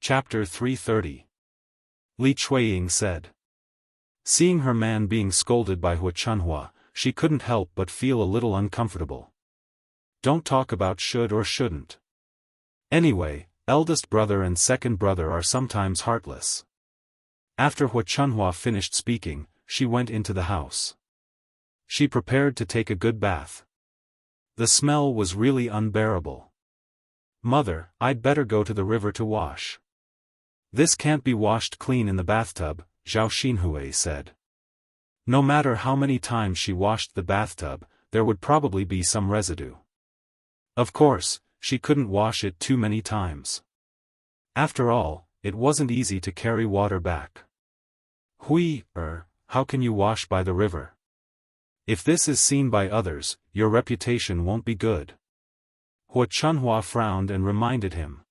Chapter 330. Li Chuiying said. Seeing her man being scolded by Hu Chunhua, she couldn't help but feel a little uncomfortable. Don't talk about should or shouldn't. Anyway, eldest brother and second brother are sometimes heartless. After Hu Chunhua finished speaking, she went into the house. She prepared to take a good bath. The smell was really unbearable. Mother, I'd better go to the river to wash. This can't be washed clean in the bathtub, Zhao Xinhui said. No matter how many times she washed the bathtub, there would probably be some residue. Of course, she couldn't wash it too many times. After all, it wasn't easy to carry water back. How can you wash by the river? If this is seen by others, your reputation won't be good. Hu Chunhua frowned and reminded him.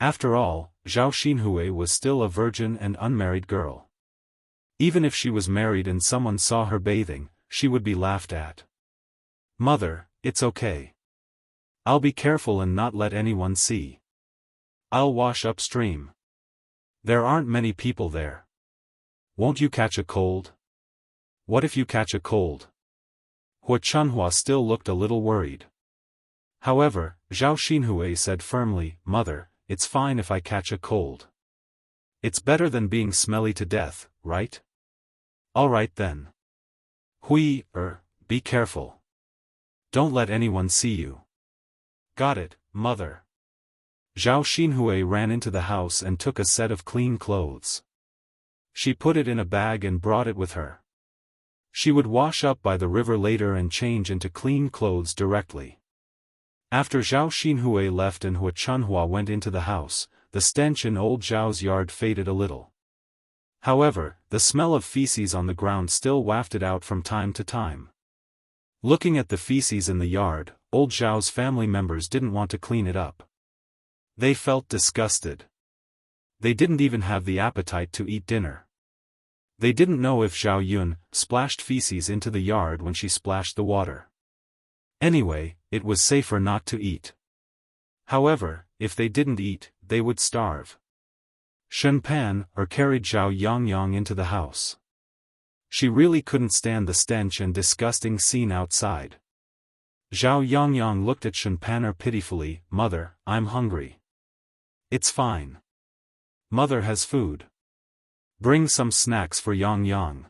After all, Zhao Xinhui was still a virgin and unmarried girl. Even if she was married and someone saw her bathing, she would be laughed at. Mother, it's okay. I'll be careful and not let anyone see. I'll wash upstream. There aren't many people there. Won't you catch a cold? What if you catch a cold? Hu Chunhua still looked a little worried. However, Zhao Xinhui said firmly, Mother, it's fine if I catch a cold. It's better than being smelly to death, right? All right then. Be careful. Don't let anyone see you. Got it, Mother. Zhao Xinhui ran into the house and took a set of clean clothes. She put it in a bag and brought it with her. She would wash up by the river later and change into clean clothes directly. After Zhao Xinhui left and Hu Chunhua went into the house, the stench in old Zhao's yard faded a little. However, the smell of feces on the ground still wafted out from time to time. Looking at the feces in the yard, old Zhao's family members didn't want to clean it up. They felt disgusted. They didn't even have the appetite to eat dinner. They didn't know if Zhao Yun splashed feces into the yard when she splashed the water. Anyway, it was safer not to eat. However, if they didn't eat, they would starve. Shenpan carried Zhao Yangyang into the house. She really couldn't stand the stench and disgusting scene outside. Zhao Yangyang looked at Shenpan pitifully, Mother, I'm hungry. It's fine. Mother has food. Bring some snacks for Yangyang.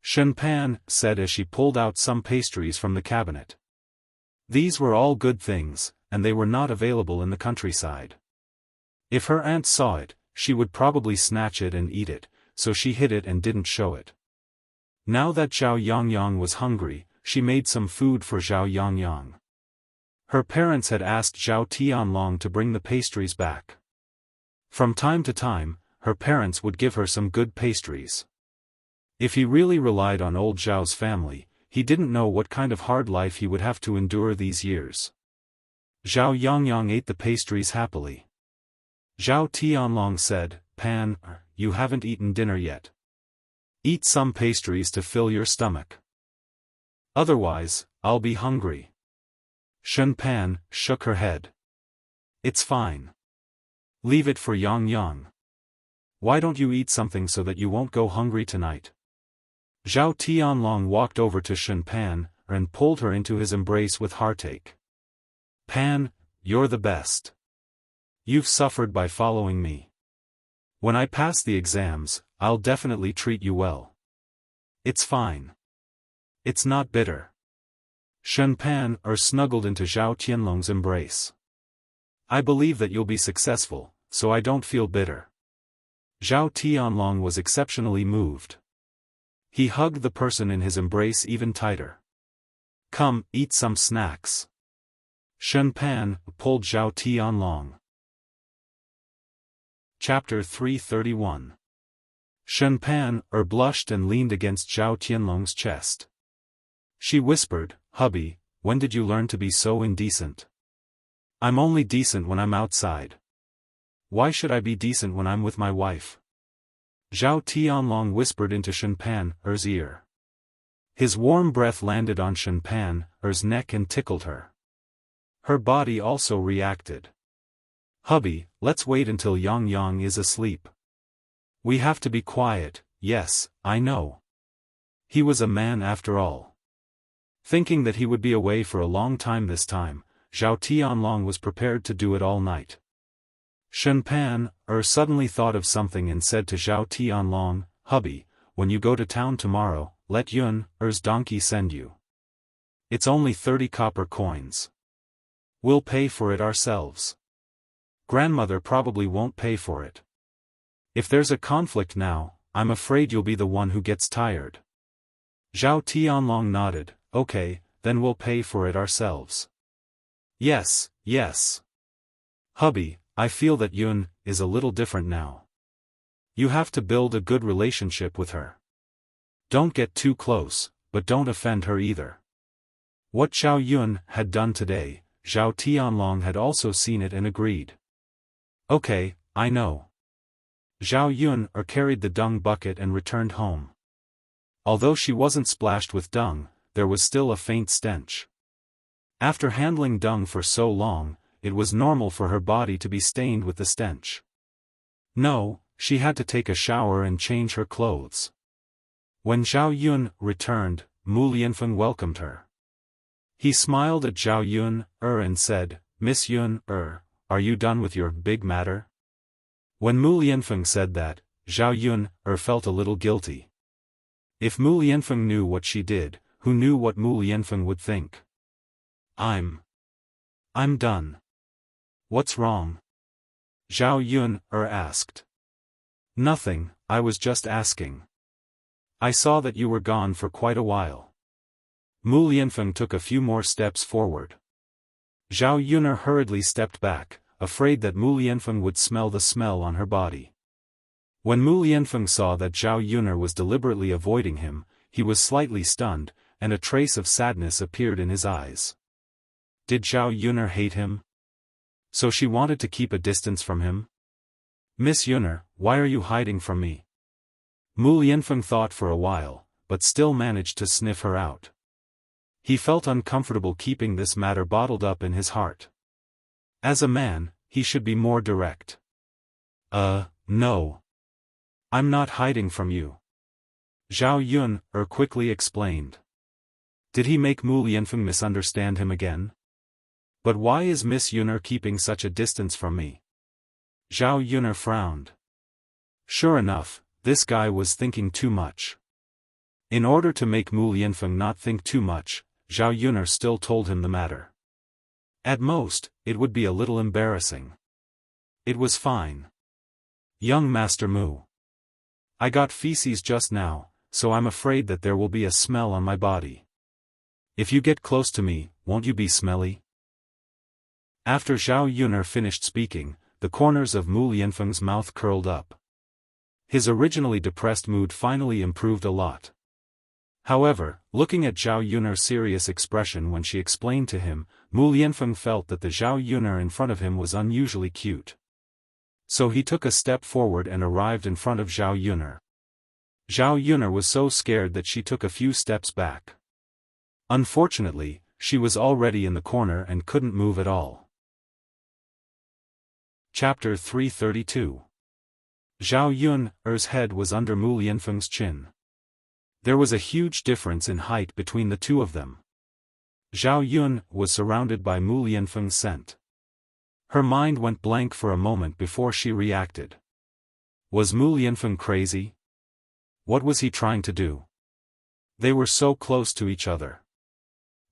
Shenpan said as she pulled out some pastries from the cabinet. These were all good things, and they were not available in the countryside. If her aunt saw it, she would probably snatch it and eat it, so she hid it and didn't show it. Now that Zhao Yangyang was hungry, she made some food for Zhao Yangyang. Her parents had asked Zhao Tianlong to bring the pastries back. From time to time, her parents would give her some good pastries. If he really relied on old Zhao's family, he didn't know what kind of hard life he would have to endure these years. Zhao Yangyang ate the pastries happily. Zhao Tianlong said, Pan, you haven't eaten dinner yet. Eat some pastries to fill your stomach. Otherwise, I'll be hungry. Shenpan shook her head. It's fine. Leave it for Yangyang. Why don't you eat something so that you won't go hungry tonight? Zhao Tianlong walked over to Shenpan and pulled her into his embrace with heartache. Pan, you're the best. You've suffered by following me. When I pass the exams, I'll definitely treat you well. It's fine. It's not bitter. Shenpan snuggled into Zhao Tianlong's embrace. I believe that you'll be successful, so I don't feel bitter. Zhao Tianlong was exceptionally moved. He hugged the person in his embrace even tighter. Come, eat some snacks. Shenpan pulled Zhao Tianlong. Chapter 331. Shenpan blushed and leaned against Zhao Tianlong's chest. She whispered, Hubby, when did you learn to be so indecent? I'm only decent when I'm outside. Why should I be decent when I'm with my wife? Zhao Tianlong whispered into Shenpan's ear. His warm breath landed on Shenpan's neck and tickled her. Her body also reacted. Hubby, let's wait until Yang Yang is asleep. We have to be quiet. Yes, I know. He was a man after all. Thinking that he would be away for a long time this time, Zhao Tianlong was prepared to do it all night. Shenpan suddenly thought of something and said to Zhao Tianlong, Hubby, when you go to town tomorrow, let Yun's donkey send you. It's only 30 copper coins. We'll pay for it ourselves. Grandmother probably won't pay for it. If there's a conflict now, I'm afraid you'll be the one who gets tired. Zhao Tianlong nodded. Okay, then we'll pay for it ourselves. Yes, yes. Hubby, I feel that Yun is a little different now. You have to build a good relationship with her. Don't get too close, but don't offend her either. What Zhao Yun had done today, Zhao Tianlong had also seen it and agreed. Okay, I know. Zhao Yun carried the dung bucket and returned home. Although she wasn't splashed with dung, there was still a faint stench. After handling dung for so long, it was normal for her body to be stained with the stench. No, she had to take a shower and change her clothes. When Zhao Yun returned, Mu Lianfeng welcomed her. He smiled at Zhao Yun and said, Miss Yun are you done with your big matter? When Mu Lianfeng said that, Zhao Yun felt a little guilty. If Mu Lianfeng knew what she did, who knew what Mu Lianfeng would think? I'm done. What's wrong? Zhao Yun asked. Nothing, I was just asking. I saw that you were gone for quite a while. Mu Lianfeng took a few more steps forward. Zhao Yun hurriedly stepped back, afraid that Mu Lianfeng would smell the smell on her body. When Mu Lianfeng saw that Zhao Yun was deliberately avoiding him, he was slightly stunned, and a trace of sadness appeared in his eyes. Did Zhao Yun hate him? So she wanted to keep a distance from him? Miss Yun, why are you hiding from me? Mu Lianfeng thought for a while, but still managed to sniff her out. He felt uncomfortable keeping this matter bottled up in his heart. As a man, he should be more direct. No. I'm not hiding from you. Zhao Yun quickly explained. Did he make Mu Lianfeng misunderstand him again? But why is Miss Yun keeping such a distance from me? Zhao Yun frowned. Sure enough, this guy was thinking too much. In order to make Mu Lianfeng not think too much, Zhao Yun still told him the matter. At most, it would be a little embarrassing. It was fine. Young Master Mu. I got feces just now, so I'm afraid that there will be a smell on my body. If you get close to me, won't you be smelly? After Zhao Yun finished speaking, the corners of Mu Lianfeng's mouth curled up. His originally depressed mood finally improved a lot. However, looking at Zhao Yun's serious expression when she explained to him, Mu Lianfeng felt that the Zhao Yun in front of him was unusually cute. So he took a step forward and arrived in front of Zhao Yun. Zhao Yun was so scared that she took a few steps back. Unfortunately, she was already in the corner and couldn't move at all. Chapter 332. Zhao Yun's head was under Mu Lianfeng's chin. There was a huge difference in height between the two of them. Zhao Yun was surrounded by Mu Lianfeng's scent. Her mind went blank for a moment before she reacted. Was Mu Lianfeng crazy? What was he trying to do? They were so close to each other.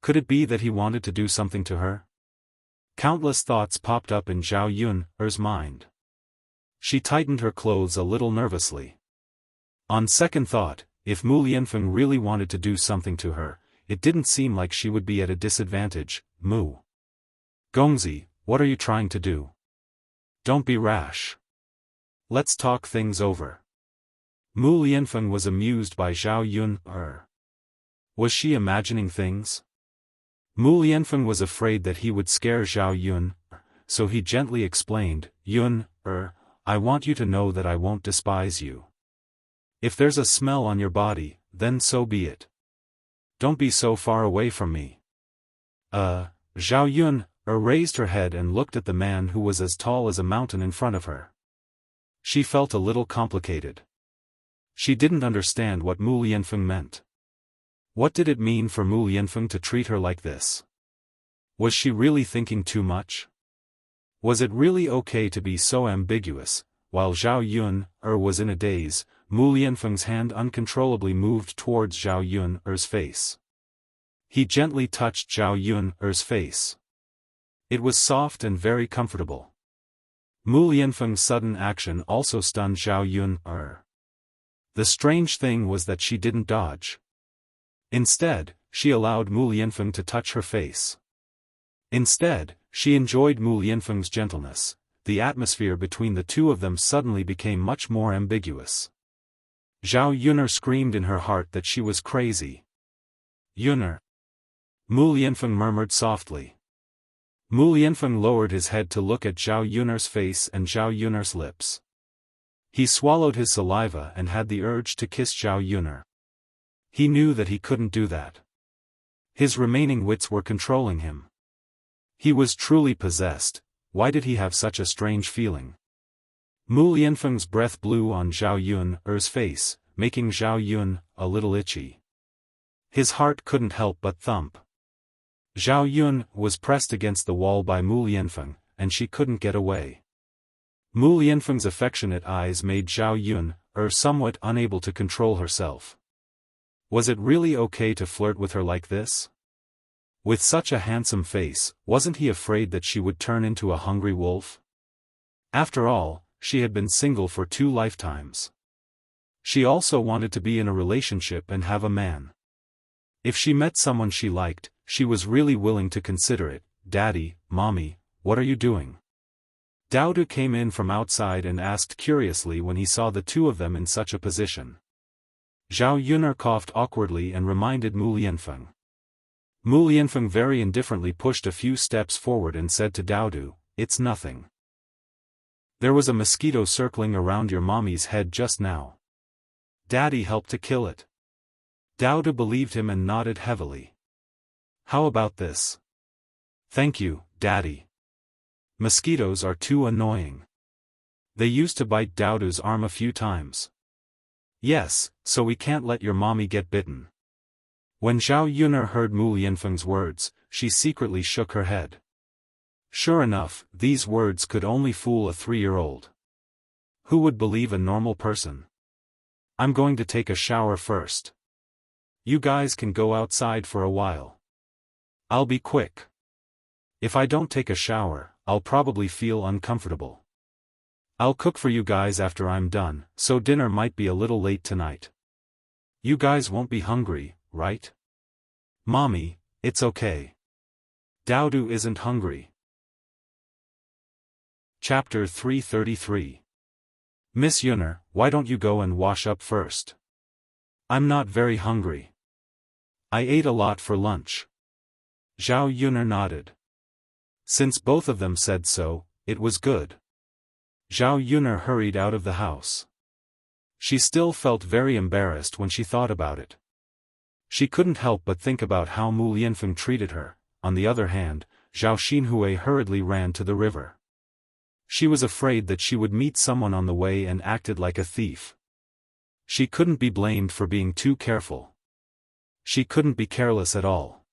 Could it be that he wanted to do something to her? Countless thoughts popped up in Zhao Yun's mind. She tightened her clothes a little nervously. On second thought, if Mu Lianfeng really wanted to do something to her, it didn't seem like she would be at a disadvantage. Mu Gongzi, what are you trying to do? Don't be rash. Let's talk things over. Mu Lianfeng was amused by Zhao Yun. Was she imagining things? Mu Lianfeng was afraid that he would scare Zhao Yun, so he gently explained, Yun, I want you to know that I won't despise you. If there's a smell on your body, then so be it. Don't be so far away from me. Zhao Yun raised her head and looked at the man who was as tall as a mountain in front of her. She felt a little complicated. She didn't understand what Mu Lianfeng meant. What did it mean for Mu Lianfeng to treat her like this? Was she really thinking too much? Was it really okay to be so ambiguous? While Zhao Yun was in a daze, Mu Lianfeng's hand uncontrollably moved towards Zhao Yun's face. He gently touched Zhao Yun's face. It was soft and very comfortable. Mu Lianfeng's sudden action also stunned Zhao Yun. The strange thing was that she didn't dodge. Instead, she allowed Mu Lianfeng to touch her face. Instead, she enjoyed Mu Lianfeng's gentleness. The atmosphere between the two of them suddenly became much more ambiguous. Zhao Yun screamed in her heart that she was crazy. Yun. Mu Lianfeng murmured softly. Mu Lianfeng lowered his head to look at Zhao Yun's face and Zhao Yun's lips. He swallowed his saliva and had the urge to kiss Zhao Yun. He knew that he couldn't do that. His remaining wits were controlling him. He was truly possessed. Why did he have such a strange feeling? Mu Lianfeng's breath blew on Zhao Yun's face, making Zhao Yun a little itchy. His heart couldn't help but thump. Zhao Yun was pressed against the wall by Mu Lianfeng, and she couldn't get away. Mu Lianfeng's affectionate eyes made Zhao Yun somewhat unable to control herself. Was it really okay to flirt with her like this? With such a handsome face, wasn't he afraid that she would turn into a hungry wolf? After all, she had been single for 2 lifetimes. She also wanted to be in a relationship and have a man. If she met someone she liked, she was really willing to consider it. Daddy, Mommy, what are you doing? Daodu came in from outside and asked curiously when he saw the two of them in such a position. Zhao Yun coughed awkwardly and reminded Mu Lianfeng. Mu Lianfeng very indifferently pushed a few steps forward and said to Daodu, "It's nothing. There was a mosquito circling around your mommy's head just now. Daddy helped to kill it." Daodu believed him and nodded heavily. "How about this?" "Thank you, Daddy. Mosquitoes are too annoying. They used to bite Daodu's arm a few times." "Yes, so we can't let your mommy get bitten." When Zhao Yun heard Mu Lianfeng's words, she secretly shook her head. Sure enough, these words could only fool a 3-year-old. Who would believe a normal person? "I'm going to take a shower first. You guys can go outside for a while. I'll be quick. If I don't take a shower, I'll probably feel uncomfortable. I'll cook for you guys after I'm done, so dinner might be a little late tonight. You guys won't be hungry, right?" "Mommy, it's okay. Daodu isn't hungry." Chapter 333. "Miss Yun, why don't you go and wash up first? I'm not very hungry. I ate a lot for lunch." Zhao Yun nodded. Since both of them said so, it was good. Zhao Yun hurried out of the house. She still felt very embarrassed when she thought about it. She couldn't help but think about how Mu Lianfeng treated her. On the other hand, Zhao Xinhui hurriedly ran to the river. She was afraid that she would meet someone on the way and acted like a thief. She couldn't be blamed for being too careful. She couldn't be careless at all.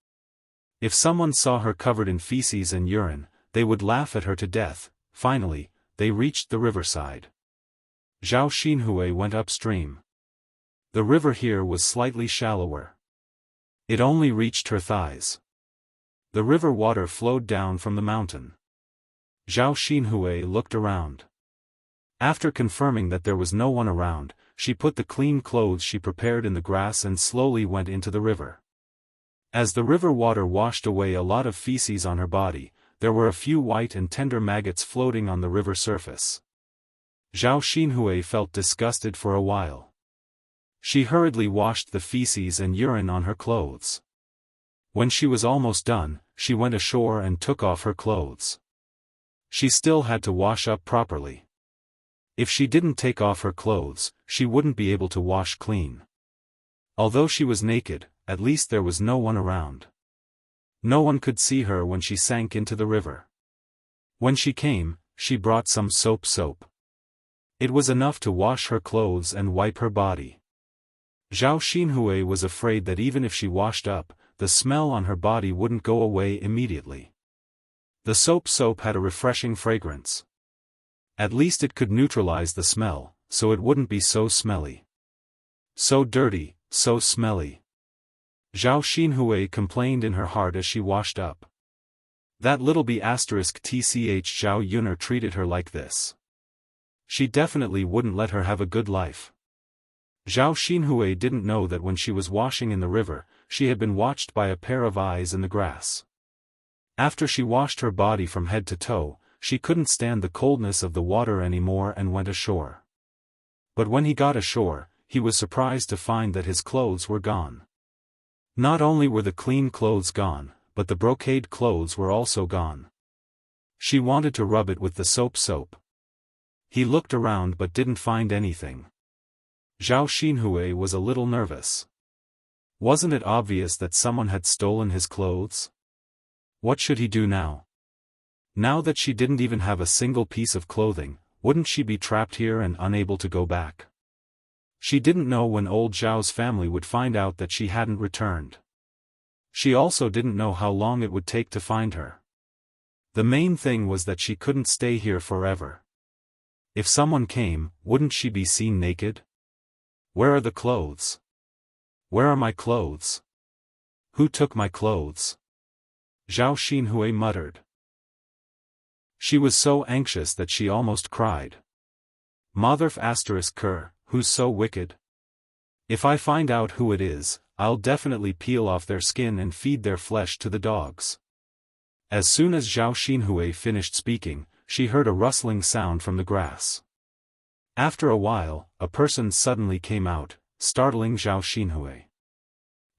If someone saw her covered in feces and urine, they would laugh at her to death. Finally, they reached the riverside. Zhao Xinhui went upstream. The river here was slightly shallower. It only reached her thighs. The river water flowed down from the mountain. Zhao Xinhui looked around. After confirming that there was no one around, she put the clean clothes she prepared in the grass and slowly went into the river. As the river water washed away a lot of feces on her body, there were a few white and tender maggots floating on the river surface. Zhao Xinhui felt disgusted for a while. She hurriedly washed the feces and urine on her clothes. When she was almost done, she went ashore and took off her clothes. She still had to wash up properly. If she didn't take off her clothes, she wouldn't be able to wash clean. Although she was naked, at least there was no one around. No one could see her when she sank into the river. When she came, she brought some soap. It was enough to wash her clothes and wipe her body. Zhao Xinhui was afraid that even if she washed up, the smell on her body wouldn't go away immediately. The soap had a refreshing fragrance. At least it could neutralize the smell, so it wouldn't be so smelly. So dirty, so smelly. Zhao Xinhui complained in her heart as she washed up. That little b***** Zhao Yuner treated her like this. She definitely wouldn't let her have a good life. Zhao Xinhui didn't know that when she was washing in the river, she had been watched by a pair of eyes in the grass. After she washed her body from head to toe, she couldn't stand the coldness of the water anymore and went ashore. But when he got ashore, he was surprised to find that his clothes were gone. Not only were the clean clothes gone, but the brocade clothes were also gone. She wanted to rub it with the soap. He looked around but didn't find anything. Zhao Xinhui was a little nervous. Wasn't it obvious that someone had stolen his clothes? What should he do now? Now that she didn't even have a single piece of clothing, wouldn't she be trapped here and unable to go back? She didn't know when old Zhao's family would find out that she hadn't returned. She also didn't know how long it would take to find her. The main thing was that she couldn't stay here forever. If someone came, wouldn't she be seen naked? Where are the clothes? Where are my clothes? Who took my clothes? Zhao Xinhui muttered. She was so anxious that she almost cried. Motherf ***, who's so wicked? If I find out who it is, I'll definitely peel off their skin and feed their flesh to the dogs. As soon as Zhao Xinhui finished speaking, she heard a rustling sound from the grass. After a while, a person suddenly came out, startling Zhao Xinhui.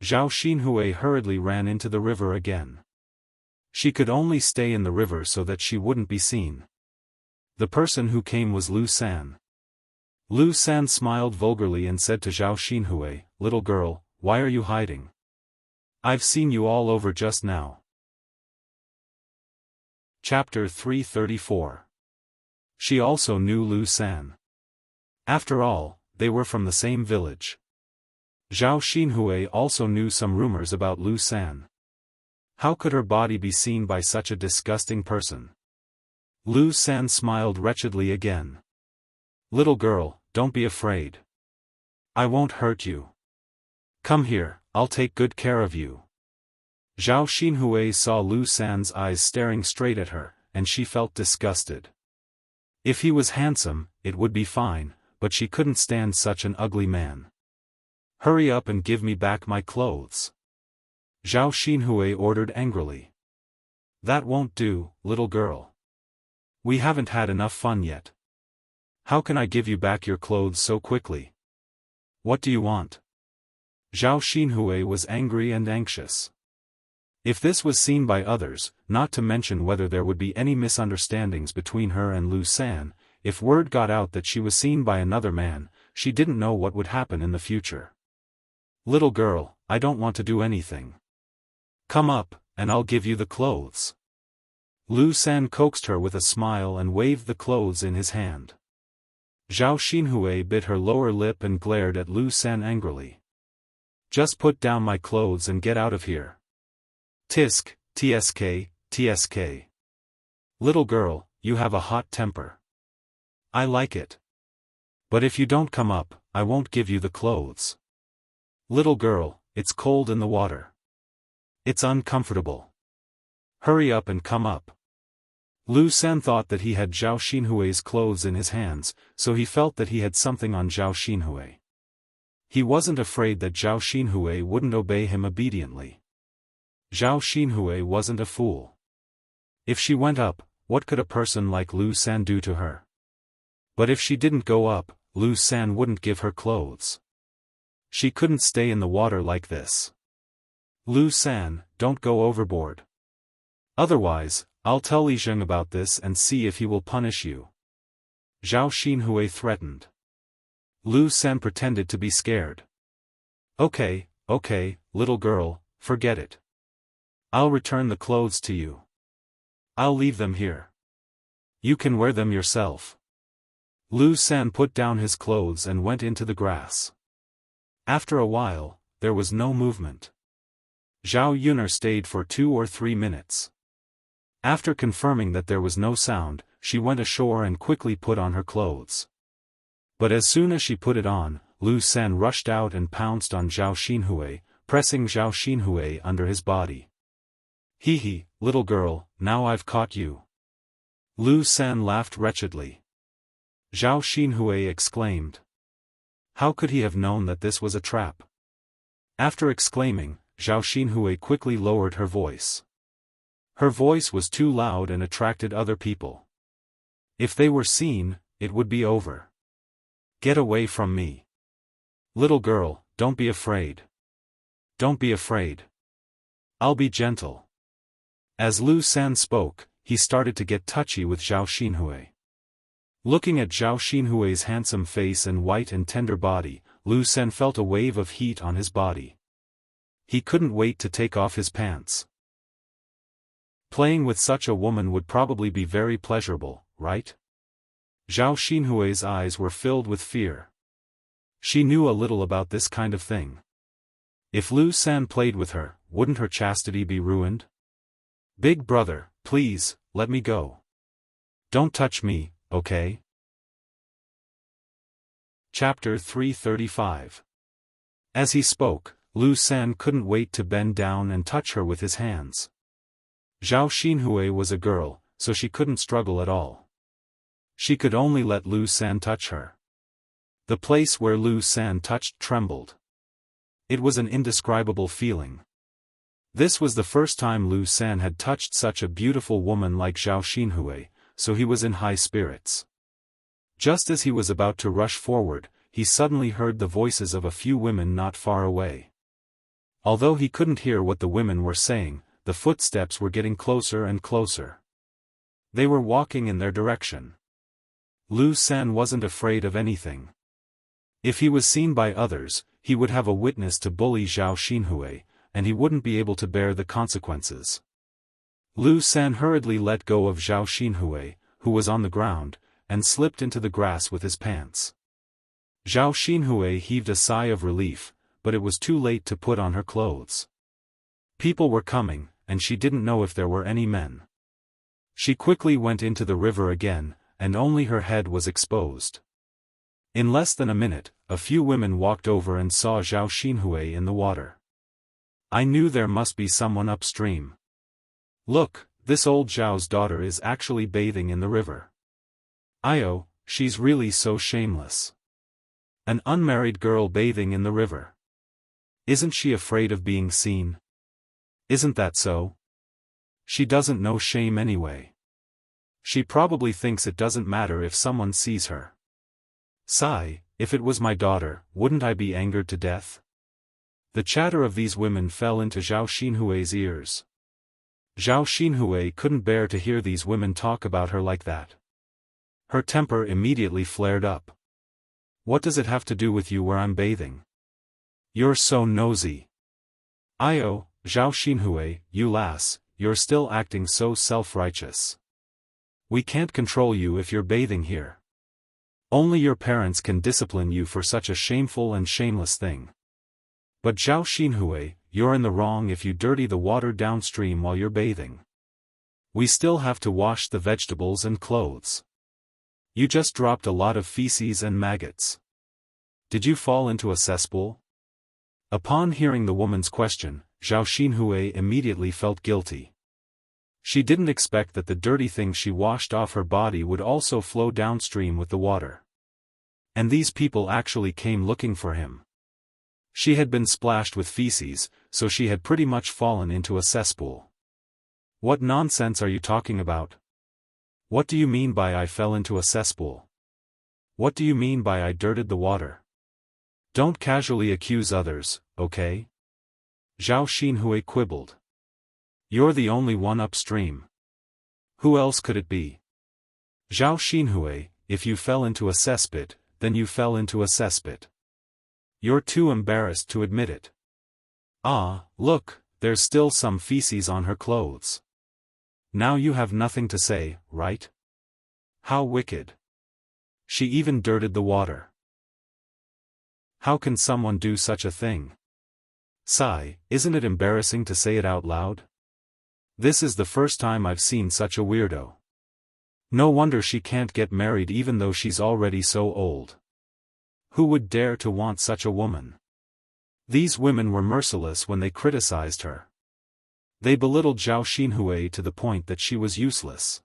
Zhao Xinhui hurriedly ran into the river again. She could only stay in the river so that she wouldn't be seen. The person who came was Lu San. Lu San smiled vulgarly and said to Zhao Xinhui, "Little girl, why are you hiding? I've seen you all over just now." Chapter 334. She also knew Lu San. After all, they were from the same village. Zhao Xinhui also knew some rumors about Lu San. How could her body be seen by such a disgusting person? Lu San smiled wretchedly again. "Little girl, don't be afraid. I won't hurt you. Come here, I'll take good care of you." Zhao Xinhui saw Lu San's eyes staring straight at her, and she felt disgusted. If he was handsome, it would be fine, but she couldn't stand such an ugly man. "Hurry up and give me back my clothes," Zhao Xinhui ordered angrily. "That won't do, little girl. We haven't had enough fun yet. How can I give you back your clothes so quickly? What do you want?" Zhao Xinhui was angry and anxious. If this was seen by others, not to mention whether there would be any misunderstandings between her and Lu San, if word got out that she was seen by another man, she didn't know what would happen in the future. "Little girl, I don't want to do anything. Come up, and I'll give you the clothes." Lu San coaxed her with a smile and waved the clothes in his hand. Zhao Xinhui bit her lower lip and glared at Lu San angrily. "Just put down my clothes and get out of here." "Tisk, tsk. Little girl, you have a hot temper. I like it. But if you don't come up, I won't give you the clothes. Little girl, it's cold in the water. It's uncomfortable. Hurry up and come up." Lu San thought that he had Zhao Xinhui's clothes in his hands, so he felt that he had something on Zhao Xinhui. He wasn't afraid that Zhao Xinhui wouldn't obey him obediently. Zhao Xinhui wasn't a fool. If she went up, what could a person like Lu San do to her? But if she didn't go up, Lu San wouldn't give her clothes. She couldn't stay in the water like this. "Lu San, don't go overboard. Otherwise, I'll tell Li Zheng about this and see if he will punish you," Zhao Xinhui threatened. Lu San pretended to be scared. Okay, little girl, forget it. I'll return the clothes to you. I'll leave them here. You can wear them yourself. Lu San put down his clothes and went into the grass. After a while, there was no movement. Zhao Yuner stayed for 2 or 3 minutes. After confirming that there was no sound, she went ashore and quickly put on her clothes. But as soon as she put it on, Lu San rushed out and pounced on Zhao Xinhui, pressing Zhao Xinhui under his body. Hee, little girl, now I've caught you. Lu San laughed wretchedly. Zhao Xinhui exclaimed. How could he have known that this was a trap? After exclaiming, Zhao Xinhui quickly lowered her voice. Her voice was too loud and attracted other people. If they were seen, it would be over. Get away from me. Little girl, don't be afraid. Don't be afraid. I'll be gentle. As Lu San spoke, he started to get touchy with Zhao Xinhui. Looking at Zhao Xinhui's handsome face and white and tender body, Lu San felt a wave of heat on his body. He couldn't wait to take off his pants. Playing with such a woman would probably be very pleasurable, right? Zhao Xinhui's eyes were filled with fear. She knew a little about this kind of thing. If Lu San played with her, wouldn't her chastity be ruined? Big brother, please, let me go. Don't touch me, okay? Chapter 335. As he spoke, Lu San couldn't wait to bend down and touch her with his hands. Zhao Xinhui was a girl, so she couldn't struggle at all. She could only let Lu San touch her. The place where Lu San touched trembled. It was an indescribable feeling. This was the first time Lu San had touched such a beautiful woman like Zhao Xinhui, so he was in high spirits. Just as he was about to rush forward, he suddenly heard the voices of a few women not far away. Although he couldn't hear what the women were saying, the footsteps were getting closer and closer. They were walking in their direction. Lu San wasn't afraid of anything. If he was seen by others, he would have a witness to bully Zhao Xinhui, and he wouldn't be able to bear the consequences. Lu San hurriedly let go of Zhao Xinhui, who was on the ground, and slipped into the grass with his pants. Zhao Xinhui heaved a sigh of relief, but it was too late to put on her clothes. People were coming, and she didn't know if there were any men. She quickly went into the river again, and only her head was exposed. In less than a minute, a few women walked over and saw Zhao Xinhui in the water. I knew there must be someone upstream. Look, this old Zhao's daughter is actually bathing in the river. Io, she's really so shameless. An unmarried girl bathing in the river. Isn't she afraid of being seen? Isn't that so? She doesn't know shame anyway. She probably thinks it doesn't matter if someone sees her. Sigh, if it was my daughter, wouldn't I be angered to death? The chatter of these women fell into Zhao Xinhui's ears. Zhao Xinhui couldn't bear to hear these women talk about her like that. Her temper immediately flared up. What does it have to do with you where I'm bathing? You're so nosy. Io, Zhao Xinhui, you lass, you're still acting so self-righteous. We can't control you if you're bathing here. Only your parents can discipline you for such a shameful and shameless thing. But Zhao Xinhui, you're in the wrong if you dirty the water downstream while you're bathing. We still have to wash the vegetables and clothes. You just dropped a lot of feces and maggots. Did you fall into a cesspool? Upon hearing the woman's question, Zhao Xinhui immediately felt guilty. She didn't expect that the dirty things she washed off her body would also flow downstream with the water. And these people actually came looking for him. She had been splashed with feces, so she had pretty much fallen into a cesspool. What nonsense are you talking about? What do you mean by I fell into a cesspool? What do you mean by I dirted the water? Don't casually accuse others, okay? Zhao Xinhui quibbled. You're the only one upstream. Who else could it be? Zhao Xinhui, if you fell into a cesspit, then you fell into a cesspit. You're too embarrassed to admit it. Ah, look, there's still some feces on her clothes. Now you have nothing to say, right? How wicked. She even dirted the water. How can someone do such a thing? Sigh, isn't it embarrassing to say it out loud? This is the first time I've seen such a weirdo. No wonder she can't get married even though she's already so old. Who would dare to want such a woman? These women were merciless when they criticized her. They belittled Zhao Xinhui to the point that she was useless.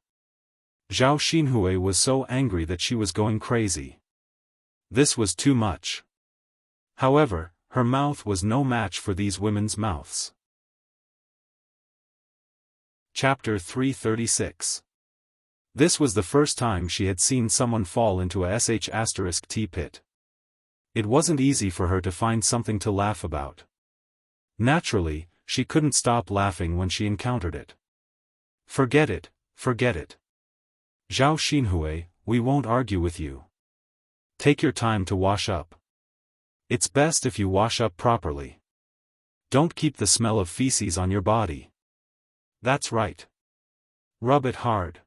Zhao Xinhui was so angry that she was going crazy. This was too much. However, her mouth was no match for these women's mouths. Chapter 336. This was the first time she had seen someone fall into a **T pit. It wasn't easy for her to find something to laugh about. Naturally, she couldn't stop laughing when she encountered it. Forget it, forget it. Zhao Xinhui, we won't argue with you. Take your time to wash up. It's best if you wash up properly. Don't keep the smell of feces on your body. That's right. Rub it hard.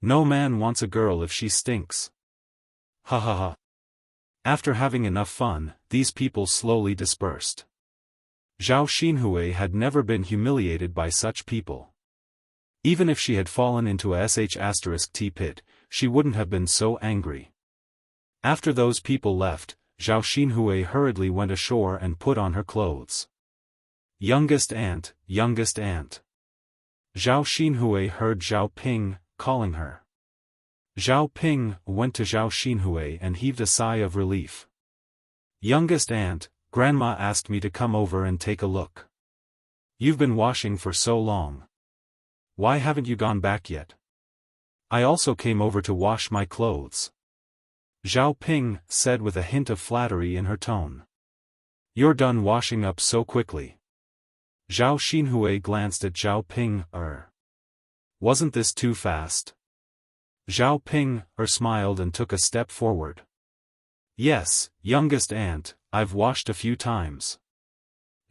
No man wants a girl if she stinks. Ha ha ha. After having enough fun, these people slowly dispersed. Zhao Xinhui had never been humiliated by such people. Even if she had fallen into a **T pit, she wouldn't have been so angry. After those people left, Zhao Xinhui hurriedly went ashore and put on her clothes. Youngest aunt, youngest aunt. Zhao Xinhui heard Zhao Ping calling her. Zhao Ping went to Zhao Xinhui and heaved a sigh of relief. Youngest aunt, Grandma asked me to come over and take a look. You've been washing for so long. Why haven't you gone back yet? I also came over to wash my clothes. Zhao Ping said with a hint of flattery in her tone. You're done washing up so quickly. Zhao Xinhui glanced at Zhao Ping. Wasn't this too fast? Zhao Ping smiled and took a step forward. Yes, youngest aunt, I've washed a few times.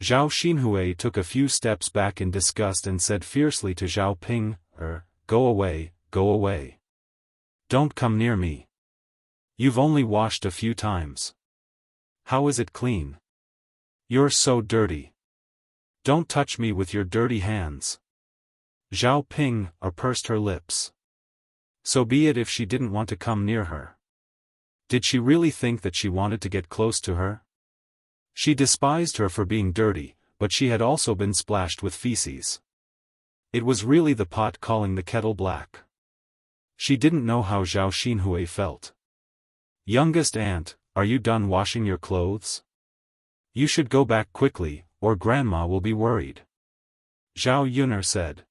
Zhao Xinhui took a few steps back in disgust and said fiercely to Zhao Ping, go away, go away. Don't come near me. You've only washed a few times. How is it clean? You're so dirty. Don't touch me with your dirty hands. Zhao Ping pursed her lips. So be it if she didn't want to come near her. Did she really think that she wanted to get close to her? She despised her for being dirty, but she had also been splashed with feces. It was really the pot calling the kettle black. She didn't know how Zhao Xinhui felt. Youngest aunt, are you done washing your clothes? You should go back quickly, or Grandma will be worried. Zhao Yuner said.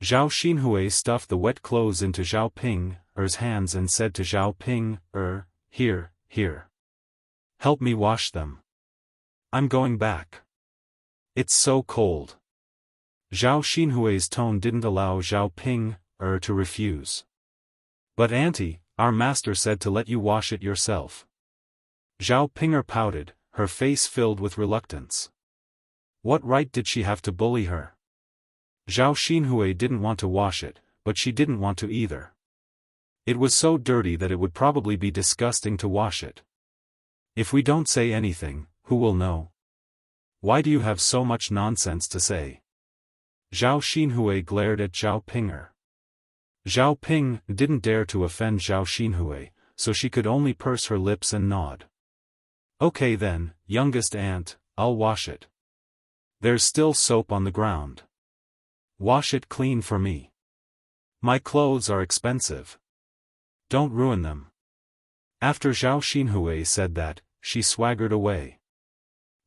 Zhao Xinhui stuffed the wet clothes into Zhao Ping's hands and said to Zhao Ping, here. Help me wash them. I'm going back. It's so cold. Zhao Xinhui's tone didn't allow Zhao Ping to refuse. But auntie, our master said to let you wash it yourself. Zhao Ping pouted, her face filled with reluctance. What right did she have to bully her? Zhao Xinhui didn't want to wash it, but she didn't want to either. It was so dirty that it would probably be disgusting to wash it. If we don't say anything, who will know? Why do you have so much nonsense to say? Zhao Xinhui glared at Zhao Ping. Zhao Ping didn't dare to offend Zhao Xinhui, so she could only purse her lips and nod. Okay then, youngest aunt, I'll wash it. There's still soap on the ground. Wash it clean for me. My clothes are expensive. Don't ruin them. After Zhao Xinhui said that, she swaggered away.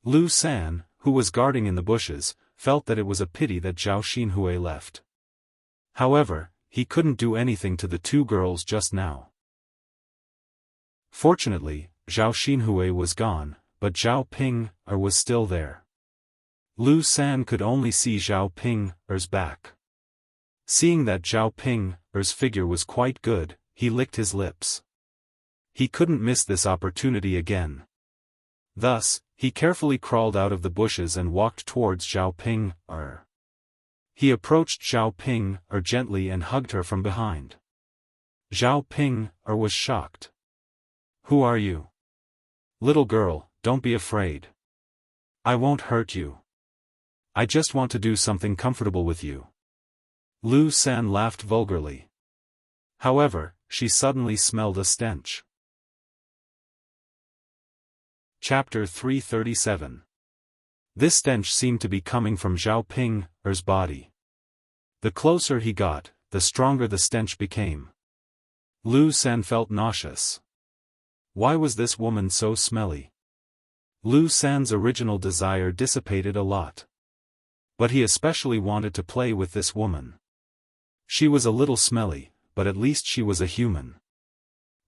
Lu San, who was guarding in the bushes, felt that it was a pity that Zhao Xinhui left. However, he couldn't do anything to the two girls just now. Fortunately, Zhao Xinhui was gone, but Zhao Ping was still there. Lu San could only see Zhao Ping's back. Seeing that Zhao Ping's figure was quite good, he licked his lips. He couldn't miss this opportunity again. Thus, He carefully crawled out of the bushes and walked towards Xiaoping. He approached Xiaoping gently and hugged her from behind. Xiaoping was shocked. "Who are you?" "Little girl, don't be afraid. I won't hurt you. I just want to do something comfortable with you." Lu San laughed vulgarly. However, she suddenly smelled a stench. Chapter 337. This stench seemed to be coming from Xiaoping's body. The closer he got, the stronger the stench became. Lu San felt nauseous. Why was this woman so smelly? Lu San's original desire dissipated a lot. But he especially wanted to play with this woman. She was a little smelly, but at least she was a human.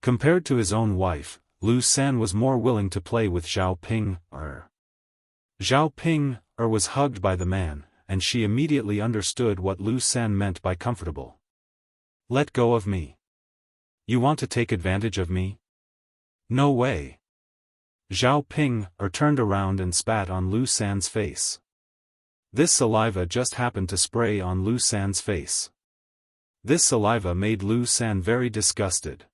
Compared to his own wife, Lu San was more willing to play with Xiaoping. Xiaoping was hugged by the man, and she immediately understood what Lu San meant by comfortable. "Let go of me. You want to take advantage of me? No way." Xiaoping turned around and spat on Lu San's face. This saliva just happened to spray on Lu San's face. This saliva made Lu San very disgusted.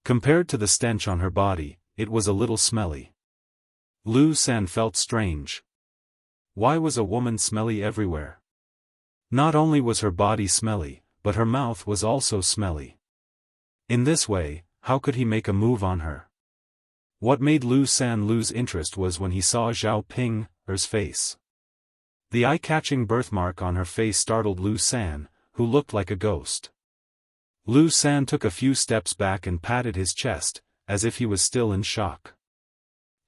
Compared to the stench on her body, it was a little smelly. Lu San felt strange. Why was a woman smelly everywhere? Not only was her body smelly, but her mouth was also smelly. In this way, how could he make a move on her? What made Lu San lose interest was when he saw Xiaoping's face. The eye-catching birthmark on her face startled Lu San, who looked like a ghost. Lu San took a few steps back and patted his chest, as if he was still in shock.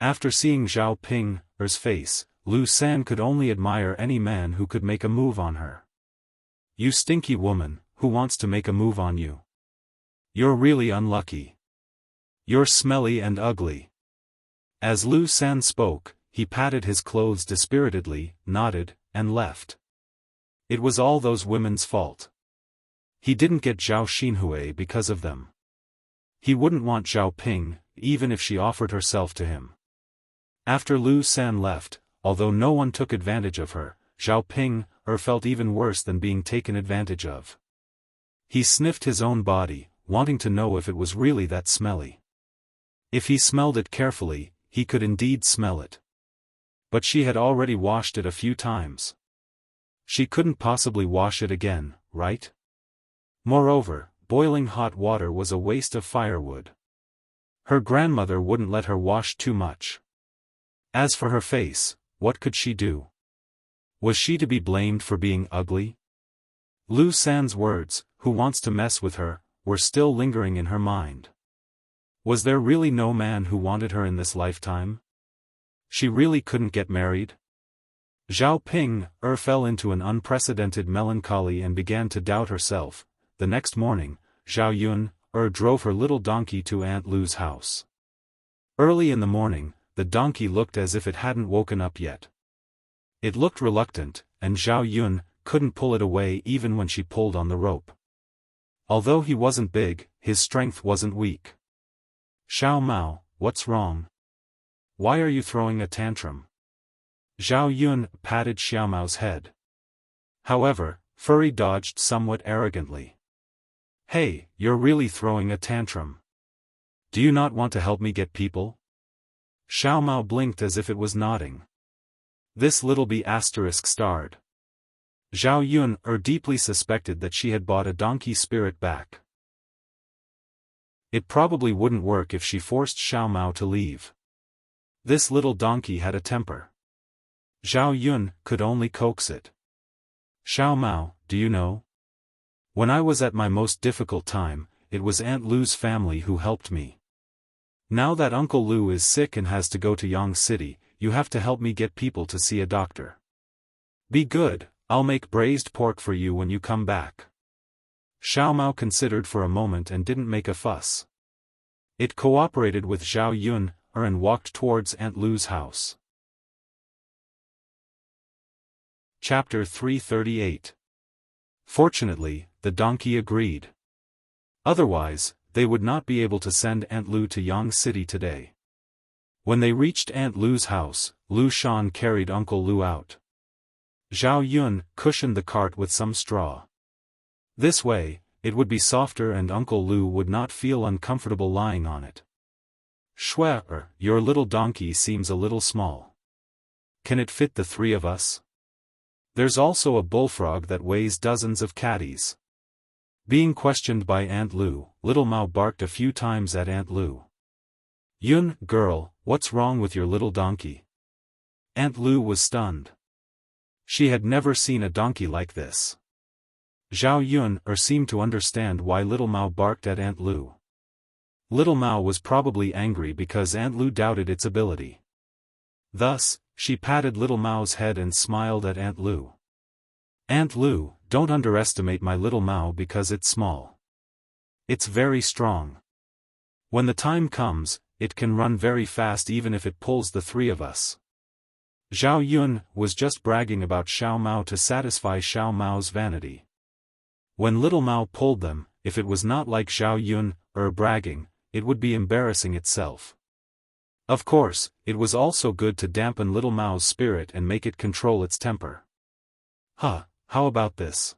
After seeing Xiaoping's face, Lu San could only admire any man who could make a move on her. "You stinky woman, who wants to make a move on you? You're really unlucky. You're smelly and ugly." As Lu San spoke, he patted his clothes dispiritedly, nodded, and left. It was all those women's fault. He didn't get Zhao Xinhui because of them. He wouldn't want Xiaoping, even if she offered herself to him. After Lu San left, although no one took advantage of her, Xiaoping felt even worse than being taken advantage of. He sniffed his own body, wanting to know if it was really that smelly. If he smelled it carefully, he could indeed smell it. But she had already washed it a few times. She couldn't possibly wash it again, right? Moreover, boiling hot water was a waste of firewood. Her grandmother wouldn't let her wash too much. As for her face, what could she do? Was she to be blamed for being ugly? Lu San's words, "Who wants to mess with her," were still lingering in her mind. Was there really no man who wanted her in this lifetime? She really couldn't get married? Xiaoping fell into an unprecedented melancholy and began to doubt herself. The next morning, Zhao Yun drove her little donkey to Aunt Lu's house. Early in the morning, the donkey looked as if it hadn't woken up yet. It looked reluctant, and Zhao Yun couldn't pull it away even when she pulled on the rope. Although he wasn't big, his strength wasn't weak. "Xiao Mao, what's wrong? Why are you throwing a tantrum?" Zhao Yun patted Xiao Mao's head. However, Furry dodged somewhat arrogantly. "Hey, you're really throwing a tantrum. Do you not want to help me get people?" Xiao Mao blinked as if it was nodding. This little bee asterisk starred. Zhao Yun deeply suspected that she had bought a donkey spirit back. It probably wouldn't work if she forced Xiao Mao to leave. This little donkey had a temper. Zhao Yun could only coax it. "Xiao Mao, do you know? When I was at my most difficult time, it was Aunt Lu's family who helped me. Now that Uncle Lu is sick and has to go to Yang City, you have to help me get people to see a doctor. Be good, I'll make braised pork for you when you come back." Xiao Mao considered for a moment and didn't make a fuss. It cooperated with Zhao Yun and walked towards Aunt Lu's house. Chapter 338. Fortunately, the donkey agreed. Otherwise, they would not be able to send Aunt Lu to Yang City today. When they reached Aunt Lu's house, Lu Shan carried Uncle Lu out. Zhao Yun cushioned the cart with some straw. This way, it would be softer and Uncle Lu would not feel uncomfortable lying on it. Shui, your little donkey seems a little small. Can it fit the three of us? There's also a bullfrog that weighs dozens of catties. Being questioned by Aunt Lu, little Mao barked a few times at Aunt Lu. Yun, girl, what's wrong with your little donkey? Aunt Lu was stunned. She had never seen a donkey like this. Zhao Yun seemed to understand why little Mao barked at Aunt Lu. Little Mao was probably angry because Aunt Lu doubted its ability. Thus, she patted little Mao's head and smiled at Aunt Lu. Aunt Lu, don't underestimate my little Mao because it's small. It's very strong. When the time comes, it can run very fast even if it pulls the three of us. Zhao Yun was just bragging about Xiao Mao to satisfy Xiao Mao's vanity. When little Mao pulled them, if it was not like Zhao Yun bragging, it would be embarrassing itself. Of course, it was also good to dampen little Mao's spirit and make it control its temper. How about this?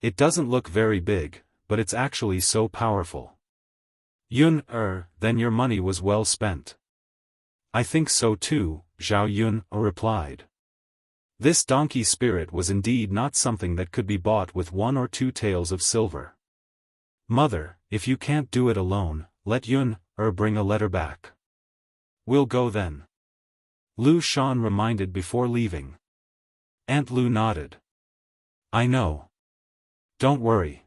It doesn't look very big, but it's actually so powerful. Yun, then your money was well spent. I think so too, Zhao Yun replied. This donkey spirit was indeed not something that could be bought with 1 or 2 taels of silver. Mother, if you can't do it alone, let Yun bring a letter back. We'll go then. Lu Shan reminded before leaving. Aunt Lu nodded. I know. Don't worry.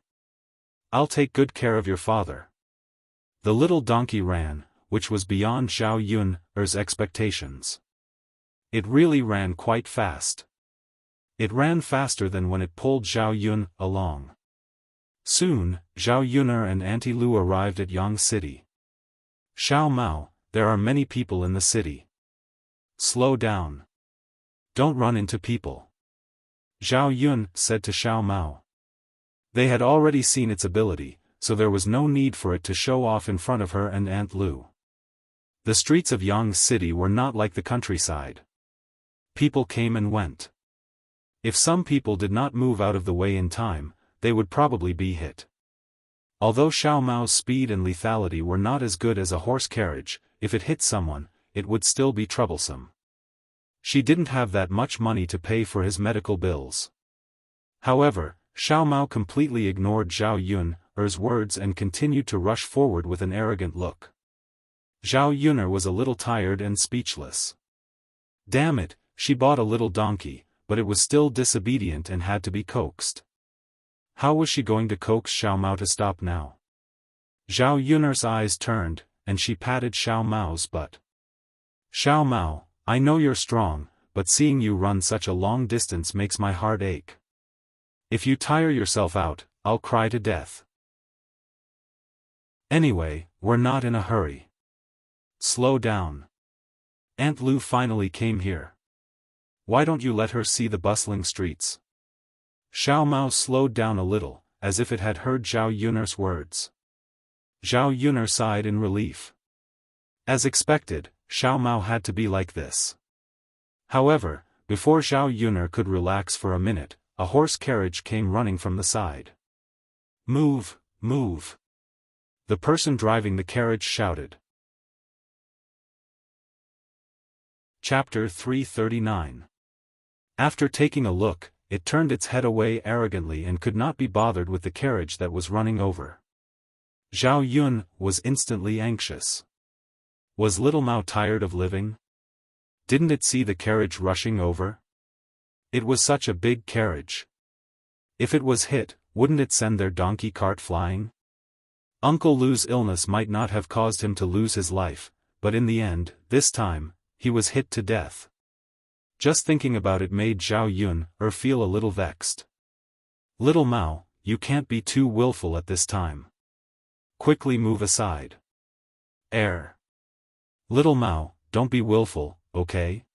I'll take good care of your father. The little donkey ran, which was beyond Zhao Yun's expectations. It really ran quite fast. It ran faster than when it pulled Zhao Yun along. Soon, Zhao Yun and Auntie Lu arrived at Yang City. Xiao Mao, there are many people in the city. Slow down. Don't run into people. Zhao Yun said to Xiao Mao. They had already seen its ability, so there was no need for it to show off in front of her and Aunt Lu. The streets of Yang City were not like the countryside. People came and went. If some people did not move out of the way in time, they would probably be hit. Although Xiao Mao's speed and lethality were not as good as a horse carriage, if it hit someone, it would still be troublesome. She didn't have that much money to pay for his medical bills. However, Xiao Mao completely ignored Zhao Yun's words and continued to rush forward with an arrogant look. Zhao Yun was a little tired and speechless. Damn it, she bought a little donkey, but it was still disobedient and had to be coaxed. How was she going to coax Xiao Mao to stop now? Zhao Yun's eyes turned, and she patted Xiao Mao's butt. Xiao Mao, I know you're strong, but seeing you run such a long distance makes my heart ache. If you tire yourself out, I'll cry to death. Anyway, we're not in a hurry. Slow down. Aunt Lu finally came here. Why don't you let her see the bustling streets? Xiao Mao slowed down a little, as if it had heard Zhao Yun's words. Zhao Yun sighed in relief. As expected, Xiao Mao had to be like this. However, before Zhao Yun could relax for a minute, a horse carriage came running from the side. Move, move. The person driving the carriage shouted. Chapter 339. After taking a look, it turned its head away arrogantly and could not be bothered with the carriage that was running over. Zhao Yun was instantly anxious. Was little Mao tired of living? Didn't it see the carriage rushing over? It was such a big carriage. If it was hit, wouldn't it send their donkey cart flying? Uncle Lu's illness might not have caused him to lose his life, but in the end, this time, he was hit to death. Just thinking about it made Zhao Yun feel a little vexed. Little Mao, you can't be too willful at this time. Quickly move aside. Little Mao, don't be willful, okay?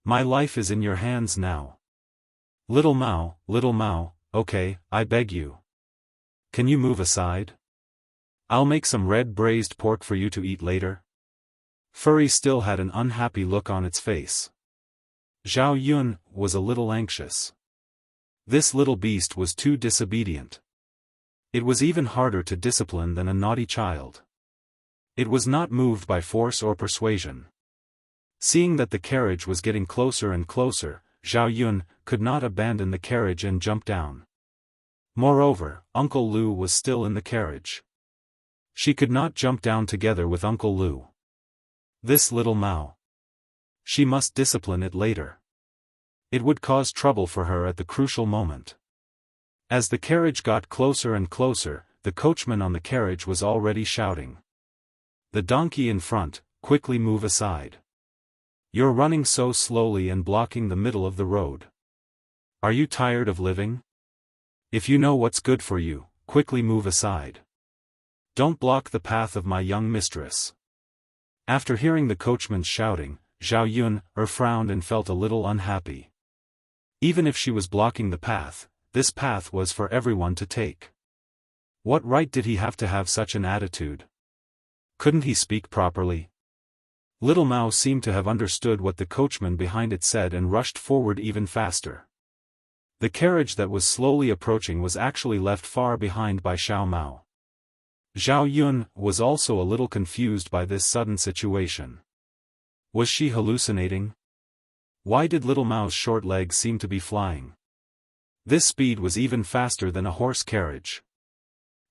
My life is in your hands now. Little Mao, okay, I beg you. Can you move aside? I'll make some red braised pork for you to eat later. Furry still had an unhappy look on its face. Zhao Yun was a little anxious. This little beast was too disobedient. It was even harder to discipline than a naughty child. It was not moved by force or persuasion. Seeing that the carriage was getting closer and closer, Zhao Yun could not abandon the carriage and jump down. Moreover, Uncle Lu was still in the carriage. She could not jump down together with Uncle Lu. This little Mao. She must discipline it later. It would cause trouble for her at the crucial moment. As the carriage got closer and closer, the coachman on the carriage was already shouting. The donkey in front, quickly move aside. You're running so slowly and blocking the middle of the road. Are you tired of living? If you know what's good for you, quickly move aside. Don't block the path of my young mistress. After hearing the coachman's shouting, Zhao Yun frowned and felt a little unhappy. Even if she was blocking the path, this path was for everyone to take. What right did he have to have such an attitude? Couldn't he speak properly? Little Mao seemed to have understood what the coachman behind it said and rushed forward even faster. The carriage that was slowly approaching was actually left far behind by Xiao Mao. Zhao Yun was also a little confused by this sudden situation. Was she hallucinating? Why did little Mao's short legs seem to be flying? This speed was even faster than a horse carriage.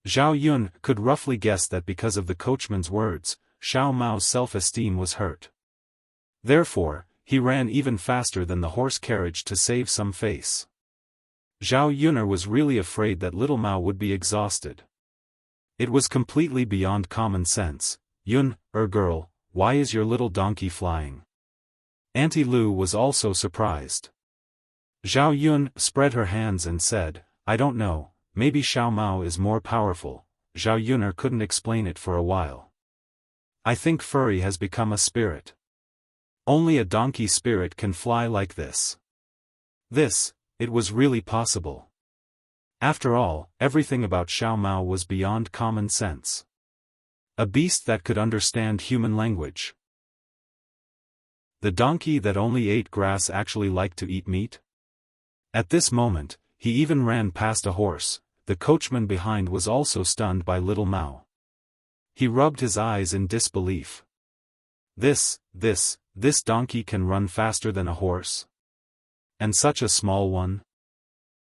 Zhao Yun could roughly guess that because of the coachman's words, Xiao Mao's self-esteem was hurt. Therefore, he ran even faster than the horse carriage to save some face. Zhao Yun was really afraid that little Mao would be exhausted. It was completely beyond common sense. Yun, girl, why is your little donkey flying? Auntie Lu was also surprised. Zhao Yun spread her hands and said, I don't know, maybe Xiao Mao is more powerful. Zhao Yun couldn't explain it for a while. I think Furry has become a spirit. Only a donkey spirit can fly like this. It was really possible. After all, everything about Xiao Mao was beyond common sense. A beast that could understand human language. The donkey that only ate grass actually liked to eat meat? At this moment, he even ran past a horse. The coachman behind was also stunned by little Mao. He rubbed his eyes in disbelief. This donkey can run faster than a horse? And such a small one?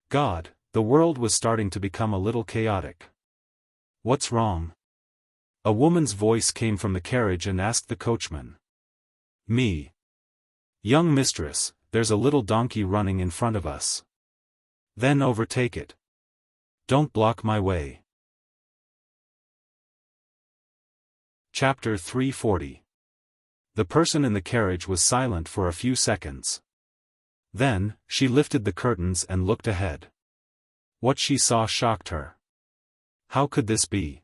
God, the world was starting to become a little chaotic. What's wrong? A woman's voice came from the carriage and asked the coachman. Me. Young mistress, there's a little donkey running in front of us. Then overtake it. Don't block my way. Chapter 340. The person in the carriage was silent for a few seconds. Then, she lifted the curtains and looked ahead. What she saw shocked her. How could this be?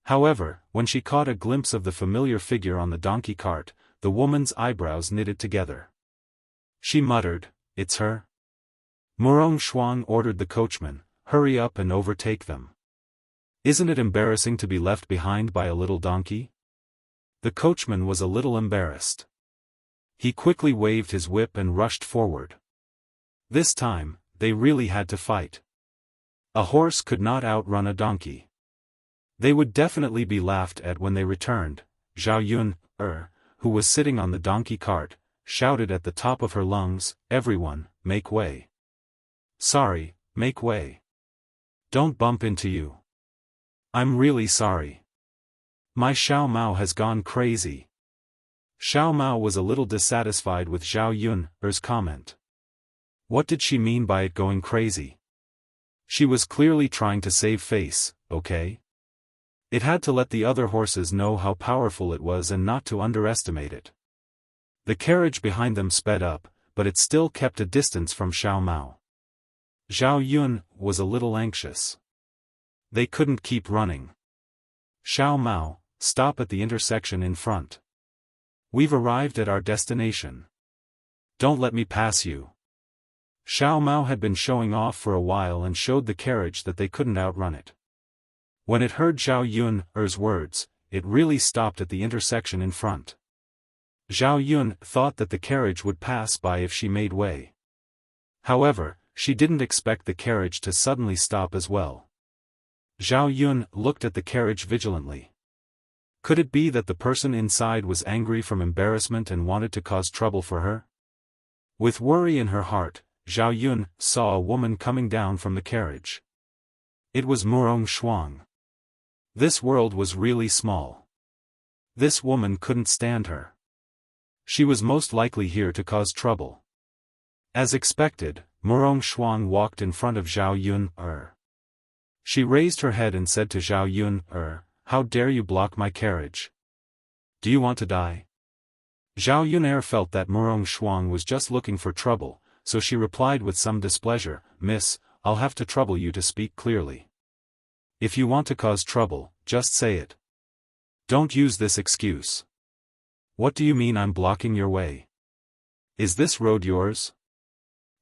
However, when she caught a glimpse of the familiar figure on the donkey cart, the woman's eyebrows knitted together. She muttered, It's her? Murong Shuang ordered the coachman, hurry up and overtake them. Isn't it embarrassing to be left behind by a little donkey? The coachman was a little embarrassed. He quickly waved his whip and rushed forward. This time, they really had to fight. A horse could not outrun a donkey. They would definitely be laughed at when they returned. Zhao Yun, who was sitting on the donkey cart, shouted at the top of her lungs, Everyone, make way. Sorry, make way. Don't bump into you. I'm really sorry. My Xiao Mao has gone crazy. Xiao Mao was a little dissatisfied with Zhao Yun's comment. What did she mean by it going crazy? She was clearly trying to save face, okay? It had to let the other horses know how powerful it was and not to underestimate it. The carriage behind them sped up, but it still kept a distance from Xiao Mao. Zhao Yun was a little anxious. They couldn't keep running. Xiao Mao, stop at the intersection in front. We've arrived at our destination. Don't let me pass you. Xiao Mao had been showing off for a while and showed the carriage that they couldn't outrun it. When it heard Zhao Yun's words, it really stopped at the intersection in front. Zhao Yun thought that the carriage would pass by if she made way. However, she didn't expect the carriage to suddenly stop as well. Zhao Yun looked at the carriage vigilantly. Could it be that the person inside was angry from embarrassment and wanted to cause trouble for her? With worry in her heart, Zhao Yun saw a woman coming down from the carriage. It was Murong Shuang. This world was really small. This woman couldn't stand her. She was most likely here to cause trouble. As expected, Murong Shuang walked in front of Zhao Yun. She raised her head and said to Zhao Yun, how dare you block my carriage? Do you want to die? Zhao Yun felt that Murong Shuang was just looking for trouble, so she replied with some displeasure, Miss, I'll have to trouble you to speak clearly. If you want to cause trouble, just say it. Don't use this excuse. What do you mean I'm blocking your way? Is this road yours?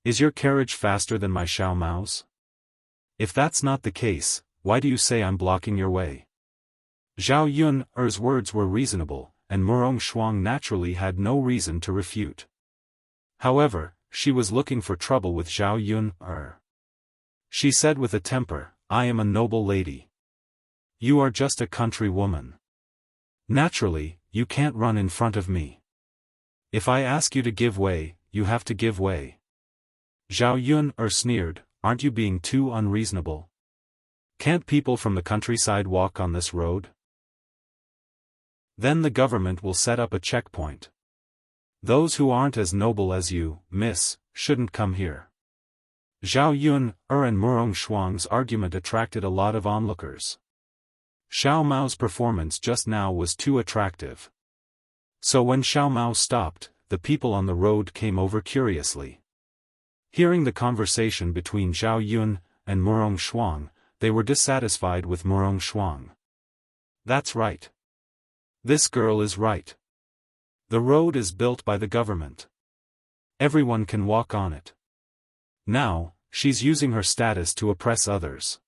Is your carriage faster than my Xiao Mao's? If that's not the case, why do you say I'm blocking your way? Zhao Yun's words were reasonable, and Murong Shuang naturally had no reason to refute. However, she was looking for trouble with Zhao Yun. She said with a temper, I am a noble lady. You are just a country woman. Naturally, you can't run in front of me. If I ask you to give way, you have to give way. Zhao Yun sneered, aren't you being too unreasonable? Can't people from the countryside walk on this road? Then the government will set up a checkpoint. Those who aren't as noble as you, miss, shouldn't come here. Zhao Yun and Murong Shuang's argument attracted a lot of onlookers. Xiao Mao's performance just now was too attractive. So when Xiao Mao stopped, the people on the road came over curiously. Hearing the conversation between Zhao Yun and Murong Shuang, they were dissatisfied with Murong Shuang. That's right. This girl is right. The road is built by the government. Everyone can walk on it. Now, she's using her status to oppress others.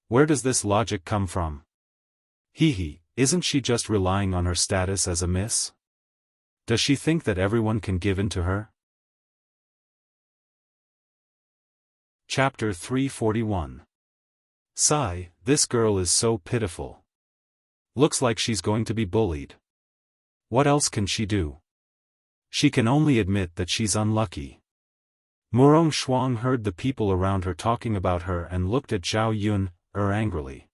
Where does this logic come from? Isn't she just relying on her status as a miss? Does she think that everyone can give in to her? Chapter 341. Sigh, this girl is so pitiful. Looks like she's going to be bullied. What else can she do? She can only admit that she's unlucky. Murong Shuang heard the people around her talking about her and looked at Zhao Yun angrily.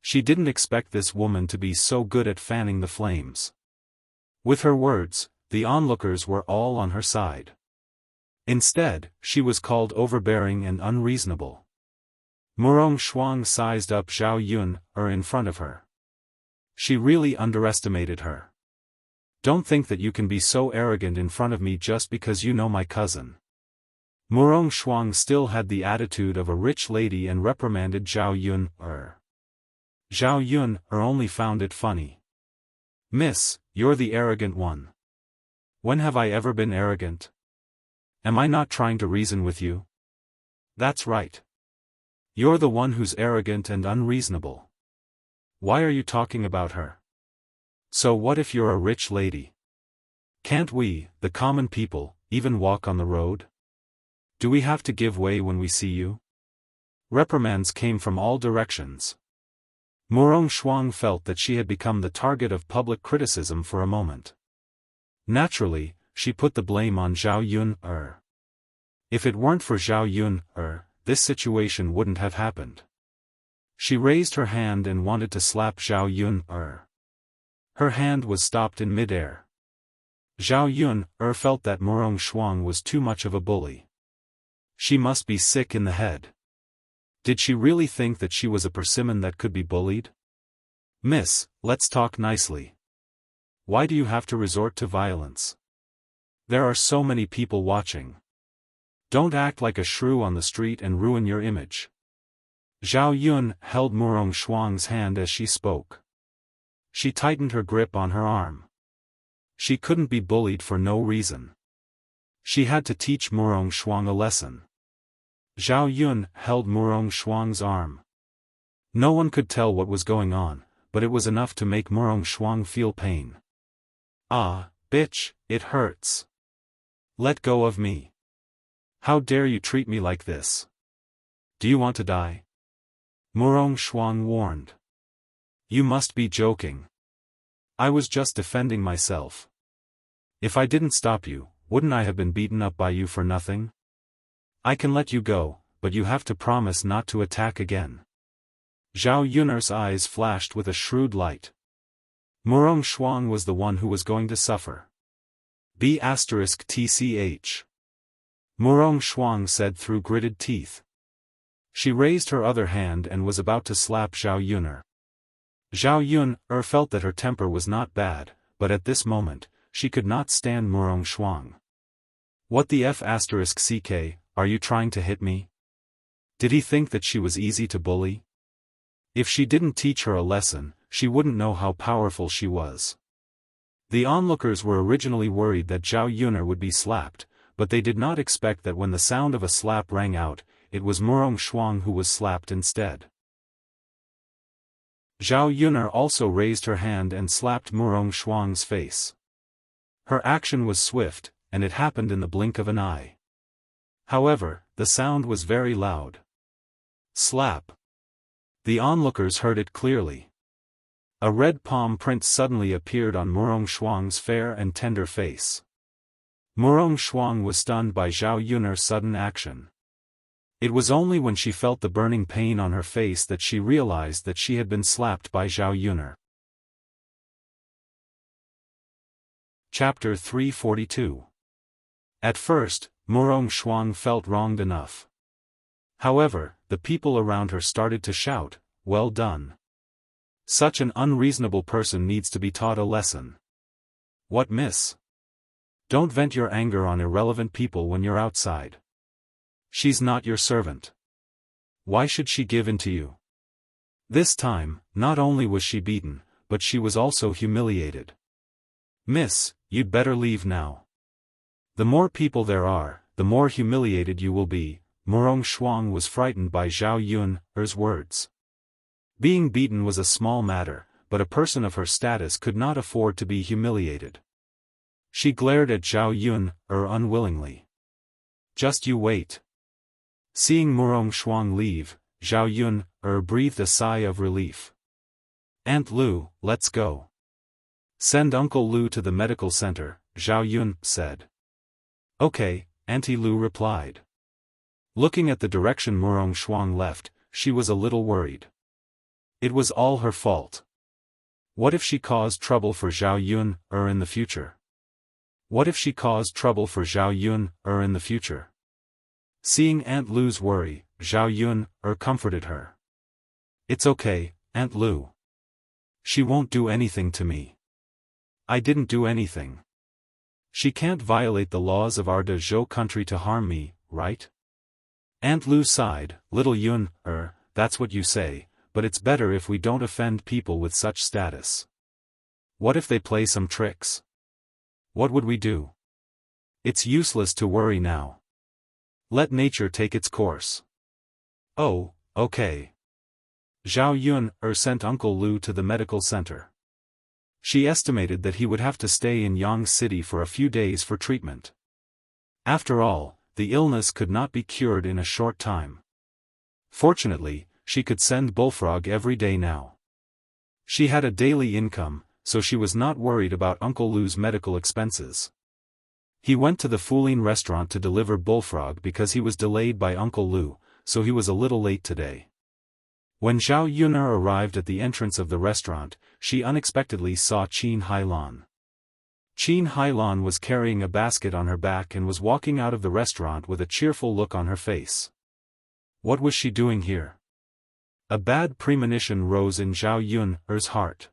She didn't expect this woman to be so good at fanning the flames. With her words, the onlookers were all on her side. Instead, she was called overbearing and unreasonable. Murong Shuang sized up Zhao Yun in front of her. She really underestimated her. Don't think that you can be so arrogant in front of me just because you know my cousin. Murong Shuang still had the attitude of a rich lady and reprimanded Zhao Yun. Zhao Yun only found it funny. Miss, you're the arrogant one. When have I ever been arrogant? Am I not trying to reason with you? That's right. You're the one who's arrogant and unreasonable. Why are you talking about her? So what if you're a rich lady? Can't we, the common people, even walk on the road? Do we have to give way when we see you? Reprimands came from all directions. Murong Shuang felt that she had become the target of public criticism for a moment. Naturally, she put the blame on Zhao Yun. If it weren't for Zhao Yun, this situation wouldn't have happened. She raised her hand and wanted to slap Zhao Yun. Her hand was stopped in midair. Zhao Yun felt that Murong Shuang was too much of a bully. She must be sick in the head. Did she really think that she was a persimmon that could be bullied? Miss, let's talk nicely. Why do you have to resort to violence? There are so many people watching. Don't act like a shrew on the street and ruin your image. Zhao Yun held Murong Shuang's hand as she spoke. She tightened her grip on her arm. She couldn't be bullied for no reason. She had to teach Murong Shuang a lesson. Zhao Yun held Murong Shuang's arm. No one could tell what was going on, but it was enough to make Murong Shuang feel pain. Ah, Bitch, it hurts. Let go of me. How dare you treat me like this? Do you want to die? Murong Shuang warned. You must be joking. I was just defending myself. If I didn't stop you, wouldn't I have been beaten up by you for nothing? I can let you go, but you have to promise not to attack again. Zhao Yun'er's eyes flashed with a shrewd light. Murong Shuang was the one who was going to suffer. B*TCH. Murong Shuang said through gritted teeth. She raised her other hand and was about to slap Zhao Yun'er. Zhao Yun'er felt that her temper was not bad, but at this moment, she could not stand Murong Shuang. What the F***ck, are you trying to hit me? Did he think that she was easy to bully? If she didn't teach her a lesson, she wouldn't know how powerful she was. The onlookers were originally worried that Zhao Yun'er would be slapped, but they did not expect that when the sound of a slap rang out, it was Murong Shuang who was slapped instead. Zhao Yun'er also raised her hand and slapped Murong Shuang's face. Her action was swift, and it happened in the blink of an eye. However, the sound was very loud. Slap. The onlookers heard it clearly. A red palm print suddenly appeared on Murong Shuang's fair and tender face. Murong Shuang was stunned by Zhao Yun'er's sudden action. It was only when she felt the burning pain on her face that she realized that she had been slapped by Zhao Yun'er. Chapter 342. At first, Murong Shuang felt wronged enough. However, the people around her started to shout, "Well done. Such an unreasonable person needs to be taught a lesson." What, miss? Don't vent your anger on irrelevant people when you're outside. She's not your servant. Why should she give in to you? This time, not only was she beaten, but she was also humiliated. Miss, you'd better leave now. The more people there are, the more humiliated you will be. Murong Shuang was frightened by Zhao Yun'er's words. Being beaten was a small matter, but a person of her status could not afford to be humiliated. She glared at Zhao Yun'er unwillingly. Just you wait. Seeing Murong Shuang leave, Zhao Yun'er breathed a sigh of relief. Aunt Lu, let's go. Send Uncle Lu to the medical center, Zhao Yun said. Okay, Auntie Lu replied. Looking at the direction Murong Shuang left, she was a little worried. It was all her fault. What if she caused trouble for Zhao Yun'er in the future? What if she caused trouble for Zhao Yun'er in the future? Seeing Aunt Lu's worry, Zhao Yun'er comforted her. It's okay, Aunt Lu. She won't do anything to me. I didn't do anything. She can't violate the laws of our Dezhou country to harm me, right? Aunt Lu sighed. Little Yun'er, that's what you say, but it's better if we don't offend people with such status. What if they play some tricks? What would we do? It's useless to worry now. Let nature take its course. Oh, okay. Zhao Yun'er sent Uncle Lu to the medical center. She estimated that he would have to stay in Yang City for a few days for treatment. After all, the illness could not be cured in a short time. Fortunately, she could send Bullfrog every day now. She had a daily income, so she was not worried about Uncle Lu's medical expenses. He went to the Fuling restaurant to deliver Bullfrog because he was delayed by Uncle Lu, so he was a little late today. When Zhao Yun'er arrived at the entrance of the restaurant, she unexpectedly saw Qin Hailan. Qin Hailan was carrying a basket on her back and was walking out of the restaurant with a cheerful look on her face. What was she doing here? A bad premonition rose in Zhao Yun'er's heart.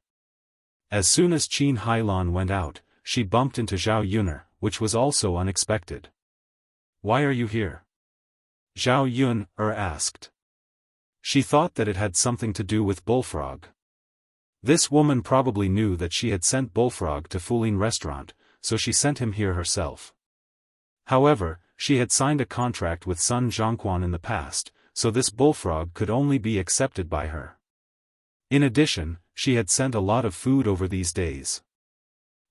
As soon as Qin Hailan went out, she bumped into Zhao Yun'er, which was also unexpected. Why are you here? Zhao Yun'er asked. She thought that it had something to do with Bullfrog. This woman probably knew that she had sent Bullfrog to Fuling restaurant, so she sent him here herself. However, she had signed a contract with Sun Zhongquan in the past, so this Bullfrog could only be accepted by her. In addition, she had sent a lot of food over these days.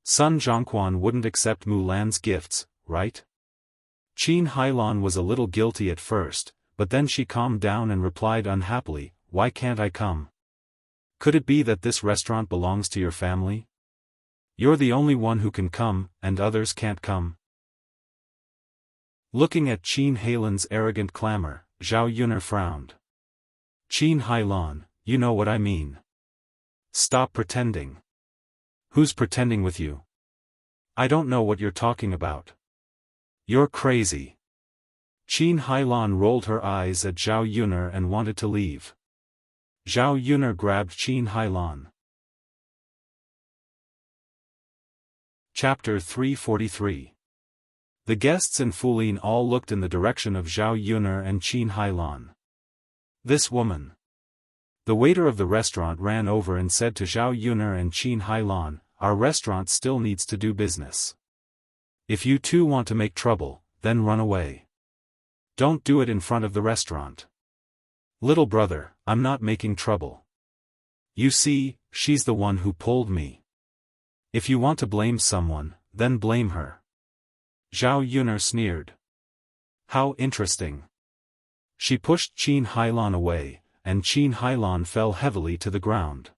Sun Zhongquan wouldn't accept Mulan's gifts, right? Qin Hailan was a little guilty at first, but then she calmed down and replied unhappily, "Why can't I come? Could it be that this restaurant belongs to your family? You're the only one who can come, and others can't come." Looking at Qin Hailan's arrogant clamor, Zhao Yuner frowned. "Qin Hailan, you know what I mean. Stop pretending." "Who's pretending with you? I don't know what you're talking about. You're crazy." Qin Hailan rolled her eyes at Zhao Yuner and wanted to leave. Zhao Yuner grabbed Qin Hailan. Chapter 343. The guests in Fulin all looked in the direction of Zhao Yuner and Qin Hailan. "This woman." The waiter of the restaurant ran over and said to Zhao Yuner and Qin Hailan, "Our restaurant still needs to do business. If you two want to make trouble, then run away. Don't do it in front of the restaurant." "Little brother, I'm not making trouble. You see, she's the one who pulled me. If you want to blame someone, then blame her." Zhao Yuner sneered. "How interesting." She pushed Qin Hailan away, and Qin Hailan fell heavily to the ground.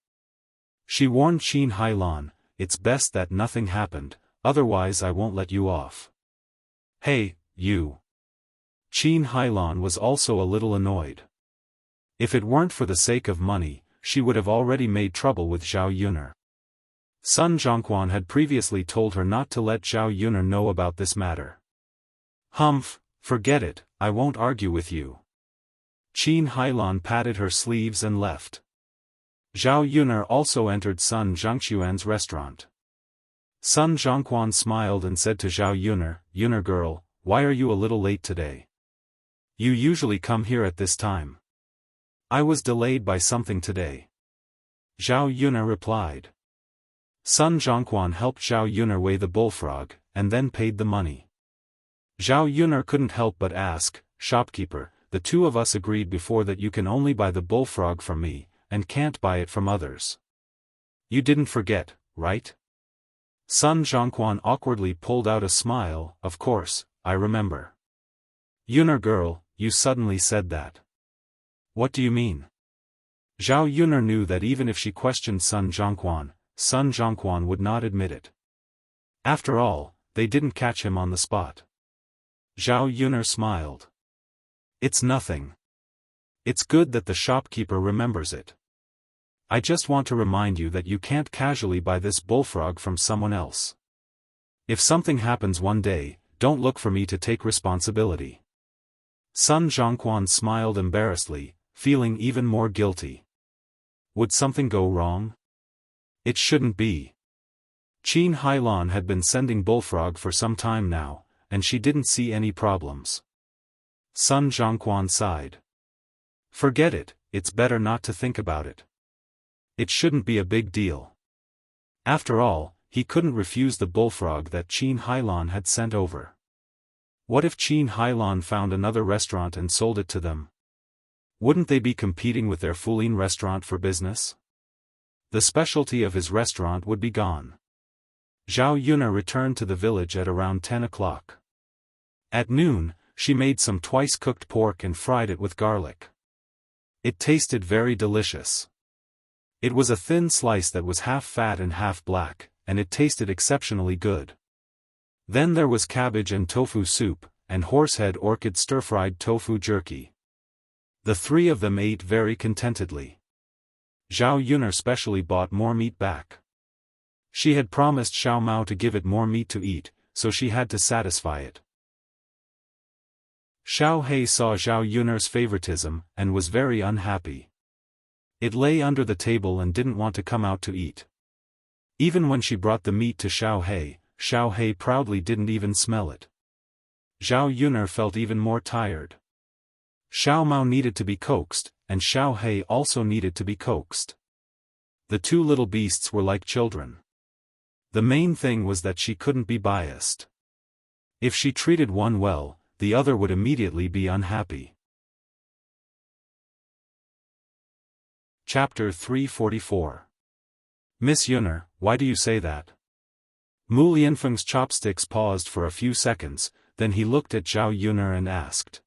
She warned Qin Hailan, "It's best that nothing happened, otherwise I won't let you off." "Hey, you." Qin Hailan was also a little annoyed. If it weren't for the sake of money, she would have already made trouble with Zhao Yuner. Sun Zhongquan had previously told her not to let Zhao Yuner know about this matter. "Humph, forget it, I won't argue with you." Qin Hailan patted her sleeves and left. Zhao Yuner also entered Sun Zhongquan's restaurant. Sun Zhongquan smiled and said to Zhao Yuner, "Yuner girl, why are you a little late today? You usually come here at this time." "I was delayed by something today." Zhao Yuner replied. Sun Zhongquan helped Zhao Yuner weigh the bullfrog, and then paid the money. Zhao Yuner couldn't help but ask, "Shopkeeper, the two of us agreed before that you can only buy the bullfrog from me, and can't buy it from others. You didn't forget, right?" Sun Zhongquan awkwardly pulled out a smile. "Of course, I remember." "Yuner girl, you suddenly said that. What do you mean?" Zhao Yuner knew that even if she questioned Sun Zhongquan would not admit it. After all, they didn't catch him on the spot. Zhao Yuner smiled. "It's nothing. It's good that the shopkeeper remembers it. I just want to remind you that you can't casually buy this bullfrog from someone else. If something happens one day, don't look for me to take responsibility." Sun Zhongquan smiled embarrassedly, feeling even more guilty. Would something go wrong? It shouldn't be. Qin Hailan had been sending bullfrog for some time now, and she didn't see any problems. Sun Zhongquan sighed. "Forget it, it's better not to think about it. It shouldn't be a big deal." After all, he couldn't refuse the bullfrog that Qin Hailan had sent over. What if Qin Hailan found another restaurant and sold it to them? Wouldn't they be competing with their Fulin restaurant for business? The specialty of his restaurant would be gone. Zhao Yuner returned to the village at around 10 o'clock. At noon, she made some twice-cooked pork and fried it with garlic. It tasted very delicious. It was a thin slice that was half fat and half black, and it tasted exceptionally good. Then there was cabbage and tofu soup, and horsehead orchid stir-fried tofu jerky. The three of them ate very contentedly. Zhao Yuner specially bought more meat back. She had promised Xiao Mao to give it more meat to eat, so she had to satisfy it. Xiao He saw Zhao Yuner's favoritism, and was very unhappy. It lay under the table and didn't want to come out to eat. Even when she brought the meat to Xiao He proudly didn't even smell it. Zhao Yuner felt even more tired. Xiao Mao needed to be coaxed, and Xiao He also needed to be coaxed. The two little beasts were like children. The main thing was that she couldn't be biased. If she treated one well, the other would immediately be unhappy. Chapter 344. Miss Yuner, why do you say that? Mu Lianfeng's chopsticks paused for a few seconds, then he looked at Zhao Yuner and asked.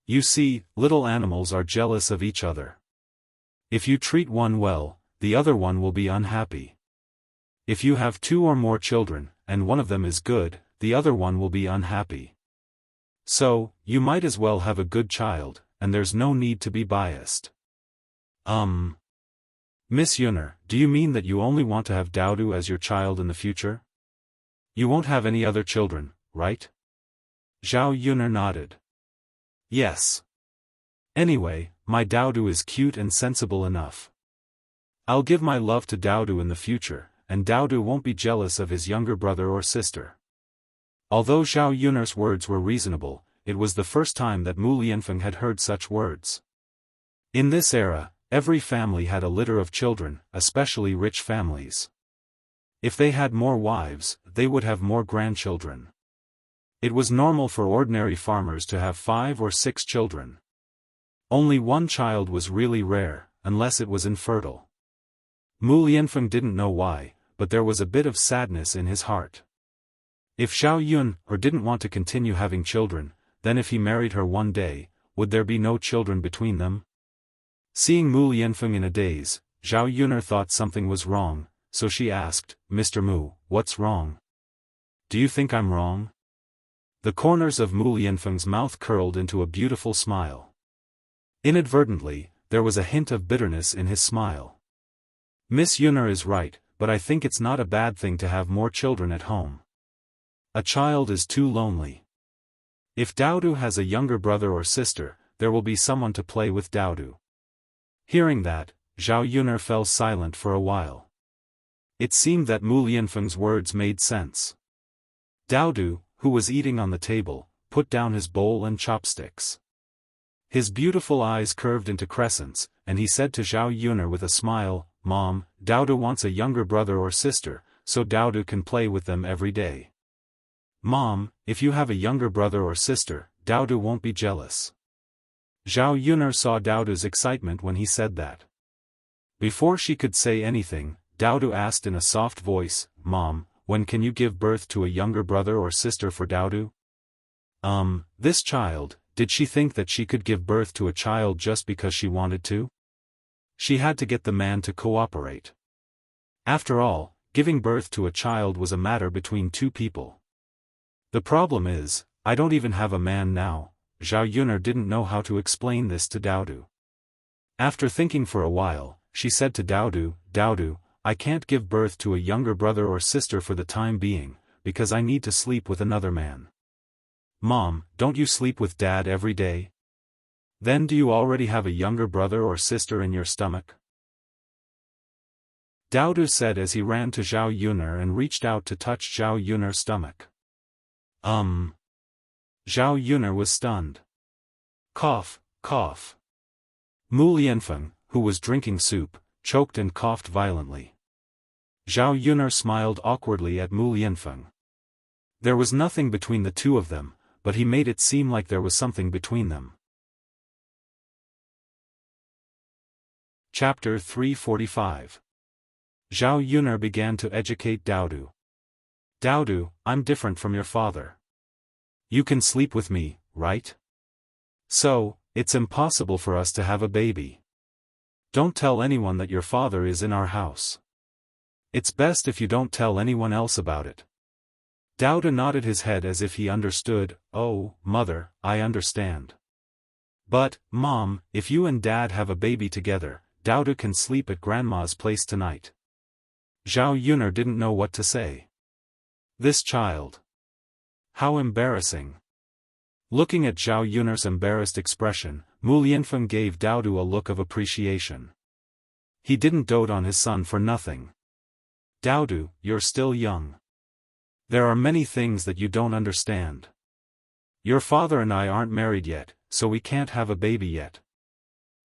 You see, little animals are jealous of each other. If you treat one well, the other one will be unhappy. If you have 2 or more children, and one of them is good, the other one will be unhappy. So, you might as well have a good child, and there's no need to be biased. Miss Yuner, do you mean that you only want to have Daodu as your child in the future? You won't have any other children, right? Zhao Yuner nodded. Yes. Anyway, my Daodu is cute and sensible enough. I'll give my love to Daodu in the future, and Daodu won't be jealous of his younger brother or sister. Although Zhao Yuner's words were reasonable, it was the first time that Mu Lianfeng had heard such words. In this era, every family had a litter of children, especially rich families. If they had more wives, they would have more grandchildren. It was normal for ordinary farmers to have 5 or 6 children. Only one child was really rare, unless it was infertile. Mu Lianfeng didn't know why, but there was a bit of sadness in his heart. If Zhao Yun didn't want to continue having children, then if he married her one day, would there be no children between them? Seeing Mu Lianfeng in a daze, Zhao Yuner thought something was wrong, so she asked, Mr. Mu, what's wrong? Do you think I'm wrong? The corners of Mu Lianfeng's mouth curled into a beautiful smile. Inadvertently, there was a hint of bitterness in his smile. Miss Yuner is right, but I think it's not a bad thing to have more children at home. A child is too lonely. If Daodu has a younger brother or sister, there will be someone to play with Daodu. Hearing that, Zhao Yuner fell silent for a while. It seemed that Mu Lianfeng's words made sense. Daodu, who was eating on the table, put down his bowl and chopsticks. His beautiful eyes curved into crescents, and he said to Zhao Yuner with a smile, Mom, Daodu wants a younger brother or sister, so Daodu can play with them every day. Mom, if you have a younger brother or sister, Daodu won't be jealous. Zhao Yuner saw Daodu's excitement when he said that. Before she could say anything, Daodu asked in a soft voice, Mom, when can you give birth to a younger brother or sister for Daodu? This child, did she think that she could give birth to a child just because she wanted to? She had to get the man to cooperate. After all, giving birth to a child was a matter between 2 people. The problem is, I don't even have a man now. Zhao Yuner didn't know how to explain this to Daodu. After thinking for a while, she said to Daodu, Daodu, I can't give birth to a younger brother or sister for the time being, because I need to sleep with another man. Mom, don't you sleep with Dad every day? Then do you already have a younger brother or sister in your stomach? Daodu said as he ran to Zhao Yuner and reached out to touch Zhao Yuner's stomach. Zhao Yuner was stunned. Cough, cough. Mu Lianfeng, who was drinking soup, choked and coughed violently. Zhao Yuner smiled awkwardly at Mu Lianfeng. There was nothing between the 2 of them, but he made it seem like there was something between them. Chapter 345. Zhao Yuner began to educate Daodu. Daodu, I'm different from your father. You can sleep with me, right? So, it's impossible for us to have a baby. Don't tell anyone that your father is in our house. It's best if you don't tell anyone else about it. Daodu nodded his head as if he understood. Oh, mother, I understand. But, Mom, if you and Dad have a baby together, Daodu can sleep at Grandma's place tonight. Zhao Yuner didn't know what to say. This child. How embarrassing. Looking at Zhao Yuner's embarrassed expression, Mu Lianfeng gave Daodu a look of appreciation. He didn't dote on his son for nothing. Daodu, you're still young. There are many things that you don't understand. Your father and I aren't married yet, so we can't have a baby yet.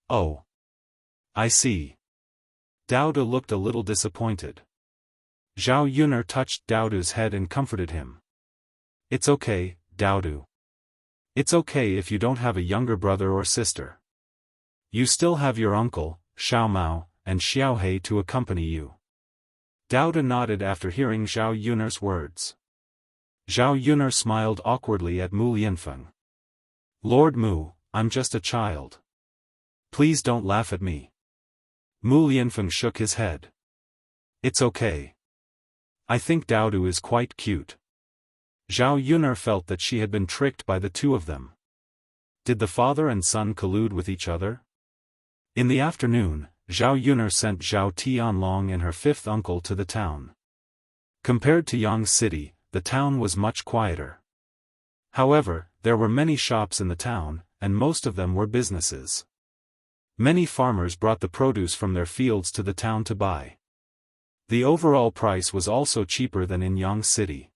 Oh. I see. Daodu looked a little disappointed. Zhao Yuner touched Daodu's head and comforted him. It's okay, Daodu. It's okay if you don't have a younger brother or sister. You still have your uncle, Xiao Mao, and Xiao He to accompany you. Dao nodded after hearing Zhao Yun'er's words. Zhao Yun'er smiled awkwardly at Mu Lianfeng. Lord Mu, I'm just a child. Please don't laugh at me. Mu Lianfeng shook his head. It's okay. I think Daodu is quite cute. Zhao Yun'er felt that she had been tricked by the two of them. Did the father and son collude with each other? In the afternoon, Zhao Yun'er sent Zhao Tianlong and her fifth uncle to the town. Compared to Yang City, the town was much quieter. However, there were many shops in the town, and most of them were businesses. Many farmers brought the produce from their fields to the town to buy. The overall price was also cheaper than in Yang City.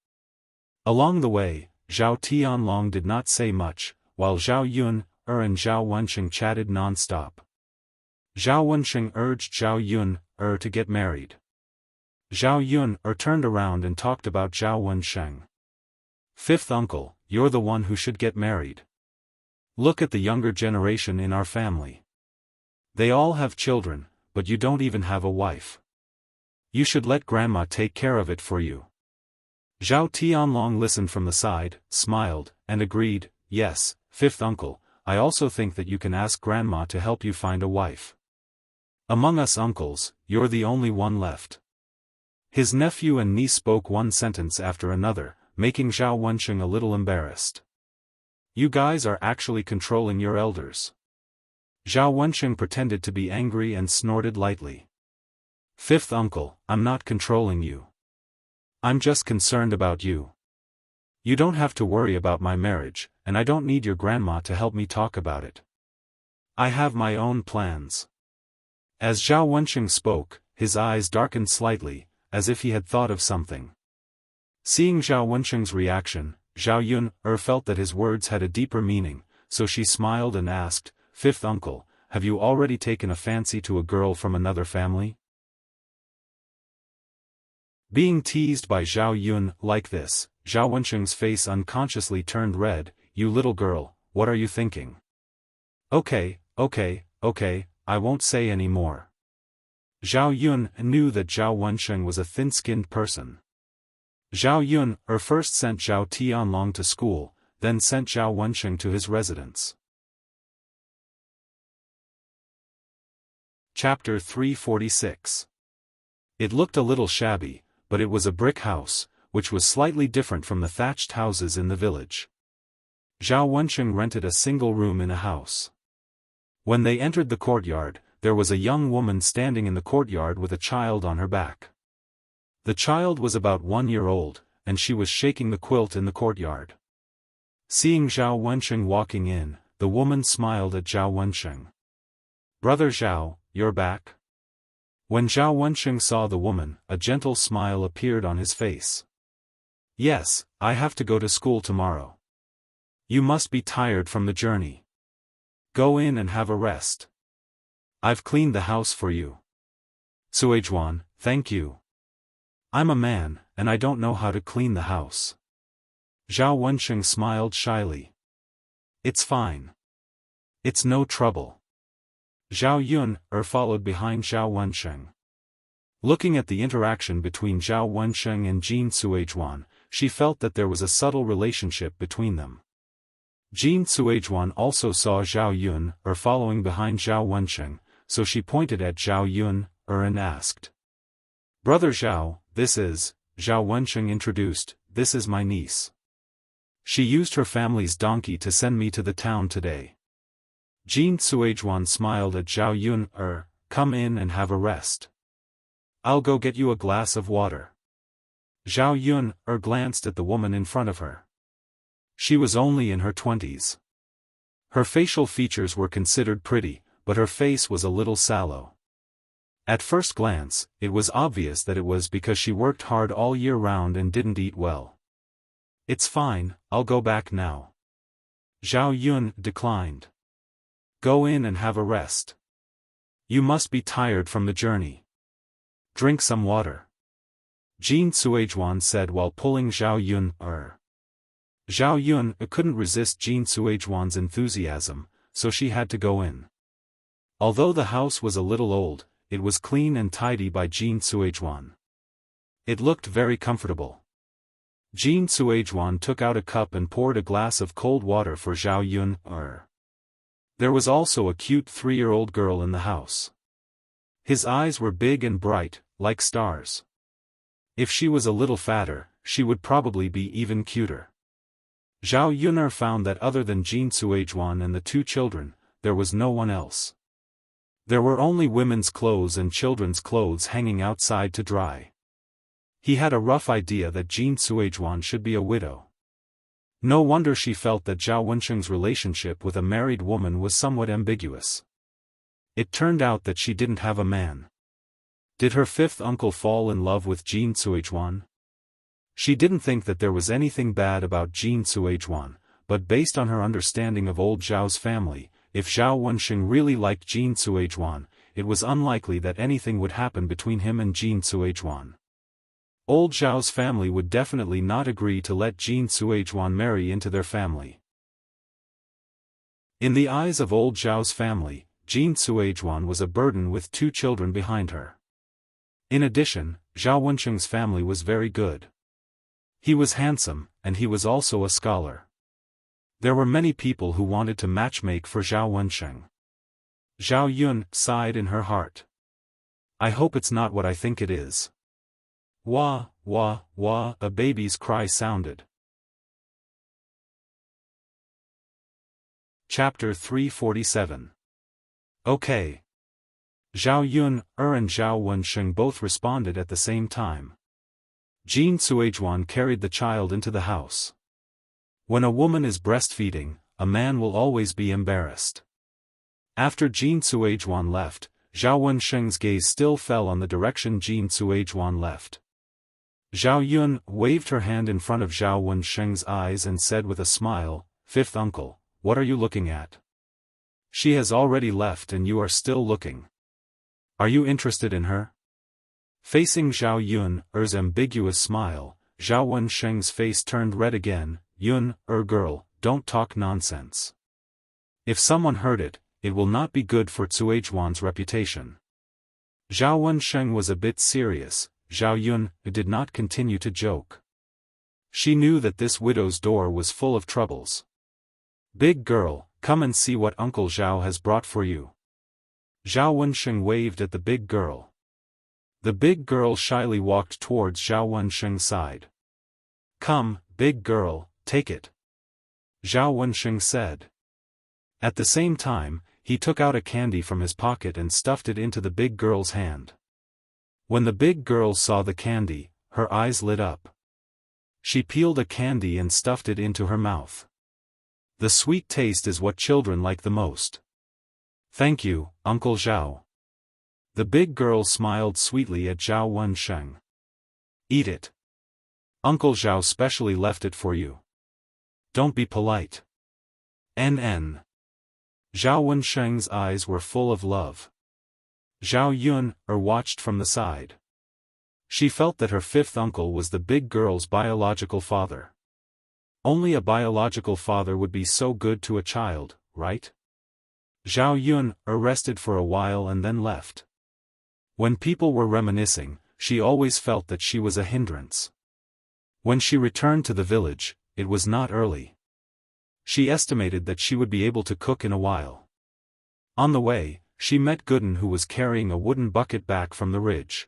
Along the way, Zhao Tianlong did not say much, while Zhao Yun'er and Zhao Wensheng chatted non-stop. Zhao Wensheng urged Zhao Yun'er to get married. Zhao Yun'er turned around and talked about Zhao Wensheng. Fifth uncle, you're the one who should get married. Look at the younger generation in our family. They all have children, but you don't even have a wife. You should let grandma take care of it for you. Zhao Tianlong listened from the side, smiled, and agreed, yes, fifth uncle, I also think that you can ask grandma to help you find a wife. Among us uncles, you're the only one left. His nephew and niece spoke one sentence after another, making Zhao Wensheng a little embarrassed. You guys are actually controlling your elders. Zhao Wensheng pretended to be angry and snorted lightly. Fifth uncle, I'm not controlling you. I'm just concerned about you. You don't have to worry about my marriage, and I don't need your grandma to help me talk about it. I have my own plans. As Zhao Wensheng spoke, his eyes darkened slightly, as if he had thought of something. Seeing Zhao Wensheng's reaction, Zhao Yun'er felt that his words had a deeper meaning, so she smiled and asked, Fifth uncle, have you already taken a fancy to a girl from another family? Being teased by Zhao Yun like this, Zhao Wensheng's face unconsciously turned red. You little girl, what are you thinking? Okay, I won't say any more. Zhao Yun knew that Zhao Wensheng was a thin-skinned person. Zhao Yun'er first sent Zhao Tianlong to school, then sent Zhao Wensheng to his residence. Chapter 346. It looked a little shabby, but it was a brick house, which was slightly different from the thatched houses in the village. Zhao Wensheng rented a single room in a house. When they entered the courtyard, there was a young woman standing in the courtyard with a child on her back. The child was about 1 year old, and she was shaking the quilt in the courtyard. Seeing Zhao Wensheng walking in, the woman smiled at Zhao Wensheng. Brother Zhao, you're back? When Zhao Wensheng saw the woman, a gentle smile appeared on his face. Yes, I have to go to school tomorrow. You must be tired from the journey. Go in and have a rest. I've cleaned the house for you. Suizhuan, thank you. I'm a man, and I don't know how to clean the house. Zhao Wensheng smiled shyly. It's fine. It's no trouble. Zhao Yun'er followed behind Zhao Wensheng. Looking at the interaction between Zhao Wensheng and Jin Suizhuan, she felt that there was a subtle relationship between them. Jin Suizhuan also saw Zhao Yun'er following behind Zhao Wensheng, so she pointed at Zhao Yun'er and asked. Brother Zhao, this is, Zhao Wensheng introduced, this is my niece. She used her family's donkey to send me to the town today. Jin Suizhuan smiled at Zhao Yun'er, come in and have a rest. I'll go get you a glass of water. Zhao Yun'er glanced at the woman in front of her. She was only in her 20s. Her facial features were considered pretty, but her face was a little sallow. At first glance, it was obvious that it was because she worked hard all year round and didn't eat well. It's fine, I'll go back now. Zhao Yun declined. Go in and have a rest. You must be tired from the journey. Drink some water. Jin Suizhuan said while pulling Zhao Yun'er. Zhao Yun couldn't resist Jin Suizhuan's enthusiasm, so she had to go in. Although the house was a little old, it was clean and tidy by Jin Suizhuan. It looked very comfortable. Jin Suizhuan took out a cup and poured a glass of cold water for Zhao Yun. There was also a cute 3-year-old girl in the house. His eyes were big and bright, like stars. If she was a little fatter, she would probably be even cuter. Zhao Yun'er found that other than Jin Suizhuan and the 2 children, there was no one else. There were only women's clothes and children's clothes hanging outside to dry. He had a rough idea that Jin Suizhuan should be a widow. No wonder she felt that Zhao Wensheng's relationship with a married woman was somewhat ambiguous. It turned out that she didn't have a man. Did her 5th uncle fall in love with Jin Suizhuan? She didn't think that there was anything bad about Jin Suizhuan, but based on her understanding of old Zhao's family, if Zhao Wensheng really liked Jin Suizhuan, it was unlikely that anything would happen between him and Jin Suizhuan. Old Zhao's family would definitely not agree to let Jin Suizhuan marry into their family. In the eyes of old Zhao's family, Jin Suizhuan was a burden with 2 children behind her. In addition, Zhao Wensheng's family was very good. He was handsome, and he was also a scholar. There were many people who wanted to matchmake for Zhao Wensheng. Zhao Yun sighed in her heart. I hope it's not what I think it is. Wah, wah, wah, a baby's cry sounded. Chapter 347. Okay. Zhao Yun, and Zhao Wensheng both responded at the same time. Jin Suizhuan carried the child into the house. When a woman is breastfeeding, a man will always be embarrassed. After Jin Suizhuan left, Zhao Wensheng's gaze still fell on the direction Jin Suizhuan left. Zhao Yun waved her hand in front of Zhao Wensheng's eyes and said with a smile, 5th uncle, what are you looking at? She has already left and you are still looking. Are you interested in her? Facing Zhao Yun's ambiguous smile, Zhao Wensheng's face turned red again. Yun, girl, don't talk nonsense. If someone heard it, it will not be good for Suizhuan's reputation. Zhao Wensheng was a bit serious. Zhao Yun did not continue to joke. She knew that this widow's door was full of troubles. Big girl, come and see what Uncle Zhao has brought for you. Zhao Wensheng waved at the big girl. The big girl shyly walked towards Zhao Wensheng's side. Come, big girl, take it. Zhao Wensheng said. At the same time, he took out a candy from his pocket and stuffed it into the big girl's hand. When the big girl saw the candy, her eyes lit up. She peeled a candy and stuffed it into her mouth. The sweet taste is what children like the most. Thank you, Uncle Zhao. The big girl smiled sweetly at Zhao Wensheng. Eat it. Uncle Zhao specially left it for you. Don't be polite. NN. Zhao Wensheng's eyes were full of love. Zhao Yun watched from the side. She felt that her 5th uncle was the big girl's biological father. Only a biological father would be so good to a child, right? Zhao Yun rested for a while and then left. When people were reminiscing, she always felt that she was a hindrance. When she returned to the village, it was not early. She estimated that she would be able to cook in a while. On the way, she met Gooden, who was carrying a wooden bucket back from the ridge.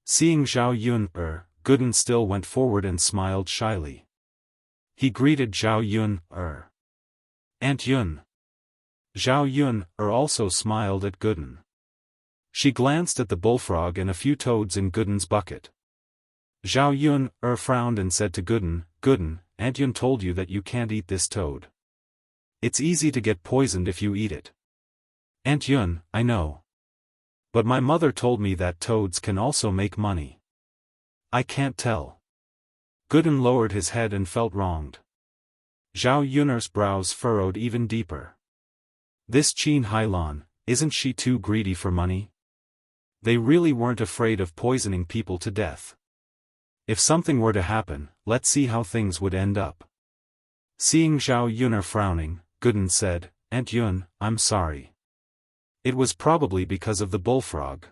Seeing Zhao Yun, Gooden still went forward and smiled shyly. He greeted Zhao Yun, Aunt Yun. Zhao Yun, also smiled at Gooden. She glanced at the bullfrog and a few toads in Gooden's bucket. Zhao Yun, frowned and said to Gooden, Gooden, Aunt Yun told you that you can't eat this toad. It's easy to get poisoned if you eat it. Aunt Yun, I know. But my mother told me that toads can also make money. I can't tell. Gooden lowered his head and felt wronged. Zhao Yun's brows furrowed even deeper. This Qin Hailan, isn't she too greedy for money? They really weren't afraid of poisoning people to death. If something were to happen, let's see how things would end up. Seeing Zhao Yun frowning, Gooden said, Aunt Yun, I'm sorry. It was probably because of the bullfrog.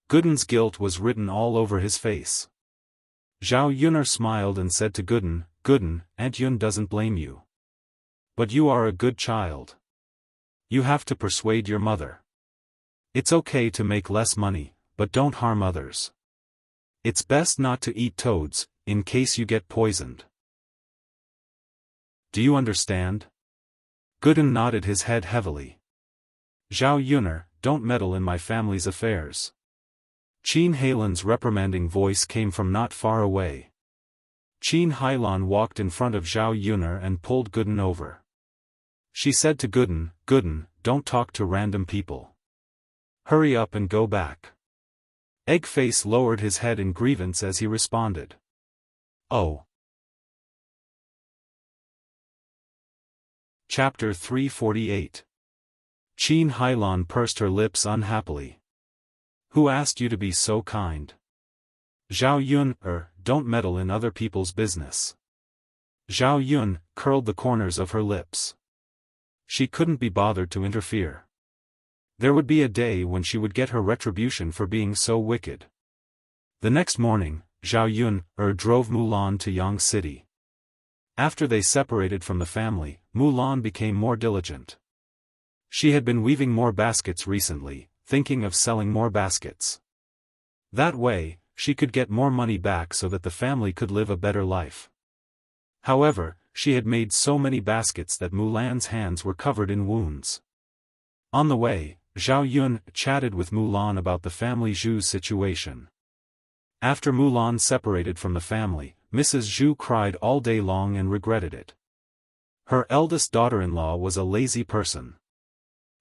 Gooden's guilt was written all over his face. Zhao Yuner smiled and said to Gooden, "Gooden, Aunt Yun doesn't blame you. But you are a good child. You have to persuade your mother. It's okay to make less money, but don't harm others. It's best not to eat toads, in case you get poisoned. Do you understand?" Gooden nodded his head heavily. "Zhao Yuner, don't meddle in my family's affairs." Qin Hailan's reprimanding voice came from not far away. Qin Hailan walked in front of Zhao Yuner and pulled Gooden over. She said to Gooden, "Gooden, don't talk to random people. Hurry up and go back." Eggface lowered his head in grievance as he responded. "Oh." Chapter 348. Qin Hailan pursed her lips unhappily. "Who asked you to be so kind?" Zhao Yun, don't meddle in other people's business." Zhao Yun curled the corners of her lips. She couldn't be bothered to interfere. There would be a day when she would get her retribution for being so wicked. The next morning, Zhao Yun drove Mulan to Yang City. After they separated from the family, Mulan became more diligent. She had been weaving more baskets recently, thinking of selling more baskets. That way, she could get more money back so that the family could live a better life. However, she had made so many baskets that Mulan's hands were covered in wounds. On the way, Zhao Yun chatted with Mulan about the family Zhu's situation. After Mulan separated from the family, Mrs. Zhu cried all day long and regretted it. Her eldest daughter-in-law was a lazy person.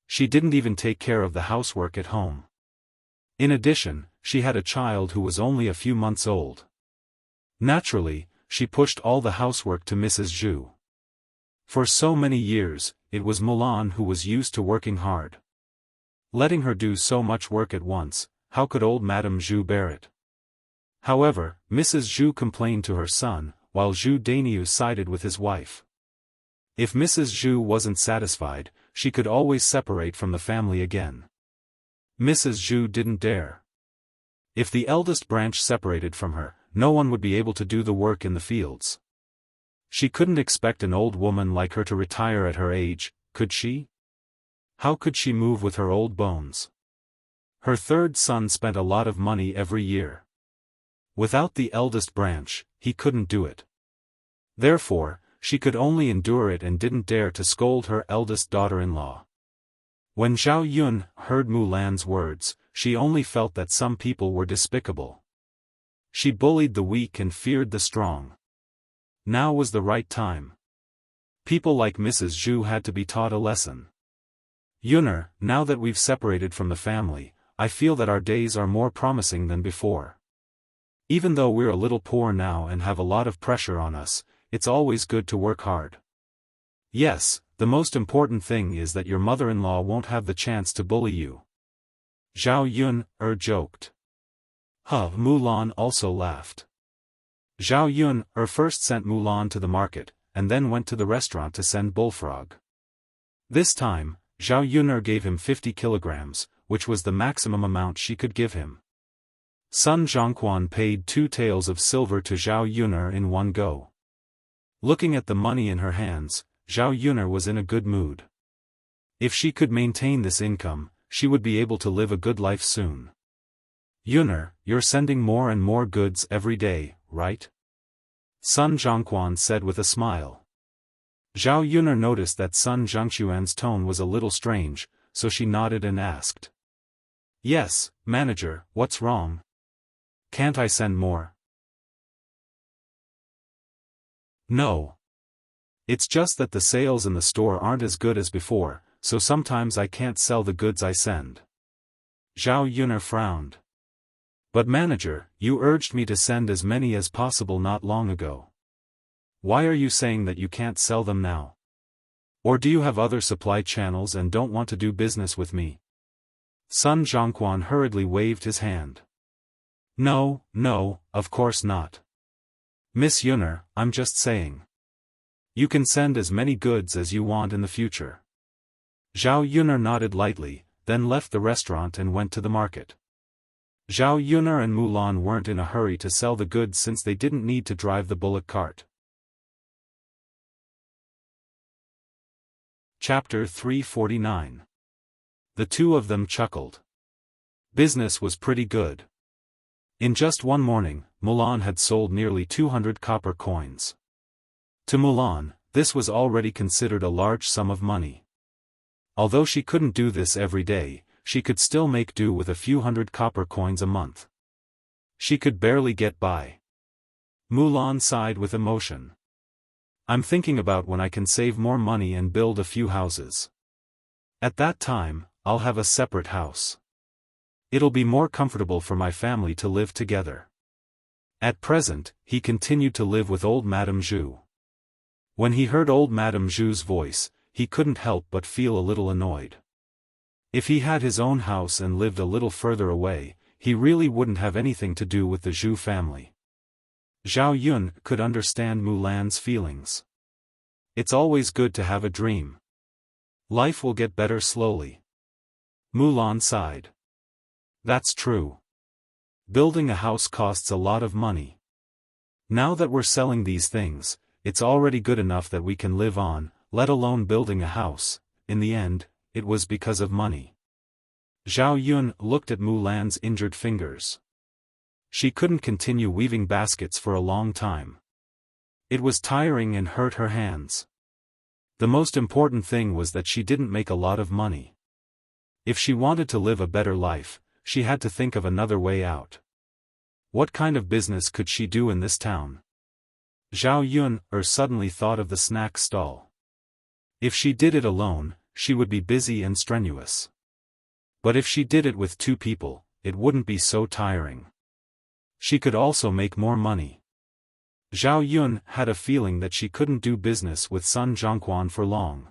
She didn't even take care of the housework at home. In addition, she had a child who was only a few months old. Naturally, she pushed all the housework to Mrs. Zhu. For so many years, it was Mulan who was used to working hard. Letting her do so much work at once, how could old Madame Zhu bear it? However, Mrs. Zhu complained to her son, while Zhu Dainiu sided with his wife. If Mrs. Zhu wasn't satisfied, she could always separate from the family again. Mrs. Zhu didn't dare. If the eldest branch separated from her, no one would be able to do the work in the fields. She couldn't expect an old woman like her to retire at her age, could she? How could she move with her old bones? Her third son spent a lot of money every year. Without the eldest branch, he couldn't do it. Therefore, she could only endure it and didn't dare to scold her eldest daughter-in-law. When Zhao Yun heard Mulan's words, she only felt that some people were despicable. She bullied the weak and feared the strong. Now was the right time. People like Mrs. Zhu had to be taught a lesson. "Yuner, now that we've separated from the family, I feel that our days are more promising than before. Even though we're a little poor now and have a lot of pressure on us, it's always good to work hard. Yes, the most important thing is that your mother-in-law won't have the chance to bully you." Zhao Yun joked. Mulan also laughed. Zhao Yun first sent Mulan to the market, and then went to the restaurant to send Bullfrog. This time, Zhao Yun gave him 50 kilograms, which was the maximum amount she could give him. Sun Zhongquan paid 2 taels of silver to Zhao Yun in one go. Looking at the money in her hands, Zhao Yun was in a good mood. If she could maintain this income, she would be able to live a good life soon. "Yun, you're sending more and more goods every day, right?" Sun Zhongquan said with a smile. Zhao Yun noticed that Sun Zhongquan's tone was a little strange, so she nodded and asked. "Yes, manager, what's wrong? Can't I send more?" "No. It's just that the sales in the store aren't as good as before, so sometimes I can't sell the goods I send." Zhao Yun frowned. "But manager, you urged me to send as many as possible not long ago. Why are you saying that you can't sell them now? Or do you have other supply channels and don't want to do business with me?" Sun Zhongquan hurriedly waved his hand. No, of course not. Miss Yun, I'm just saying. You can send as many goods as you want in the future." Zhao Yun nodded lightly, then left the restaurant and went to the market. Zhao Yun'er and Mulan weren't in a hurry to sell the goods since they didn't need to drive the bullock cart. Chapter 349. The two of them chuckled. Business was pretty good. In just one morning, Mulan had sold nearly 200 copper coins. To Mulan, this was already considered a large sum of money. Although she couldn't do this every day, she could still make do with a few hundred copper coins a month. She could barely get by. Mulan sighed with emotion. I'm thinking about when I can save more money and build a few houses. At that time, I'll have a separate house. It'll be more comfortable for my family to live together. At present, he continued to live with old Madame Zhu. When he heard old Madame Zhu's voice, he couldn't help but feel a little annoyed. If he had his own house and lived a little further away, he really wouldn't have anything to do with the Zhu family. Zhao Yun could understand Mulan's feelings. It's always good to have a dream. Life will get better slowly. Mulan sighed. That's true. Building a house costs a lot of money. Now that we're selling these things, it's already good enough that we can live on, let alone building a house. In the end, it was because of money. Zhao Yun looked at Mulan's injured fingers. She couldn't continue weaving baskets for a long time. It was tiring and hurt her hands. The most important thing was that she didn't make a lot of money. If she wanted to live a better life, she had to think of another way out. What kind of business could she do in this town? Zhao Yun suddenly thought of the snack stall. If she did it alone, she would be busy and strenuous. But if she did it with two people, it wouldn't be so tiring. She could also make more money. Zhao Yun had a feeling that she couldn't do business with Sun Zhongquan for long.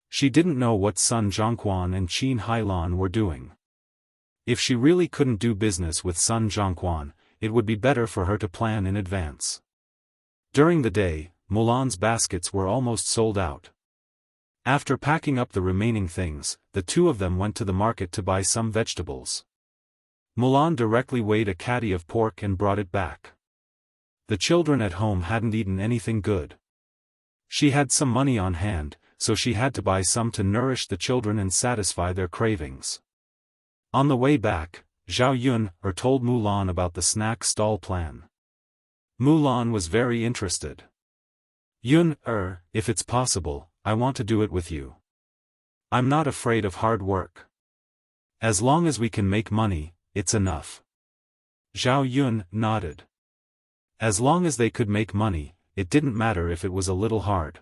She didn't know what Sun Zhongquan and Qin Hailan were doing. If she really couldn't do business with Sun Zhongquan, it would be better for her to plan in advance. During the day, Mulan's baskets were almost sold out. After packing up the remaining things, the two of them went to the market to buy some vegetables. Mulan directly weighed a caddy of pork and brought it back. The children at home hadn't eaten anything good. She had some money on hand, so she had to buy some to nourish the children and satisfy their cravings. On the way back, Zhao Yun told Mulan about the snack stall plan. Mulan was very interested. Yun, if it's possible, I want to do it with you. I'm not afraid of hard work. As long as we can make money, it's enough. Zhao Yun nodded. As long as they could make money, it didn't matter if it was a little hard.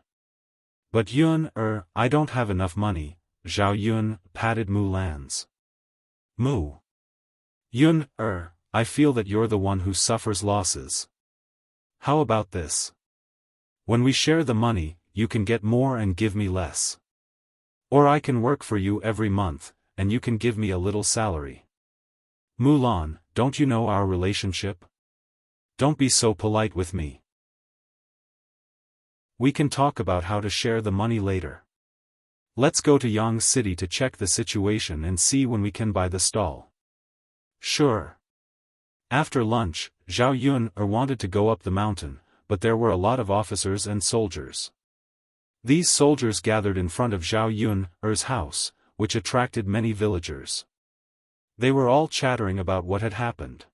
But Yun, I don't have enough money. Zhao Yun patted Mulan's. Yun, I feel that you're the one who suffers losses. How about this? When we share the money, you can get more and give me less. Or I can work for you every month, and you can give me a little salary. Mulan, don't you know our relationship? Don't be so polite with me. We can talk about how to share the money later. Let's go to Yang City to check the situation and see when we can buy the stall. Sure. After lunch, Zhao Yun wanted to go up the mountain, but there were a lot of officers and soldiers. These soldiers gathered in front of Zhao Yun's house, which attracted many villagers. They were all chattering about what had happened.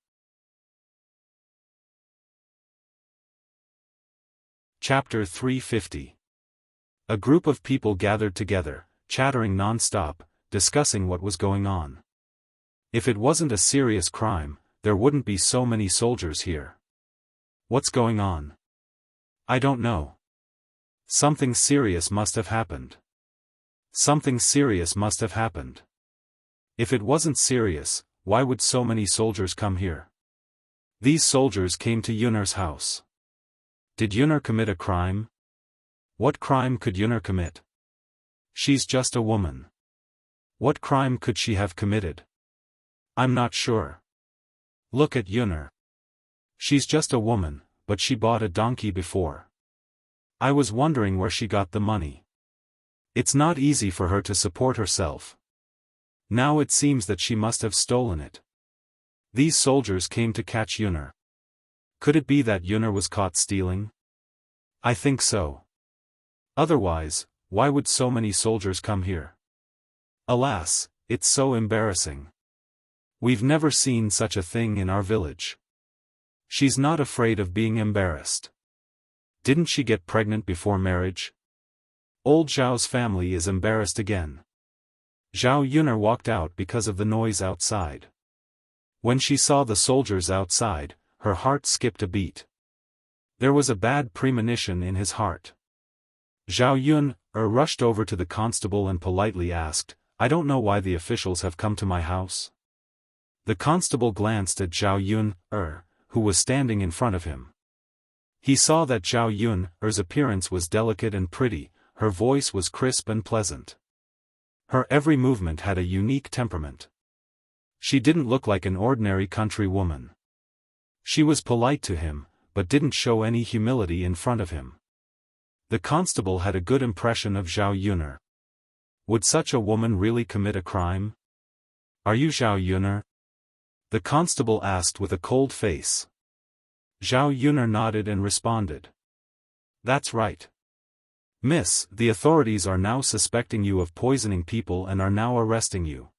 Chapter 350. A group of people gathered together, chattering non-stop, discussing what was going on. If it wasn't a serious crime, there wouldn't be so many soldiers here. What's going on? I don't know. Something serious must have happened. Something serious must have happened. If it wasn't serious, why would so many soldiers come here? These soldiers came to Yun'er's house. Did Yun'er commit a crime? What crime could Yun'er commit? She's just a woman. What crime could she have committed? I'm not sure. Look at Yun'er. She's just a woman, but she bought a donkey before. I was wondering where she got the money. It's not easy for her to support herself. Now it seems that she must have stolen it. These soldiers came to catch Yuner. Could it be that Yuner was caught stealing? I think so. Otherwise, why would so many soldiers come here? Alas, it's so embarrassing. We've never seen such a thing in our village. She's not afraid of being embarrassed. Didn't she get pregnant before marriage? Old Zhao's family is embarrassed again. Zhao Yuner walked out because of the noise outside. When she saw the soldiers outside, her heart skipped a beat. There was a bad premonition in his heart. Zhao Yuner rushed over to the constable and politely asked, "I don't know why the officials have come to my house." The constable glanced at Zhao Yuner, who was standing in front of him. He saw that Zhao Yuner's appearance was delicate and pretty, her voice was crisp and pleasant. Her every movement had a unique temperament. She didn't look like an ordinary country woman. She was polite to him, but didn't show any humility in front of him. The constable had a good impression of Zhao Yuner. Would such a woman really commit a crime? "Are you Zhao Yuner?" the constable asked with a cold face. Zhao Yuner nodded and responded. "That's right. Miss, the authorities are now suspecting you of poisoning people and are now arresting you."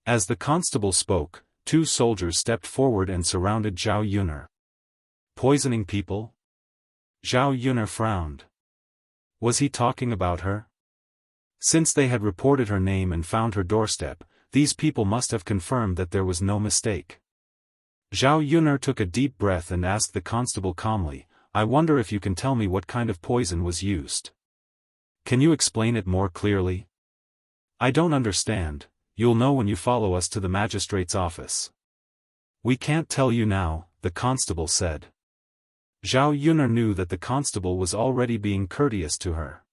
As the constable spoke, two soldiers stepped forward and surrounded Zhao Yuner. Poisoning people? Zhao Yuner frowned. Was he talking about her? Since they had reported her name and found her doorstep, these people must have confirmed that there was no mistake. Zhao Yuner took a deep breath and asked the constable calmly, "I wonder if you can tell me what kind of poison was used. Can you explain it more clearly? I don't understand. You'll know when you follow us to the magistrate's office." "We can't tell you now," the constable said. Zhao Yuner knew that the constable was already being courteous to her.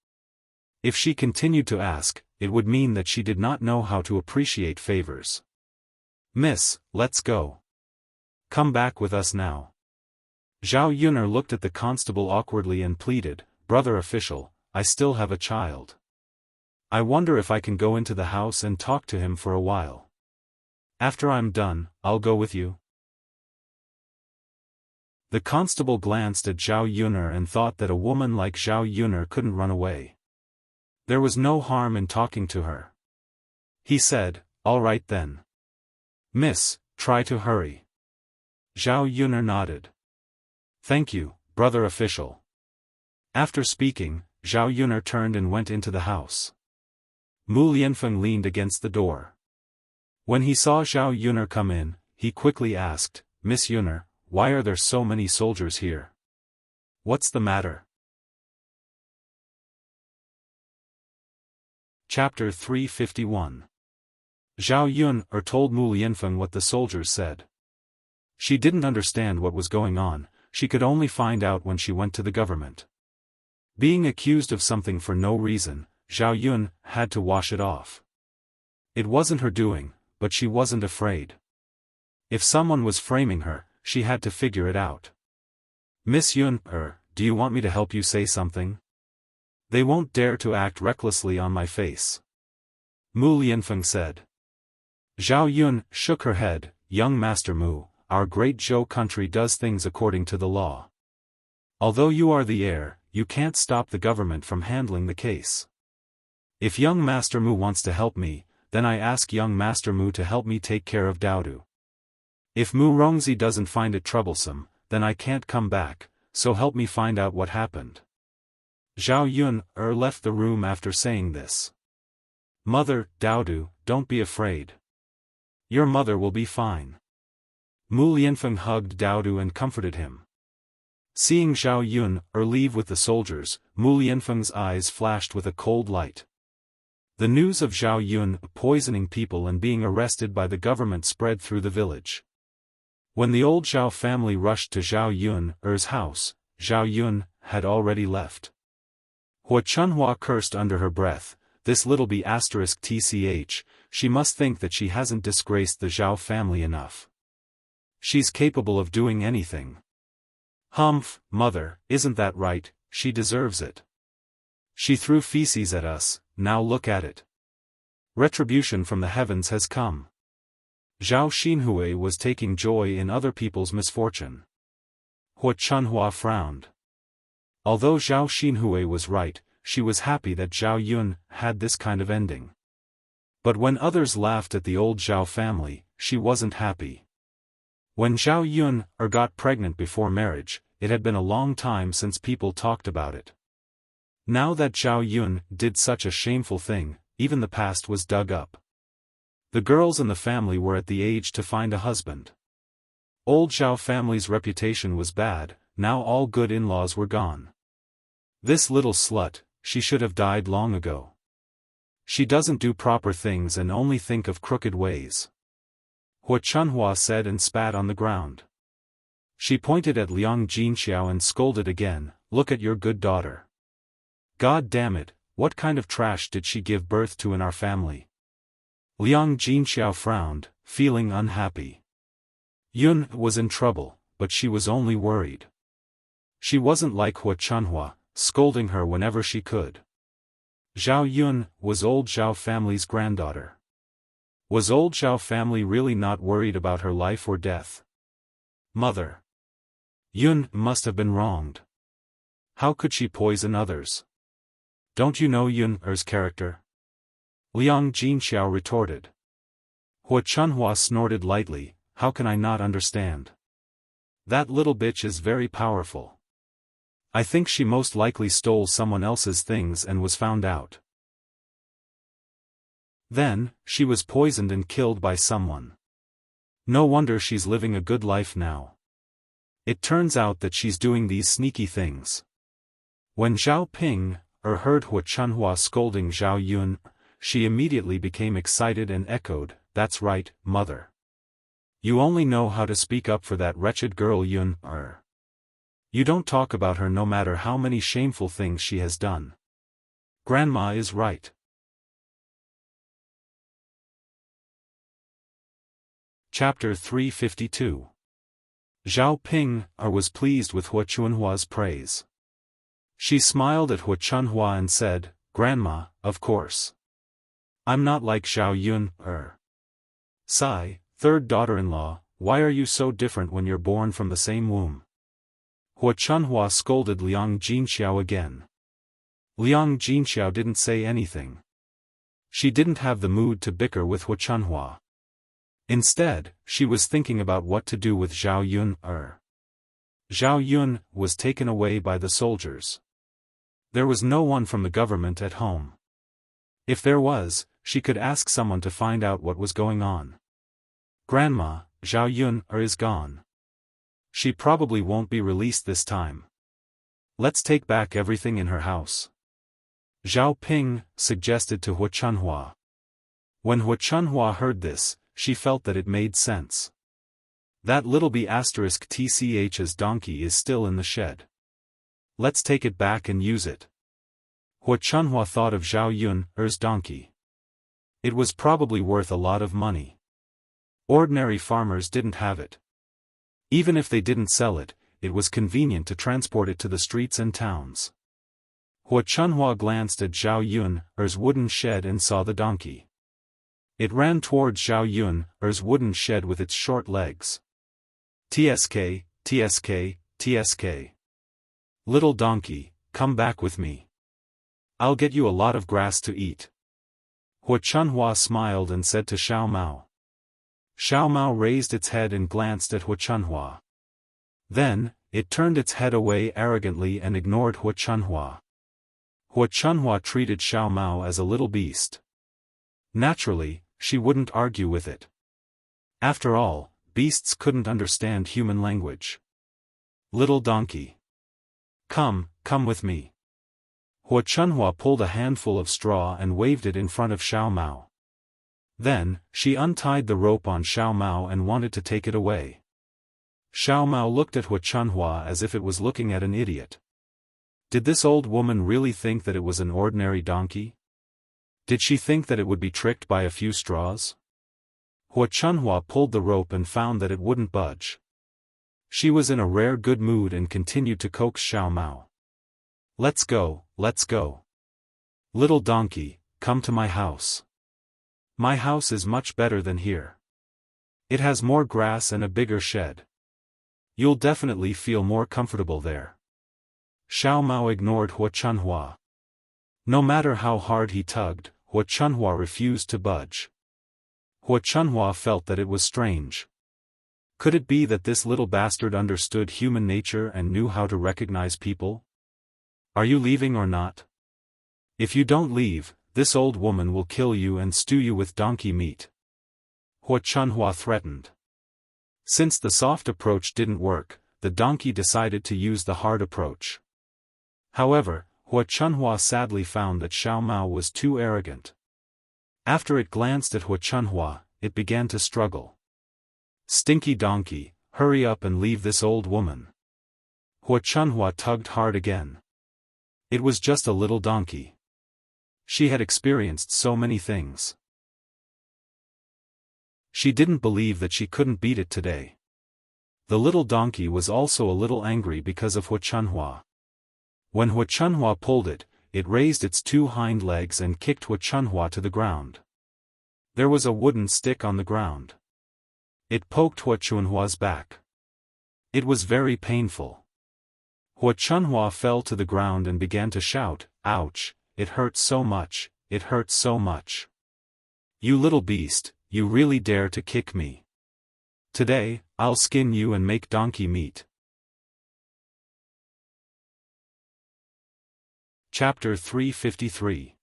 If she continued to ask, it would mean that she did not know how to appreciate favors. "Miss, let's go. Come back with us now." Zhao Yuner looked at the constable awkwardly and pleaded, "Brother official, I still have a child. I wonder if I can go into the house and talk to him for a while. After I'm done, I'll go with you." The constable glanced at Zhao Yuner and thought that a woman like Zhao Yuner couldn't run away. There was no harm in talking to her. He said, "All right then. Miss, try to hurry." Zhao Yuner nodded. "Thank you, brother official." After speaking, Zhao Yuner turned and went into the house. Mu Lianfeng leaned against the door. When he saw Zhao Yuner come in, he quickly asked, "Miss Yuner, why are there so many soldiers here? What's the matter?" Chapter 351. Zhao Yuner told Mu Lianfeng what the soldiers said. She didn't understand what was going on, she could only find out when she went to the government. Being accused of something for no reason, Zhao Yuner had to wash it off. It wasn't her doing, but she wasn't afraid. If someone was framing her, she had to figure it out. "Miss Yuner, do you want me to help you say something? They won't dare to act recklessly on my face," Mu Lianfeng said. Zhao Yuner shook her head, "Young Master Mu, our great Zhou country does things according to the law. Although you are the heir, you can't stop the government from handling the case. If young Master Mu wants to help me, then I ask young Master Mu to help me take care of Daodu. If Mu Rongzi doesn't find it troublesome, then I can't come back, so help me find out what happened." Zhao Yuner left the room after saying this. "Mother, Daodu, don't be afraid. Your mother will be fine." Mu Lianfeng hugged Daodu and comforted him. Seeing Zhao Yuner leave with the soldiers, Mu Lianfeng's eyes flashed with a cold light. The news of Zhao Yuner poisoning people and being arrested by the government spread through the village. When the old Zhao family rushed to Zhao Yuner's house, Zhao Yuner had already left. Hua Chunhua cursed under her breath, "This little b****, she must think that she hasn't disgraced the Zhao family enough. She's capable of doing anything. Humph, mother, isn't that right? She deserves it. She threw feces at us, now look at it. Retribution from the heavens has come." Zhao Xinhui was taking joy in other people's misfortune. Hua Chunhua frowned. Although Zhao Xinhui was right, she was happy that Zhao Yun had this kind of ending. But when others laughed at the old Zhao family, she wasn't happy. When Zhao Yun got pregnant before marriage, it had been a long time since people talked about it. Now that Zhao Yun did such a shameful thing, even the past was dug up. The girls in the family were at the age to find a husband. Old Zhao family's reputation was bad, now all good in-laws were gone. This little slut, she should have died long ago. She doesn't do proper things and only think of crooked ways. Hua Chunhua said and spat on the ground. She pointed at Liang Jinxiao and scolded again, "Look at your good daughter. God damn it, what kind of trash did she give birth to in our family?" Liang Jinxiao frowned, feeling unhappy. Yun was in trouble, but she was only worried. She wasn't like Hua Chunhua, scolding her whenever she could. Zhao Yun was old Zhao family's granddaughter. Was old Zhao family really not worried about her life or death? Mother. Yun must have been wronged. How could she poison others? Don't you know Yun's character? Liang Jinxiao retorted. Hua Chunhua snorted lightly, "How can I not understand? That little bitch is very powerful. I think she most likely stole someone else's things and was found out. Then, she was poisoned and killed by someone. No wonder she's living a good life now. It turns out that she's doing these sneaky things." When Zhao Ping heard Hua Chunhua scolding Zhao Yun, she immediately became excited and echoed, "That's right, mother. You only know how to speak up for that wretched girl Yun. You don't talk about her no matter how many shameful things she has done. Grandma is right." Chapter 352. Zhao Ping was pleased with Hua Chunhua's praise. She smiled at Hua Chunhua and said, "Grandma, of course. I'm not like Zhao Yun. Sai, third daughter-in-law, why are you so different when you're born from the same womb?" Hua Chunhua scolded Liang Jinxiao again. Liang Jinxiao didn't say anything. She didn't have the mood to bicker with Hua Chunhua. Instead, she was thinking about what to do with Zhao Yun. Zhao Yun was taken away by the soldiers. There was no one from the government at home. If there was, she could ask someone to find out what was going on. "Grandma, Zhao Yun is gone. She probably won't be released this time. Let's take back everything in her house," Zhao Ping suggested to Hua Chunhua. When Hua Chunhua heard this, she felt that it made sense. That little B***tch's donkey is still in the shed. Let's take it back and use it. Hua Chunhua thought of Zhao Yun's donkey. It was probably worth a lot of money. Ordinary farmers didn't have it. Even if they didn't sell it, it was convenient to transport it to the streets and towns. Hua Chunhua glanced at Zhao Yun's wooden shed and saw the donkey. It ran towards Zhao Yun's wooden shed with its short legs. "Tsk, tsk, tsk. Little donkey, come back with me. I'll get you a lot of grass to eat." Hua Chunhua smiled and said to Xiao Mao. Xiao Mao raised its head and glanced at Hua Chunhua. Then, it turned its head away arrogantly and ignored Hua Chunhua. Hua Chunhua treated Xiao Mao as a little beast. Naturally, she wouldn't argue with it. After all, beasts couldn't understand human language. "Little donkey. Come with me." Hua Chunhua pulled a handful of straw and waved it in front of Xiao Mao. Then, she untied the rope on Xiao Mao and wanted to take it away. Xiao Mao looked at Hua Chunhua as if it was looking at an idiot. Did this old woman really think that it was an ordinary donkey? Did she think that it would be tricked by a few straws? Hua Chunhua pulled the rope and found that it wouldn't budge. She was in a rare good mood and continued to coax Xiao Mao. Let's go. Little donkey, come to my house. My house is much better than here. It has more grass and a bigger shed. You'll definitely feel more comfortable there. Xiao Mao ignored Hua Chunhua. No matter how hard he tugged, Hua Chunhua refused to budge. Hua Chunhua felt that it was strange. Could it be that this little bastard understood human nature and knew how to recognize people? Are you leaving or not? If you don't leave, this old woman will kill you and stew you with donkey meat. Hua Chunhua threatened. Since the soft approach didn't work, the donkey decided to use the hard approach. However, Hua Chunhua sadly found that Xiao Mao was too arrogant. After it glanced at Hua Chunhua, it began to struggle. Stinky donkey, hurry up and leave this old woman. Hua Chunhua tugged hard again. It was just a little donkey. She had experienced so many things. She didn't believe that she couldn't beat it today. The little donkey was also a little angry because of Hua Chunhua. When Hua Chunhua pulled it, it raised its two hind legs and kicked Hua Chunhua to the ground. There was a wooden stick on the ground. It poked Hua Chunhua's back. It was very painful. Hua Chunhua fell to the ground and began to shout, "Ouch, it hurts so much, it hurts so much. You little beast, you really dare to kick me. Today, I'll skin you and make donkey meat." Chapter 353.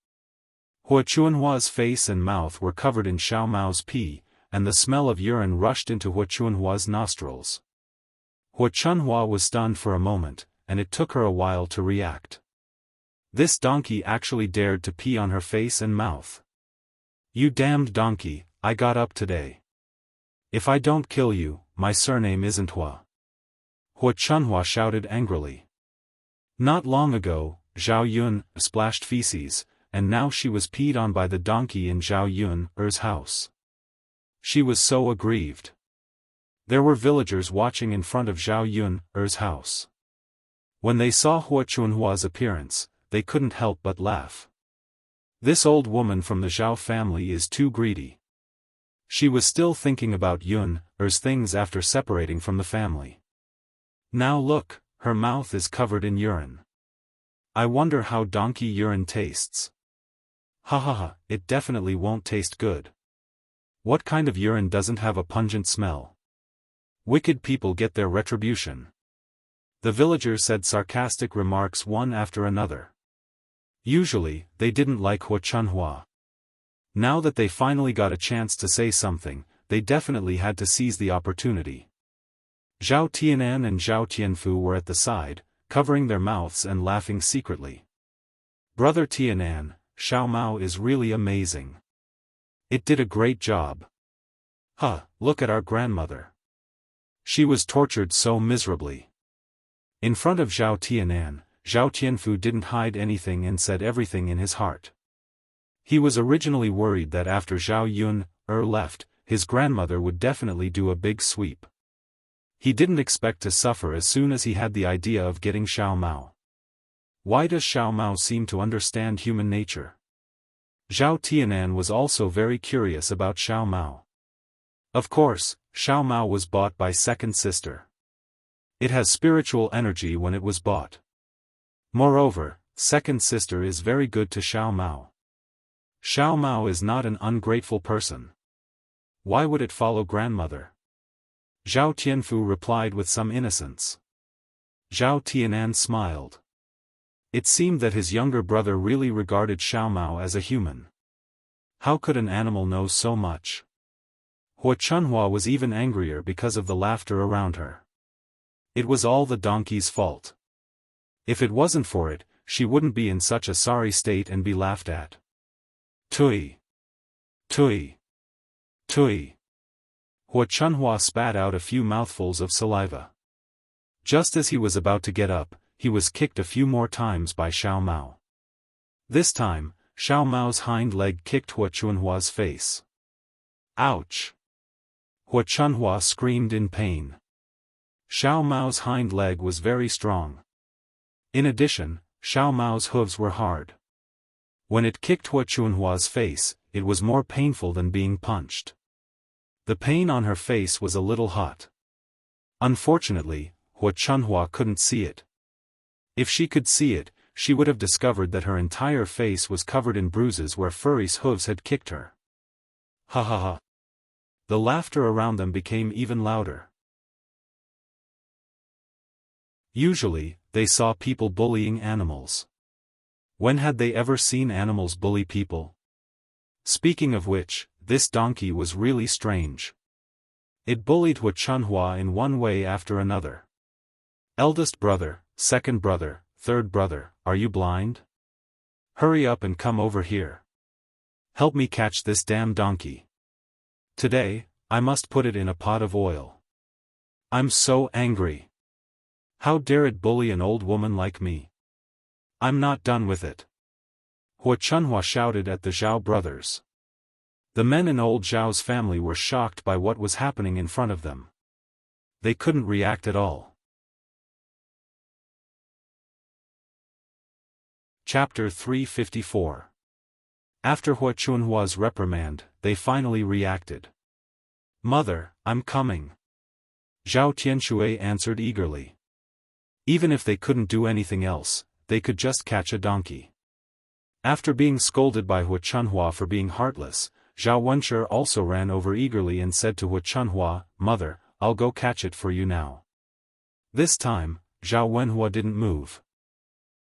Hua Chunhua's face and mouth were covered in Xiao Mao's pee, and the smell of urine rushed into Hua Chunhua's nostrils. Hua Chunhua was stunned for a moment, and it took her a while to react. This donkey actually dared to pee on her face and mouth. "You damned donkey, I got up today. If I don't kill you, my surname isn't Hua." Hua Chunhua shouted angrily. Not long ago, Zhao Yun splashed feces, and now she was peed on by the donkey in Zhao Yun's house. She was so aggrieved. There were villagers watching in front of Zhao Yun's house. When they saw Hua Chunhua's appearance, they couldn't help but laugh. This old woman from the Zhao family is too greedy. She was still thinking about Yun's things after separating from the family. Now look, her mouth is covered in urine. I wonder how donkey urine tastes. Ha ha ha, it definitely won't taste good. What kind of urine doesn't have a pungent smell? Wicked people get their retribution. The villagers said sarcastic remarks one after another. Usually, they didn't like Hua Chunhua. Now that they finally got a chance to say something, they definitely had to seize the opportunity. Zhao Tianan and Zhao Tianfu were at the side, covering their mouths and laughing secretly. "Brother Tianan, Xiao Mao is really amazing. It did a great job. Look at our grandmother. She was tortured so miserably." In front of Zhao Tianan, Zhao Tianfu didn't hide anything and said everything in his heart. He was originally worried that after Zhao Yun left, his grandmother would definitely do a big sweep. He didn't expect to suffer as soon as he had the idea of getting Xiao Mao. Why does Xiao Mao seem to understand human nature? Zhao Tianan was also very curious about Xiao Mao. Of course, Xiao Mao was bought by second sister. It has spiritual energy when it was bought. Moreover, second sister is very good to Xiao Mao. Xiao Mao is not an ungrateful person. Why would it follow grandmother? Zhao Tianfu replied with some innocence. Zhao Tianan smiled. It seemed that his younger brother really regarded Xiao Mao as a human. How could an animal know so much? Hua Chunhua was even angrier because of the laughter around her. It was all the donkey's fault. If it wasn't for it, she wouldn't be in such a sorry state and be laughed at. Tui! Tui! Tui! Hua Chunhua spat out a few mouthfuls of saliva. Just as he was about to get up, he was kicked a few more times by Xiao Mao. This time, Xiao Mao's hind leg kicked Hua Chunhua's face. Ouch! Hua Chunhua screamed in pain. Xiao Mao's hind leg was very strong. In addition, Xiao Mao's hooves were hard. When it kicked Hua Chunhua's face, it was more painful than being punched. The pain on her face was a little hot. Unfortunately, Hua Chunhua couldn't see it. If she could see it, she would have discovered that her entire face was covered in bruises where Furry's hooves had kicked her. Ha ha ha. The laughter around them became even louder. Usually, they saw people bullying animals. When had they ever seen animals bully people? Speaking of which, this donkey was really strange. It bullied Hua Chunhua in one way after another. Eldest brother, second brother, third brother, are you blind? Hurry up and come over here. Help me catch this damn donkey. Today, I must put it in a pot of oil. I'm so angry. How dare it bully an old woman like me? I'm not done with it. Hua Chunhua shouted at the Zhao brothers. The men in old Zhao's family were shocked by what was happening in front of them. They couldn't react at all. Chapter 354. After Hua Chunhua's reprimand, they finally reacted. Mother, I'm coming. Zhao Tianxue answered eagerly. Even if they couldn't do anything else, they could just catch a donkey. After being scolded by Hua Chunhua for being heartless, Zhao Wenshi also ran over eagerly and said to Hua Chunhua, Mother, I'll go catch it for you now. This time, Zhao Wenhua didn't move.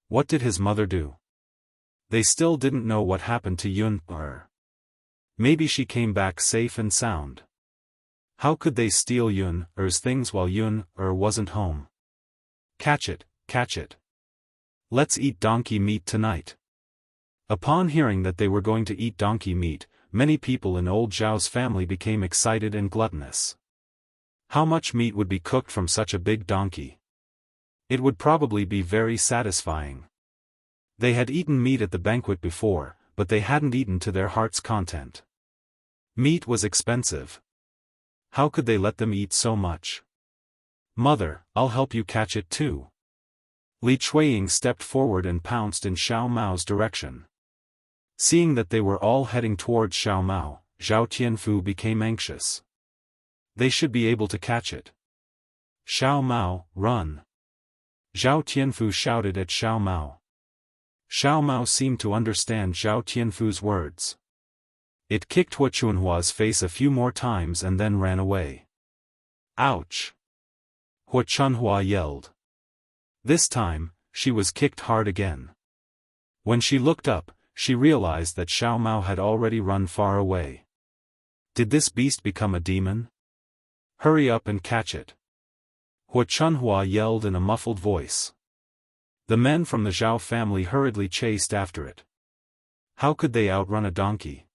What did his mother do? They still didn't know what happened to Yun-er. Maybe she came back safe and sound. How could they steal Yun-er's things while Yun-er wasn't home? Catch it, catch it. Let's eat donkey meat tonight. Upon hearing that they were going to eat donkey meat, many people in old Zhao's family became excited and gluttonous. How much meat would be cooked from such a big donkey? It would probably be very satisfying. They had eaten meat at the banquet before, but they hadn't eaten to their heart's content. Meat was expensive. How could they let them eat so much? Mother, I'll help you catch it too. Li Chuiying stepped forward and pounced in Xiao Mao's direction. Seeing that they were all heading towards Xiao Mao, Zhao Tianfu became anxious. They should be able to catch it. Xiao Mao, run! Zhao Tianfu shouted at Xiao Mao. Xiao Mao seemed to understand Zhao Tianfu's words. It kicked Hua Chunhua's face a few more times and then ran away. Ouch! Hua Chunhua yelled. This time, she was kicked hard again. When she looked up, she realized that Xiao Mao had already run far away. Did this beast become a demon? Hurry up and catch it. Hua Chunhua yelled in a muffled voice. The men from the Zhao family hurriedly chased after it. How could they outrun a donkey?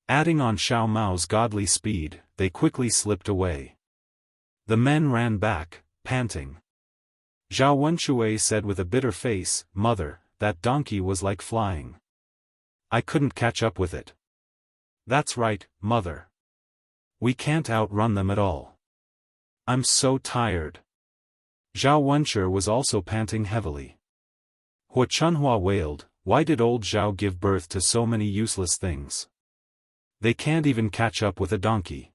Adding on Xiao Mao's godly speed, they quickly slipped away. The men ran back, panting. Zhao Wenshi said with a bitter face, Mother, that donkey was like flying. I couldn't catch up with it. That's right, Mother. We can't outrun them at all. I'm so tired. Zhao Wenshi was also panting heavily. Hua Chunhua wailed, why did old Zhao give birth to so many useless things? They can't even catch up with a donkey.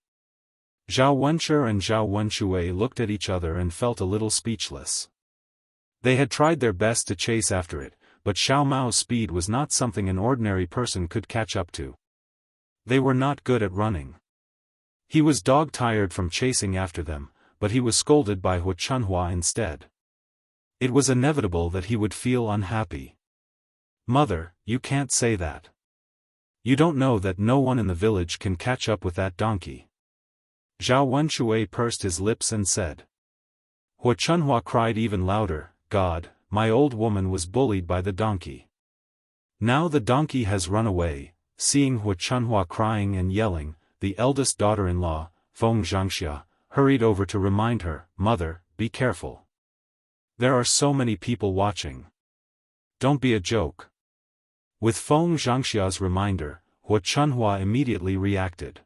Zhao Wenshi and Zhao Wenshi looked at each other and felt a little speechless. They had tried their best to chase after it, but Xiao Mao's speed was not something an ordinary person could catch up to. They were not good at running. He was dog-tired from chasing after them, but he was scolded by Hua Chunhua instead. It was inevitable that he would feel unhappy. Mother, you can't say that. You don't know that no one in the village can catch up with that donkey. Zhao Wenshi pursed his lips and said. Hua Chunhua cried even louder, God, my old woman was bullied by the donkey. Now the donkey has run away. Seeing Hua Chunhua crying and yelling, the eldest daughter-in-law, Feng Zhangxia, hurried over to remind her, Mother, be careful. There are so many people watching. Don't be a joke. With Feng Zhangxia's reminder, Hua Chunhua immediately reacted.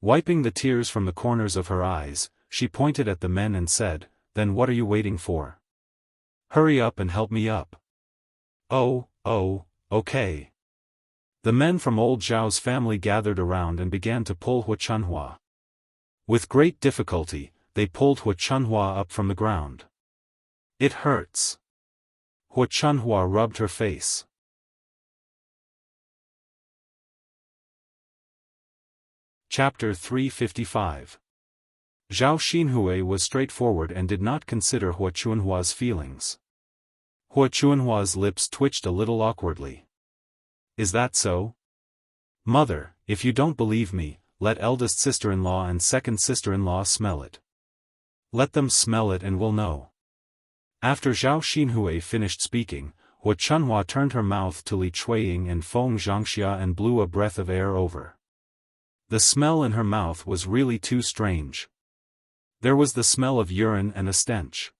Wiping the tears from the corners of her eyes, she pointed at the men and said, Then what are you waiting for? Hurry up and help me up. Oh, okay. The men from old Zhao's family gathered around and began to pull Hu Chunhua. With great difficulty, they pulled Hu Chunhua up from the ground. It hurts. Hu Chunhua rubbed her face. Chapter 355. Zhao Xinhui was straightforward and did not consider Hu Chunhua's feelings. Hu Chunhua's lips twitched a little awkwardly. Is that so? Mother, if you don't believe me, let eldest sister-in-law and second sister-in-law smell it. Let them smell it and we'll know. After Zhao Xinhui finished speaking, Hu Chunhua turned her mouth to Li Chuiying and Feng Zhangxia and blew a breath of air over. The smell in her mouth was really too strange. There was the smell of urine and a stench.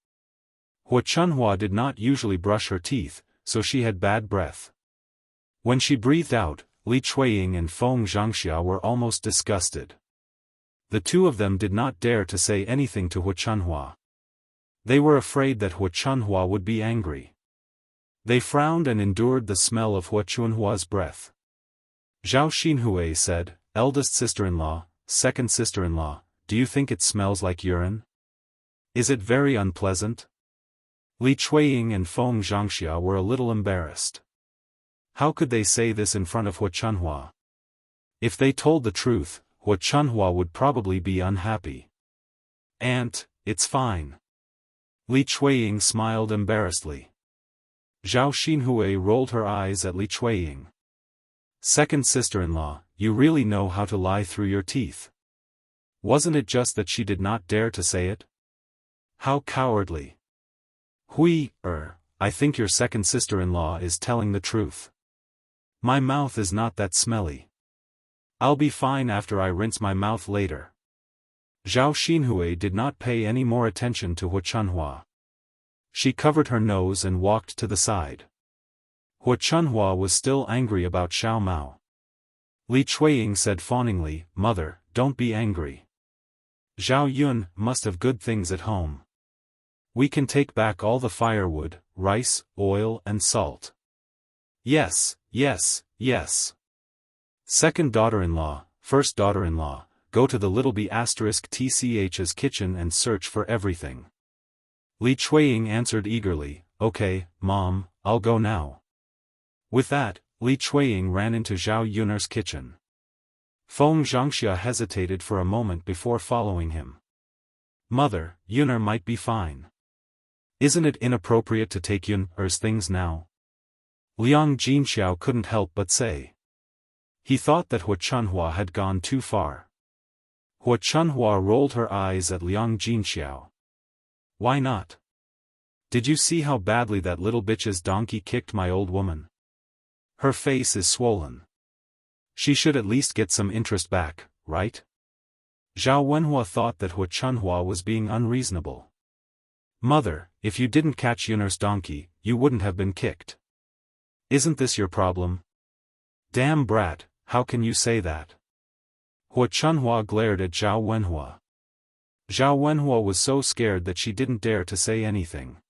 Hu Chunhua did not usually brush her teeth, so she had bad breath. When she breathed out, Li Chuiying and Feng Zhangxia were almost disgusted. The two of them did not dare to say anything to Hu Chunhua. They were afraid that Hu Chunhua would be angry. They frowned and endured the smell of Hu Chunhua's breath. Zhao Xinhui said, "Eldest sister-in-law, second sister-in-law, do you think it smells like urine? Is it very unpleasant?" Li Chuiying and Feng Zhangxia were a little embarrassed. How could they say this in front of Hu Chunhua? If they told the truth, Hu Chunhua would probably be unhappy. "Aunt, it's fine." Li Chuiying smiled embarrassedly. Zhao Xinhui rolled her eyes at Li Chuiying. "Second sister-in-law, you really know how to lie through your teeth. Wasn't it just that she did not dare to say it? How cowardly." I think your second sister-in-law is telling the truth. My mouth is not that smelly. I'll be fine after I rinse my mouth later." Zhao Xinhui did not pay any more attention to Hu Chunhua. She covered her nose and walked to the side. Hu Chunhua was still angry about Xiao Mao. Li Chuiying said fawningly, "Mother, don't be angry. Zhao Yun must have good things at home. We can take back all the firewood, rice, oil and salt." Yes, yes, yes. Second daughter-in-law, first daughter-in-law, go to the little B*tch's kitchen and search for everything. Li Chuiying answered eagerly, "Okay, Mom, I'll go now." With that, Li Chuiying ran into Zhao Yun'er's kitchen. Feng Zhangxia hesitated for a moment before following him. "Mother, Yun'er might be fine. Isn't it inappropriate to take Yun'er's things now?" Liang Jinxiao couldn't help but say. He thought that Hu Chunhua had gone too far. Hu Chunhua rolled her eyes at Liang Jinxiao. "Why not? Did you see how badly that little bitch's donkey kicked my old woman? Her face is swollen. She should at least get some interest back, right?" Zhao Wenhua thought that Hu Chunhua was being unreasonable. "Mother, if you didn't catch Yun'er's donkey, you wouldn't have been kicked. Isn't this your problem?" "Damn brat, how can you say that?" Hu Chunhua glared at Zhao Wenhua. Zhao Wenhua was so scared that she didn't dare to say anything.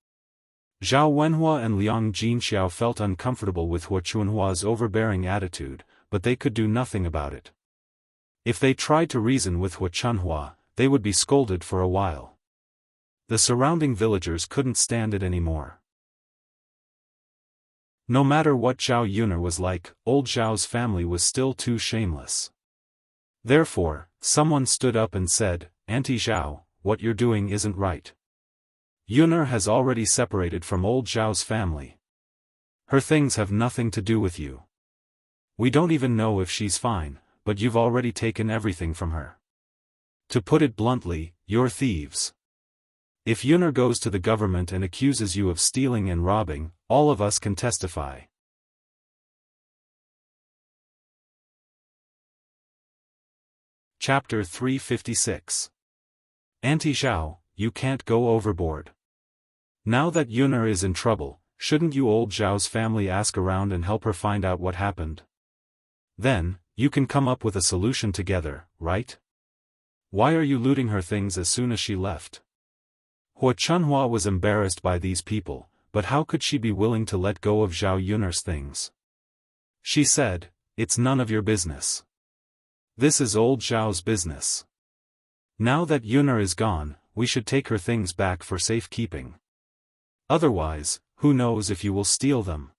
Zhao Wenhua and Liang Jinxiao felt uncomfortable with Hu Chunhua's overbearing attitude, but they could do nothing about it. If they tried to reason with Hu Chunhua, they would be scolded for a while. The surrounding villagers couldn't stand it anymore. No matter what Zhao Yun'er was like, old Zhao's family was still too shameless. Therefore, someone stood up and said, "Auntie Zhao, what you're doing isn't right. Yun'er has already separated from old Zhao's family. Her things have nothing to do with you. We don't even know if she's fine, but you've already taken everything from her. To put it bluntly, you're thieves. If Yun'er goes to the government and accuses you of stealing and robbing, all of us can testify." Chapter 356. Auntie Zhao, you can't go overboard. Now that Yun'er is in trouble, shouldn't you old Zhao's family ask around and help her find out what happened? Then, you can come up with a solution together, right? Why are you looting her things as soon as she left? Hu Chunhua was embarrassed by these people, but how could she be willing to let go of Zhao Yun'er's things? She said, it's none of your business. This is old Zhao's business. Now that Yun'er is gone, we should take her things back for safekeeping. Otherwise, who knows if you will steal them.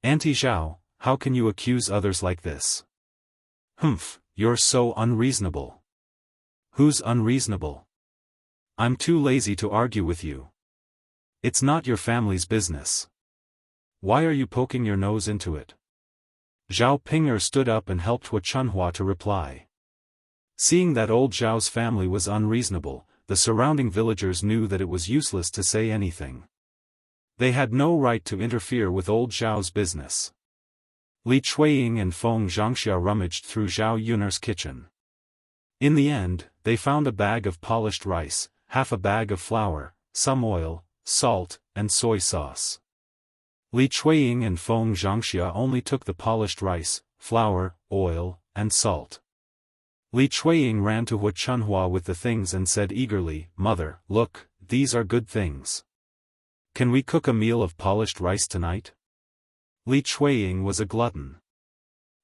Auntie Zhao, how can you accuse others like this? Humph, you're so unreasonable. Who's unreasonable? I'm too lazy to argue with you. It's not your family's business. Why are you poking your nose into it? Zhao Ping'er stood up and helped Hu Chunhua to reply. Seeing that old Zhao's family was unreasonable, the surrounding villagers knew that it was useless to say anything. They had no right to interfere with old Zhao's business. Li Chuiying and Feng Zhangxia rummaged through Zhao Yun'er's kitchen. In the end, they found a bag of polished rice, half a bag of flour, some oil, salt, and soy sauce. Li Chuiying and Feng Zhangxia only took the polished rice, flour, oil, and salt. Li Chuiying ran to Hu Chunhua with the things and said eagerly, "Mother, look, these are good things. Can we cook a meal of polished rice tonight?" Li Chuiying was a glutton.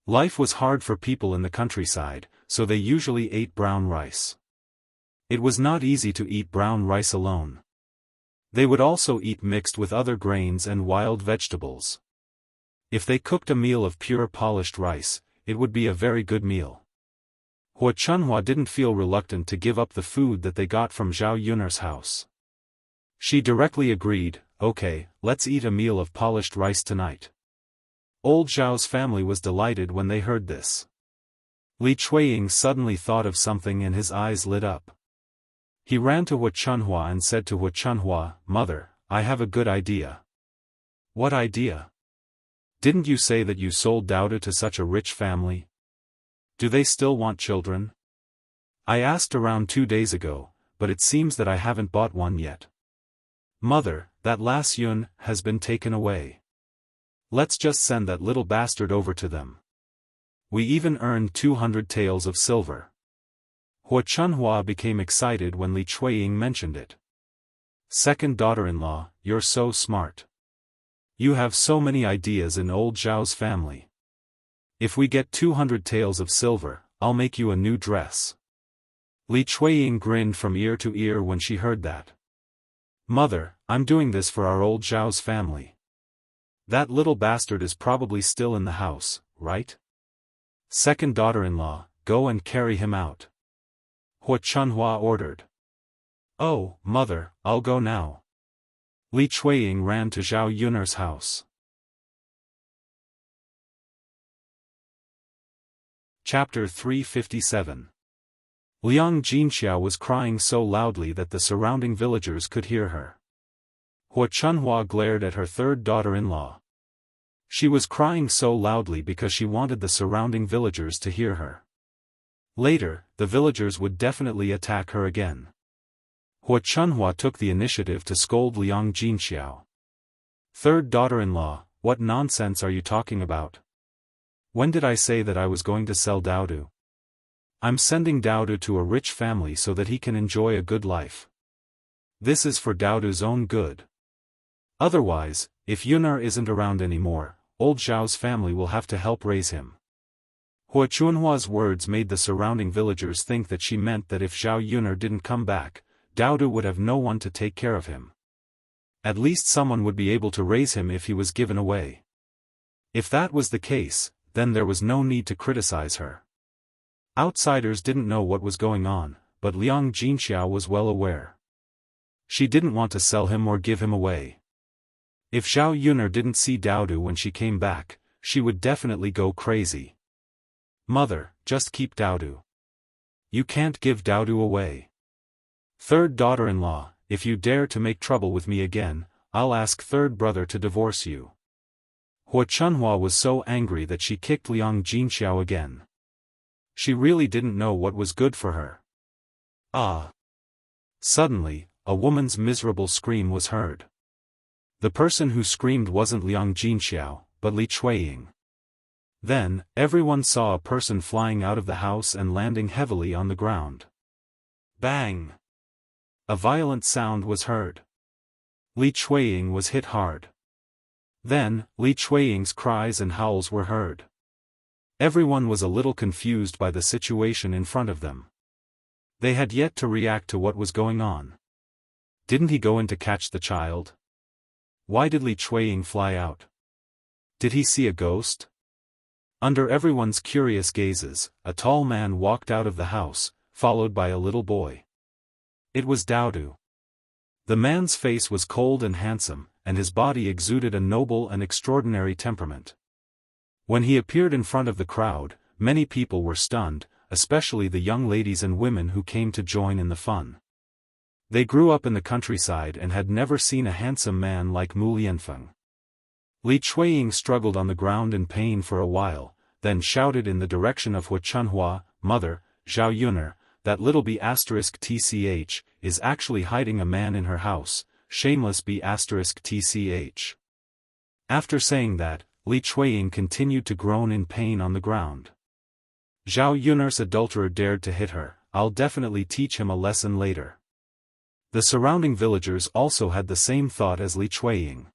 Life was hard for people in the countryside, so they usually ate brown rice. It was not easy to eat brown rice alone. They would also eat mixed with other grains and wild vegetables. If they cooked a meal of pure polished rice, it would be a very good meal. Hu Chunhua didn't feel reluctant to give up the food that they got from Zhao Yun'er's house. She directly agreed, "Okay, let's eat a meal of polished rice tonight." Old Zhao's family was delighted when they heard this. Li Chuiying suddenly thought of something and his eyes lit up. He ran to Hu Chunhua and said to Hu Chunhua, "Mother, I have a good idea." "What idea? Didn't you say that you sold Daodu to such a rich family? Do they still want children? I asked around 2 days ago, but it seems that I haven't bought one yet." "Mother, that last Yun has been taken away. Let's just send that little bastard over to them. We even earned 200 taels of silver." Hu Chunhua became excited when Li Chuiying mentioned it. "Second daughter-in-law, you're so smart. You have so many ideas in old Zhao's family. If we get 200 taels of silver, I'll make you a new dress." Li Chuiying grinned from ear to ear when she heard that. "Mother, I'm doing this for our old Zhao's family. That little bastard is probably still in the house, right? Second daughter-in-law, go and carry him out." Hu Chunhua ordered. "Oh, mother, I'll go now." Li Chuiying ran to Zhao Yun'er's house. Chapter 357. Liang Jinxiao was crying so loudly that the surrounding villagers could hear her. Hu Chunhua glared at her third daughter-in-law. She was crying so loudly because she wanted the surrounding villagers to hear her. Later, the villagers would definitely attack her again. Hu Chunhua took the initiative to scold Liang Jinxiao. "Third daughter-in-law, what nonsense are you talking about? When did I say that I was going to sell Daodu? I'm sending Daodu to a rich family so that he can enjoy a good life. This is for Daodu's own good. Otherwise, if Yun'er isn't around anymore, old Zhao's family will have to help raise him." Hu Chunhua's words made the surrounding villagers think that she meant that if Zhao Yun'er didn't come back, Daodu would have no one to take care of him. At least someone would be able to raise him if he was given away. If that was the case, then there was no need to criticize her. Outsiders didn't know what was going on, but Liang Jinxiao was well aware. She didn't want to sell him or give him away. If Zhao Yun'er didn't see Daodu when she came back, she would definitely go crazy. "Mother, just keep Daodu. You can't give Daodu away. Third daughter-in-law, if you dare to make trouble with me again, I'll ask third brother to divorce you." Hu Chunhua was so angry that she kicked Liang Jinxiao again. She really didn't know what was good for her. Ah! Suddenly, a woman's miserable scream was heard. The person who screamed wasn't Liang Jinxiao, but Li Chuiying. Then, everyone saw a person flying out of the house and landing heavily on the ground. Bang! A violent sound was heard. Li Chuiying was hit hard. Then, Li Chuiying's cries and howls were heard. Everyone was a little confused by the situation in front of them. They had yet to react to what was going on. Didn't he go in to catch the child? Why did Li Chuiying fly out? Did he see a ghost? Under everyone's curious gazes, a tall man walked out of the house, followed by a little boy. It was Daodu. The man's face was cold and handsome, and his body exuded a noble and extraordinary temperament. When he appeared in front of the crowd, many people were stunned, especially the young ladies and women who came to join in the fun. They grew up in the countryside and had never seen a handsome man like Mu Lianfeng. Li Chuiying struggled on the ground in pain for a while, then shouted in the direction of Hu Chunhua, "Mother, Zhao Yuner, that little B*tch is actually hiding a man in her house, shameless B*tch." After saying that, Li Chuiying continued to groan in pain on the ground. Zhao Yuner's adulterer dared to hit her, I'll definitely teach him a lesson later. The surrounding villagers also had the same thought as Li Chuiying.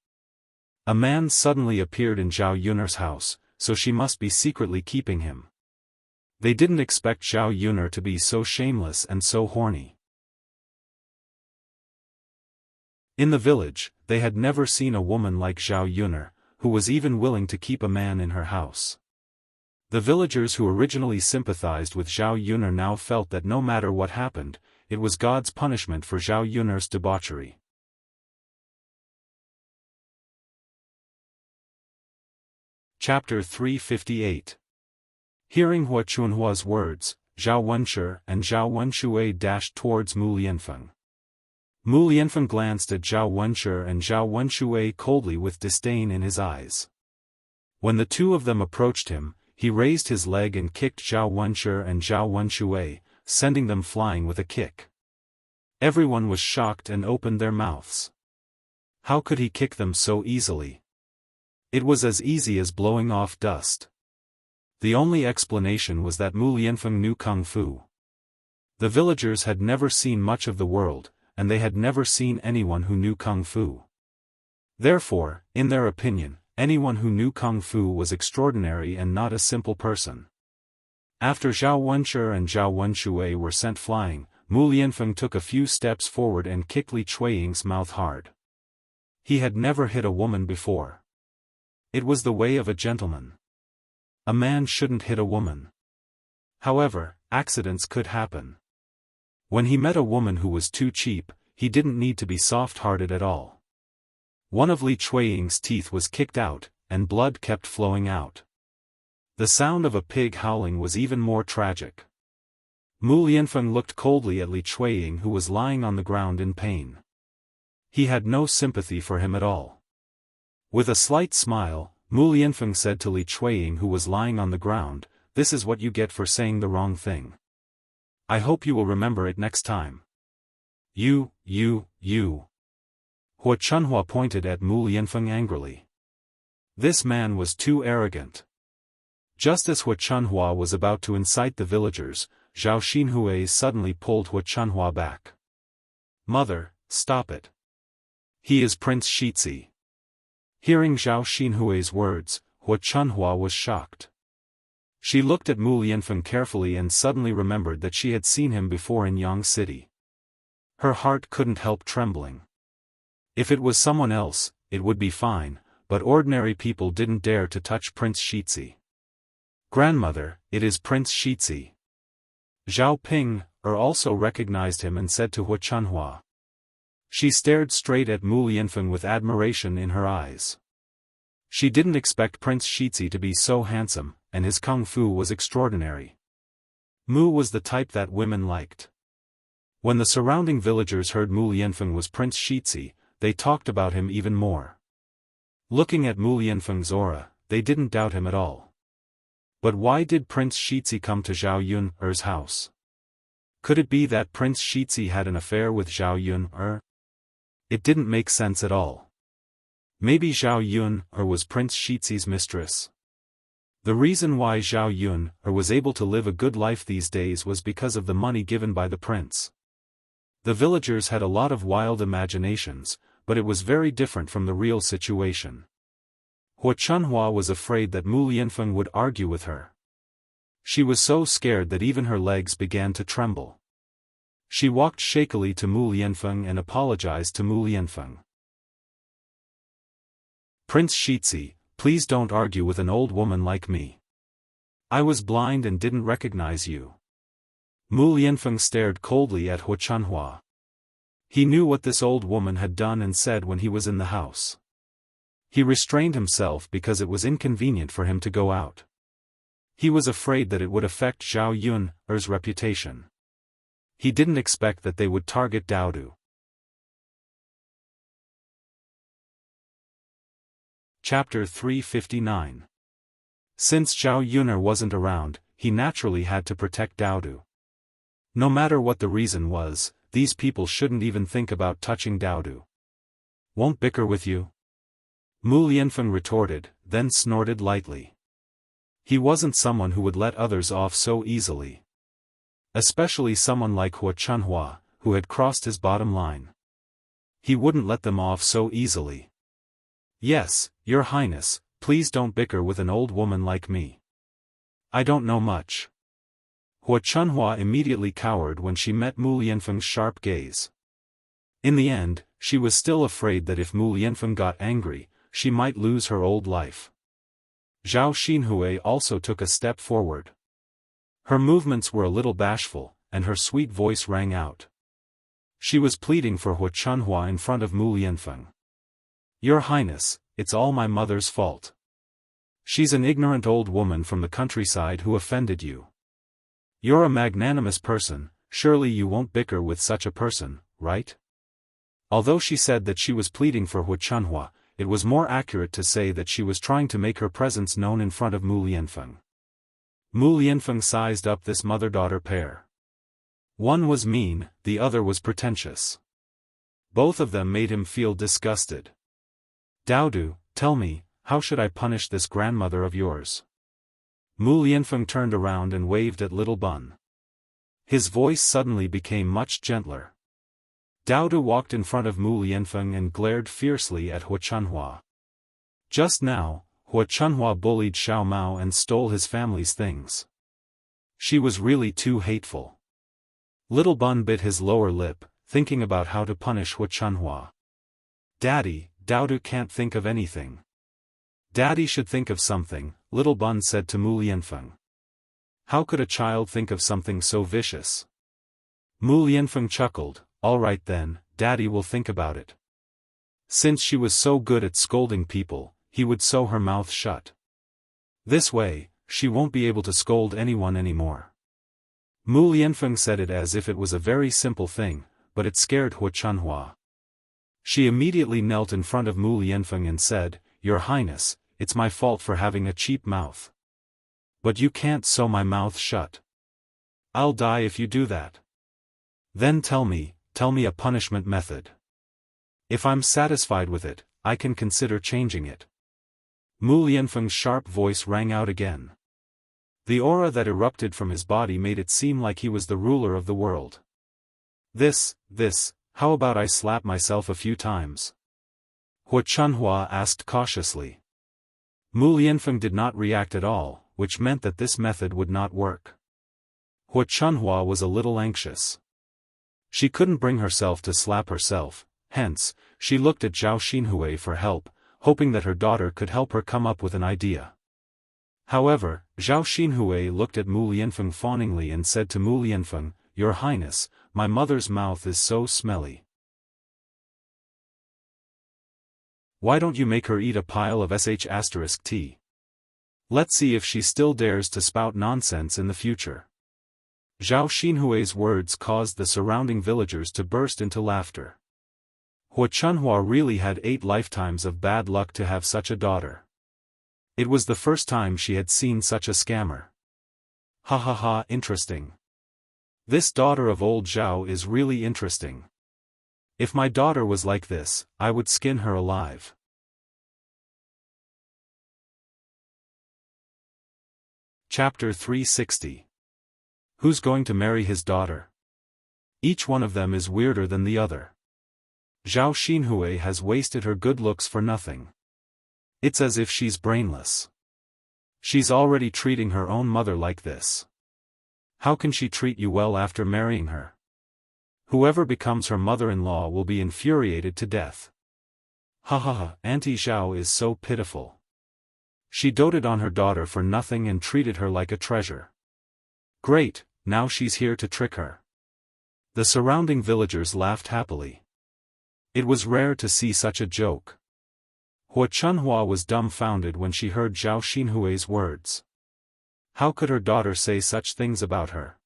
A man suddenly appeared in Zhao Yuner's house, so she must be secretly keeping him. They didn't expect Zhao Yuner to be so shameless and so horny. In the village, they had never seen a woman like Zhao Yuner, who was even willing to keep a man in her house. The villagers who originally sympathized with Zhao Yuner now felt that no matter what happened, it was God's punishment for Zhao Yuner's debauchery. Chapter 358. Hearing Hu Chunhua's words, Zhao Wenshi and Zhao Wenshui dashed towards Mu Lianfeng. Mu Lianfeng glanced at Zhao Wenshi and Zhao Wenshui coldly with disdain in his eyes. When the two of them approached him, he raised his leg and kicked Zhao Wenshi and Zhao Wenshui, sending them flying with a kick. Everyone was shocked and opened their mouths. How could he kick them so easily? It was as easy as blowing off dust. The only explanation was that Mu Lianfeng knew kung fu. The villagers had never seen much of the world, and they had never seen anyone who knew kung fu. Therefore, in their opinion, anyone who knew kung fu was extraordinary and not a simple person. After Zhao Wenshi and Zhao Wenshui were sent flying, Mu Lianfeng took a few steps forward and kicked Li Chuiying's mouth hard. He had never hit a woman before. It was the way of a gentleman. A man shouldn't hit a woman. However, accidents could happen. When he met a woman who was too cheap, he didn't need to be soft-hearted at all. One of Li Chuiying's teeth was kicked out, and blood kept flowing out. The sound of a pig howling was even more tragic. Mu Lianfeng looked coldly at Li Chuiying, who was lying on the ground in pain. He had no sympathy for him at all. With a slight smile, Mu Lianfeng said to Li Chuiying, who was lying on the ground, "This is what you get for saying the wrong thing. I hope you will remember it next time." You. Hu Chunhua pointed at Mu Lianfeng angrily. This man was too arrogant. Just as Hu Chunhua was about to incite the villagers, Zhao Xinhui suddenly pulled Hu Chunhua back. "Mother, stop it. He is Prince Shizi." Hearing Zhao Xinhui's words, Hu Chunhua was shocked. She looked at Mu Lianfeng carefully and suddenly remembered that she had seen him before in Yang City. Her heart couldn't help trembling. If it was someone else, it would be fine, but ordinary people didn't dare to touch Prince Shizi. "Grandmother, it is Prince Shizi." Zhao Ping also recognized him and said to Hu Chunhua. She stared straight at Mu Lianfeng with admiration in her eyes. She didn't expect Prince Shizi to be so handsome, and his kung fu was extraordinary. Mu was the type that women liked. When the surrounding villagers heard Mu Lianfeng was Prince Shizi, they talked about him even more. Looking at Mu Lianfeng's aura, they didn't doubt him at all. But why did Prince Shizi come to Zhao Yuner's house? Could it be that Prince Shizi had an affair with Zhao Yuner? It didn't make sense at all. Maybe Zhao Yuner was Prince Shizi's mistress. The reason why Zhao Yuner was able to live a good life these days was because of the money given by the prince. The villagers had a lot of wild imaginations, but it was very different from the real situation. Hu Chunhua was afraid that Mu Lianfeng would argue with her. She was so scared that even her legs began to tremble. She walked shakily to Mu Lianfeng and apologized to Mu Lianfeng. Prince Shizhi, please don't argue with an old woman like me. I was blind and didn't recognize you. Mu Lianfeng stared coldly at Hu Chunhua. He knew what this old woman had done and said when he was in the house. He restrained himself because it was inconvenient for him to go out. He was afraid that it would affect Zhao Yun's reputation. He didn't expect that they would target Daodu. Chapter 359. Since Zhao Yun wasn't around, he naturally had to protect Daodu. No matter what the reason was, these people shouldn't even think about touching Daodu. Won't bicker with you? Mu Lianfeng retorted, then snorted lightly. He wasn't someone who would let others off so easily. Especially someone like Hu Chunhua, who had crossed his bottom line. He wouldn't let them off so easily. Yes, Your Highness, please don't bicker with an old woman like me. I don't know much. Hu Chunhua immediately cowered when she met Mu Lianfeng's sharp gaze. In the end, she was still afraid that if Mu Lianfeng got angry, she might lose her old life. Zhao Xinhui also took a step forward. Her movements were a little bashful, and her sweet voice rang out. She was pleading for Hu Chunhua in front of Mu Lianfeng. Your Highness, it's all my mother's fault. She's an ignorant old woman from the countryside who offended you. You're a magnanimous person, surely you won't bicker with such a person, right? Although she said that she was pleading for Hu Chunhua, it was more accurate to say that she was trying to make her presence known in front of Mu Lianfeng. Mu Lianfeng sized up this mother-daughter pair. One was mean, the other was pretentious. Both of them made him feel disgusted. Daodu, tell me, how should I punish this grandmother of yours? Mu Lianfeng turned around and waved at Little Bun. His voice suddenly became much gentler. Daodu walked in front of Mu Lianfeng and glared fiercely at Hu Chunhua. Just now, Hu Chunhua bullied Xiao Mao and stole his family's things. She was really too hateful. Little Bun bit his lower lip, thinking about how to punish Hu Chunhua. Daddy, Daodu can't think of anything. Daddy should think of something, Little Bun said to Mu Lianfeng. How could a child think of something so vicious? Mu Lianfeng chuckled, all right then, Daddy will think about it. Since she was so good at scolding people, he would sew her mouth shut. This way, she won't be able to scold anyone anymore. Mu Lianfeng said it as if it was a very simple thing, but it scared Hu Chunhua. She immediately knelt in front of Mu Lianfeng and said, Your Highness, it's my fault for having a cheap mouth. But you can't sew my mouth shut. I'll die if you do that. Then tell me a punishment method. If I'm satisfied with it, I can consider changing it. Mu Lianfeng's sharp voice rang out again. The aura that erupted from his body made it seem like he was the ruler of the world. How about I slap myself a few times? Hu Chunhua asked cautiously. Mu Lianfeng did not react at all, which meant that this method would not work. Hu Chunhua was a little anxious. She couldn't bring herself to slap herself, hence, she looked at Zhao Xinhui for help, hoping that her daughter could help her come up with an idea. However, Zhao Xinhui looked at Mu Lianfeng fawningly and said to Mu Lianfeng, Your Highness, my mother's mouth is so smelly. Why don't you make her eat a pile of sh*t? Let's see if she still dares to spout nonsense in the future. Zhao Xinhui's words caused the surrounding villagers to burst into laughter. Hu Chunhua really had 8 lifetimes of bad luck to have such a daughter. It was the first time she had seen such a scammer. Ha ha ha, interesting. This daughter of old Zhao is really interesting. If my daughter was like this, I would skin her alive. Chapter 360. Who's going to marry his daughter? Each one of them is weirder than the other. Zhao Xinhui has wasted her good looks for nothing. It's as if she's brainless. She's already treating her own mother like this. How can she treat you well after marrying her? Whoever becomes her mother-in-law will be infuriated to death. Ha ha ha, Auntie Xiao is so pitiful. She doted on her daughter for nothing and treated her like a treasure. Great, now she's here to trick her. The surrounding villagers laughed happily. It was rare to see such a joke. Hua Chunhua was dumbfounded when she heard Zhao Xinhui's words. How could her daughter say such things about her?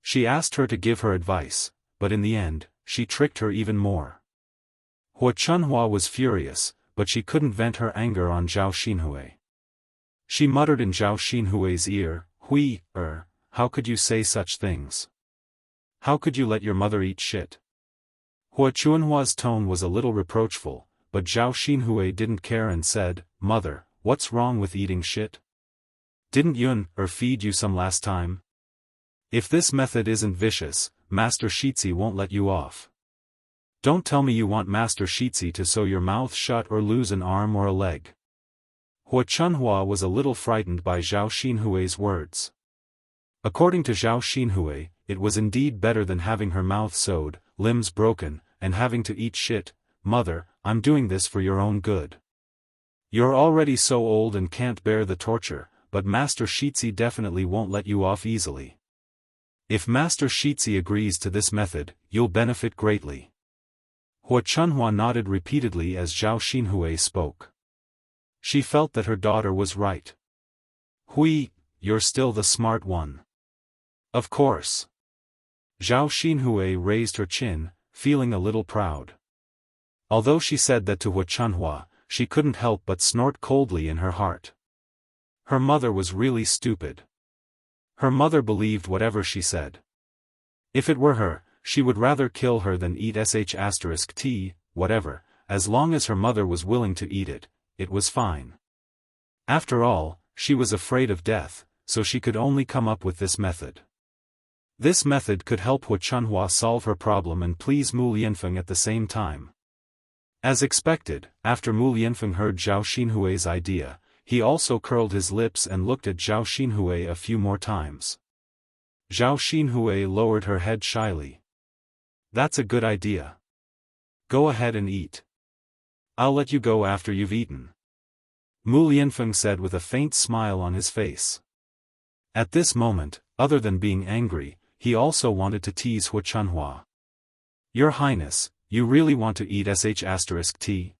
She asked her to give her advice, but in the end, she tricked her even more. Hua Chunhua was furious, but she couldn't vent her anger on Zhao Xinhui. She muttered in Zhao Xinhui's ear, how could you say such things? How could you let your mother eat shit? Hua Chunhua's tone was a little reproachful, but Zhao Xinhui didn't care and said, Mother, what's wrong with eating shit? Didn't Yun feed you some last time? If this method isn't vicious, Master Shitzi won't let you off. Don't tell me you want Master Shitzi to sew your mouth shut or lose an arm or a leg. Hua Chunhua was a little frightened by Zhao Xinhui's words. According to Zhao Xinhui, it was indeed better than having her mouth sewed, limbs broken, and having to eat shit. Mother, I'm doing this for your own good. You're already so old and can't bear the torture, but Master Shitzi definitely won't let you off easily. If Master Shitzi agrees to this method, you'll benefit greatly. Hua Chunhua nodded repeatedly as Zhao Xinhui spoke. She felt that her daughter was right. Hui, you're still the smart one. Of course. Zhao Xinhui raised her chin, feeling a little proud. Although she said that to Hua Chunhua, she couldn't help but snort coldly in her heart. Her mother was really stupid. Her mother believed whatever she said. If it were her, she would rather kill her than eat sh*t, whatever, as long as her mother was willing to eat it, it was fine. After all, she was afraid of death, so she could only come up with this method. This method could help Hua Chunhua solve her problem and please Mu Lianfeng at the same time. As expected, after Mu Lianfeng heard Zhao Xinhui's idea, he also curled his lips and looked at Zhao Xinhui a few more times. Zhao Xinhui lowered her head shyly. That's a good idea. Go ahead and eat. I'll let you go after you've eaten. Mu Lianfeng said with a faint smile on his face. At this moment, other than being angry, he also wanted to tease Hua Chunhua. Your Highness, you really want to eat sh*t?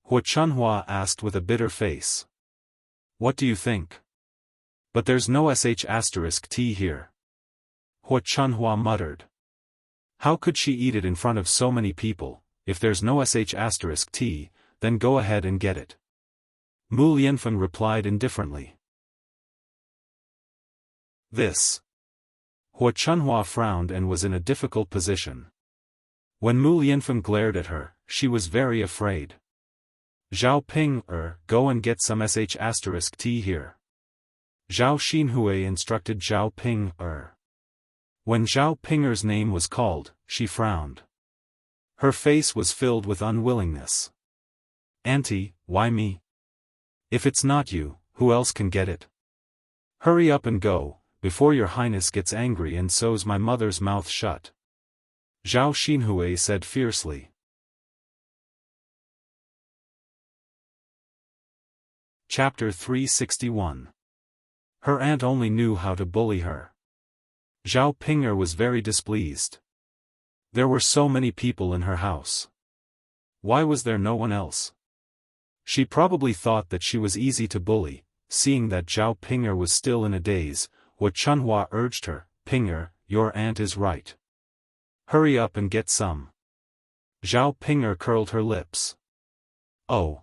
Hua Chunhua asked with a bitter face. What do you think? But there's no sh*t here. Hua Chunhua muttered. How could she eat it in front of so many people? If there's no sh*t, then go ahead and get it. Mu Lianfeng replied indifferently. This. Hua Chunhua frowned and was in a difficult position. When Mu Lianfeng glared at her, she was very afraid. Zhao Ping, go and get some sh*t here. Zhao Xinhui instructed Zhao Ping, When Zhao Pinger's name was called, she frowned. Her face was filled with unwillingness. Auntie, why me? If it's not you, who else can get it? Hurry up and go, before your highness gets angry and sews my mother's mouth shut. Zhao Xinhui said fiercely. Chapter 361. Her aunt only knew how to bully her. Zhao Pinger was very displeased. There were so many people in her house. Why was there no one else? She probably thought that she was easy to bully. Seeing that Zhao Pinger was still in a daze, Hua Chunhua urged her, Pinger, your aunt is right. Hurry up and get some. Zhao Pinger curled her lips. Oh.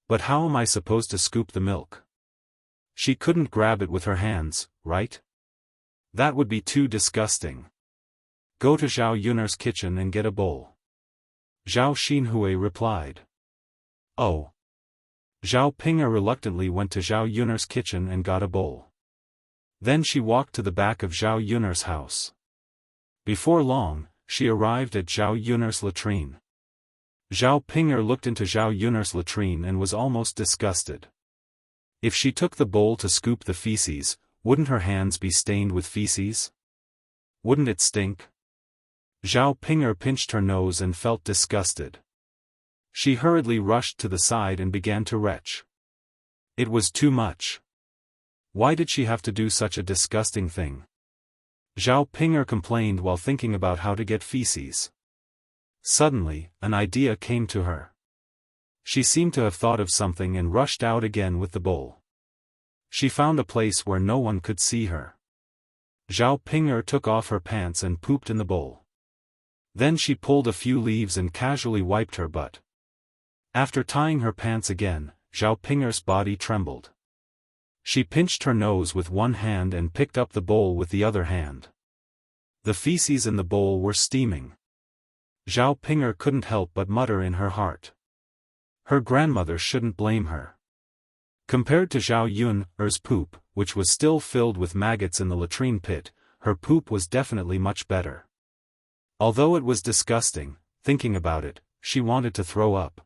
But how am I supposed to scoop the milk? She couldn't grab it with her hands, right? That would be too disgusting. Go to Zhao Yun'er's kitchen and get a bowl. Zhao Xinhui replied. Oh. Zhao Pinger reluctantly went to Zhao Yun'er's kitchen and got a bowl. Then she walked to the back of Zhao Yun'er's house. Before long, she arrived at Zhao Yun'er's latrine. Zhao Pinger looked into Zhao Yun'er's latrine and was almost disgusted. If she took the bowl to scoop the feces, wouldn't her hands be stained with feces? Wouldn't it stink? Zhao Ping'er pinched her nose and felt disgusted. She hurriedly rushed to the side and began to retch. It was too much. Why did she have to do such a disgusting thing? Zhao Ping'er complained while thinking about how to get feces. Suddenly, an idea came to her. She seemed to have thought of something and rushed out again with the bowl. She found a place where no one could see her. Zhao Ping'er took off her pants and pooped in the bowl. Then she pulled a few leaves and casually wiped her butt. After tying her pants again, Zhao Ping'er's body trembled. She pinched her nose with one hand and picked up the bowl with the other hand. The feces in the bowl were steaming. Zhao Ping'er couldn't help but mutter in her heart. Her grandmother shouldn't blame her. Compared to Zhao Yun'er's poop, which was still filled with maggots in the latrine pit, her poop was definitely much better. Although it was disgusting, thinking about it, she wanted to throw up.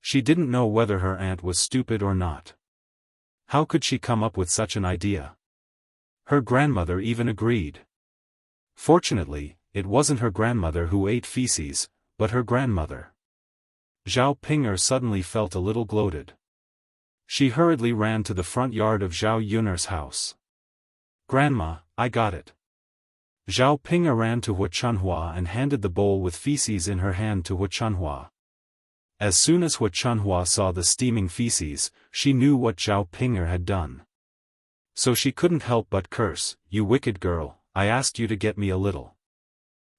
She didn't know whether her aunt was stupid or not. How could she come up with such an idea? Her grandmother even agreed. Fortunately, it wasn't her grandmother who ate feces, but her grandmother. Zhao Ping'er suddenly felt a little gloated. She hurriedly ran to the front yard of Zhao Yun'er's house. "Grandma, I got it." Zhao Ping'er ran to Hu Chunhua and handed the bowl with feces in her hand to Hu Chunhua. As soon as Hu Chunhua saw the steaming feces, she knew what Zhao Ping'er had done. So she couldn't help but curse, "You wicked girl, I asked you to get me a little.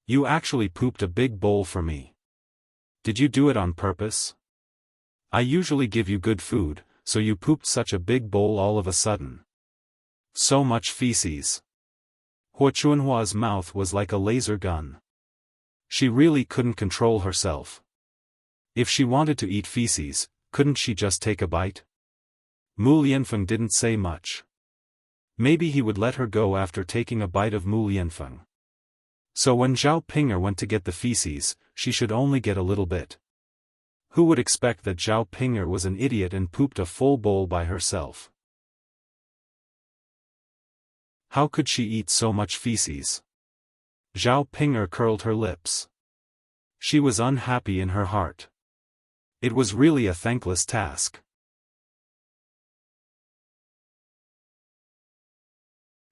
You actually pooped a big bowl for me. Did you do it on purpose? I usually give you good food, so you pooped such a big bowl all of a sudden. So much feces." Hu Chunhua's mouth was like a laser gun. She really couldn't control herself. If she wanted to eat feces, couldn't she just take a bite? Mu Lianfeng didn't say much. Maybe he would let her go after taking a bite of Mu Lianfeng. So when Zhao Ping'er went to get the feces, she should only get a little bit. Who would expect that Zhao Ping'er was an idiot and pooped a full bowl by herself? How could she eat so much feces? Zhao Ping'er curled her lips. She was unhappy in her heart. It was really a thankless task.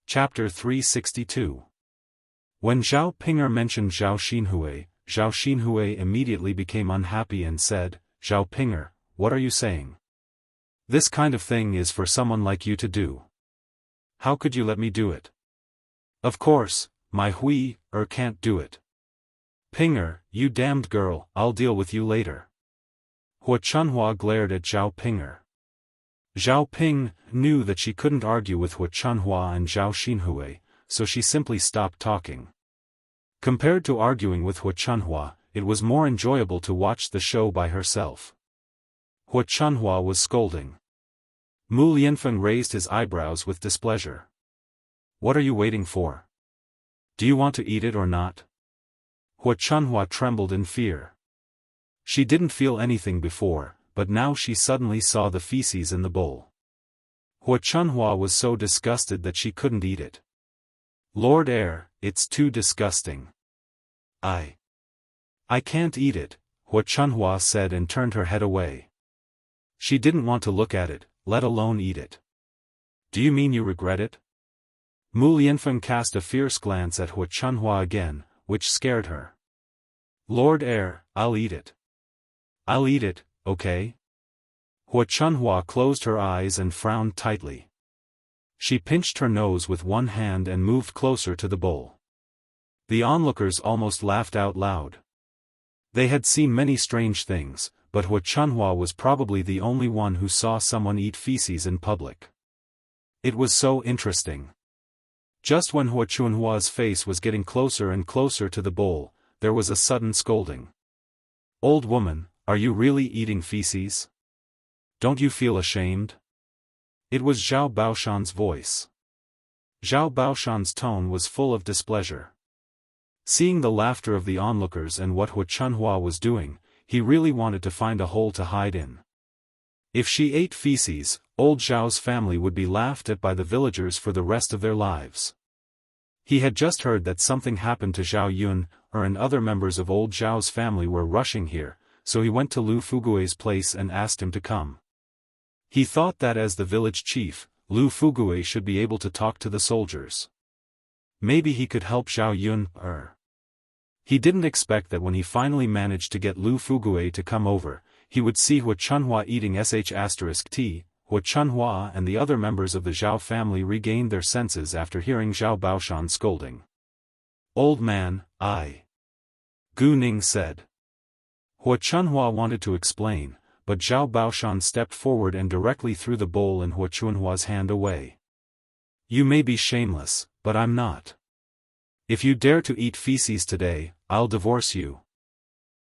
Chapter 362. When Zhao Ping'er mentioned Zhao Xinhui immediately became unhappy and said, "Zhao Ping'er, what are you saying? This kind of thing is for someone like you to do. How could you let me do it? Of course, my Hui can't do it. Ping'er, you damned girl, I'll deal with you later." Hu Chunhua glared at Zhao Ping'er. Zhao Ping knew that she couldn't argue with Hu Chunhua and Zhao Xinhui, so she simply stopped talking. Compared to arguing with Hu Chunhua, it was more enjoyable to watch the show by herself. Hu Chunhua was scolding. Mu Lianfeng raised his eyebrows with displeasure. "What are you waiting for? Do you want to eat it or not?" Hu Chunhua trembled in fear. She didn't feel anything before, but now she suddenly saw the feces in the bowl. Hu Chunhua was so disgusted that she couldn't eat it. "Lord Heir, it's too disgusting. I can't eat it," Hu Chunhua said and turned her head away. She didn't want to look at it, let alone eat it. "Do you mean you regret it?" Mu Lianfeng cast a fierce glance at Hu Chunhua again, which scared her. "Lord Heir, I'll eat it. I'll eat it, okay?" Hu Chunhua closed her eyes and frowned tightly. She pinched her nose with one hand and moved closer to the bowl. The onlookers almost laughed out loud. They had seen many strange things, but Hu Chunhua was probably the only one who saw someone eat feces in public. It was so interesting. Just when Hu Chunhua's face was getting closer and closer to the bowl, there was a sudden scolding. "Old woman, are you really eating feces? Don't you feel ashamed?" It was Zhao Baoshan's voice. Zhao Baoshan's tone was full of displeasure. Seeing the laughter of the onlookers and what Hu Chunhua was doing, he really wanted to find a hole to hide in. If she ate feces, old Zhao's family would be laughed at by the villagers for the rest of their lives. He had just heard that something happened to Zhao Yun, and other members of old Zhao's family were rushing here, so he went to Lu Fugui's place and asked him to come. He thought that as the village chief, Lu Fugui should be able to talk to the soldiers. Maybe he could help Zhao Yun. He didn't expect that when he finally managed to get Lu Fugui to come over, he would see Hua Chunhua eating sh*t. Hua Chunhua and the other members of the Zhao family regained their senses after hearing Zhao Baoshan scolding. "Old man, Gu Ning said. Hua Chunhua wanted to explain, but Zhao Baoshan stepped forward and directly threw the bowl in Hua Chunhua's hand away. "You may be shameless, but I'm not. If you dare to eat feces today, I'll divorce you."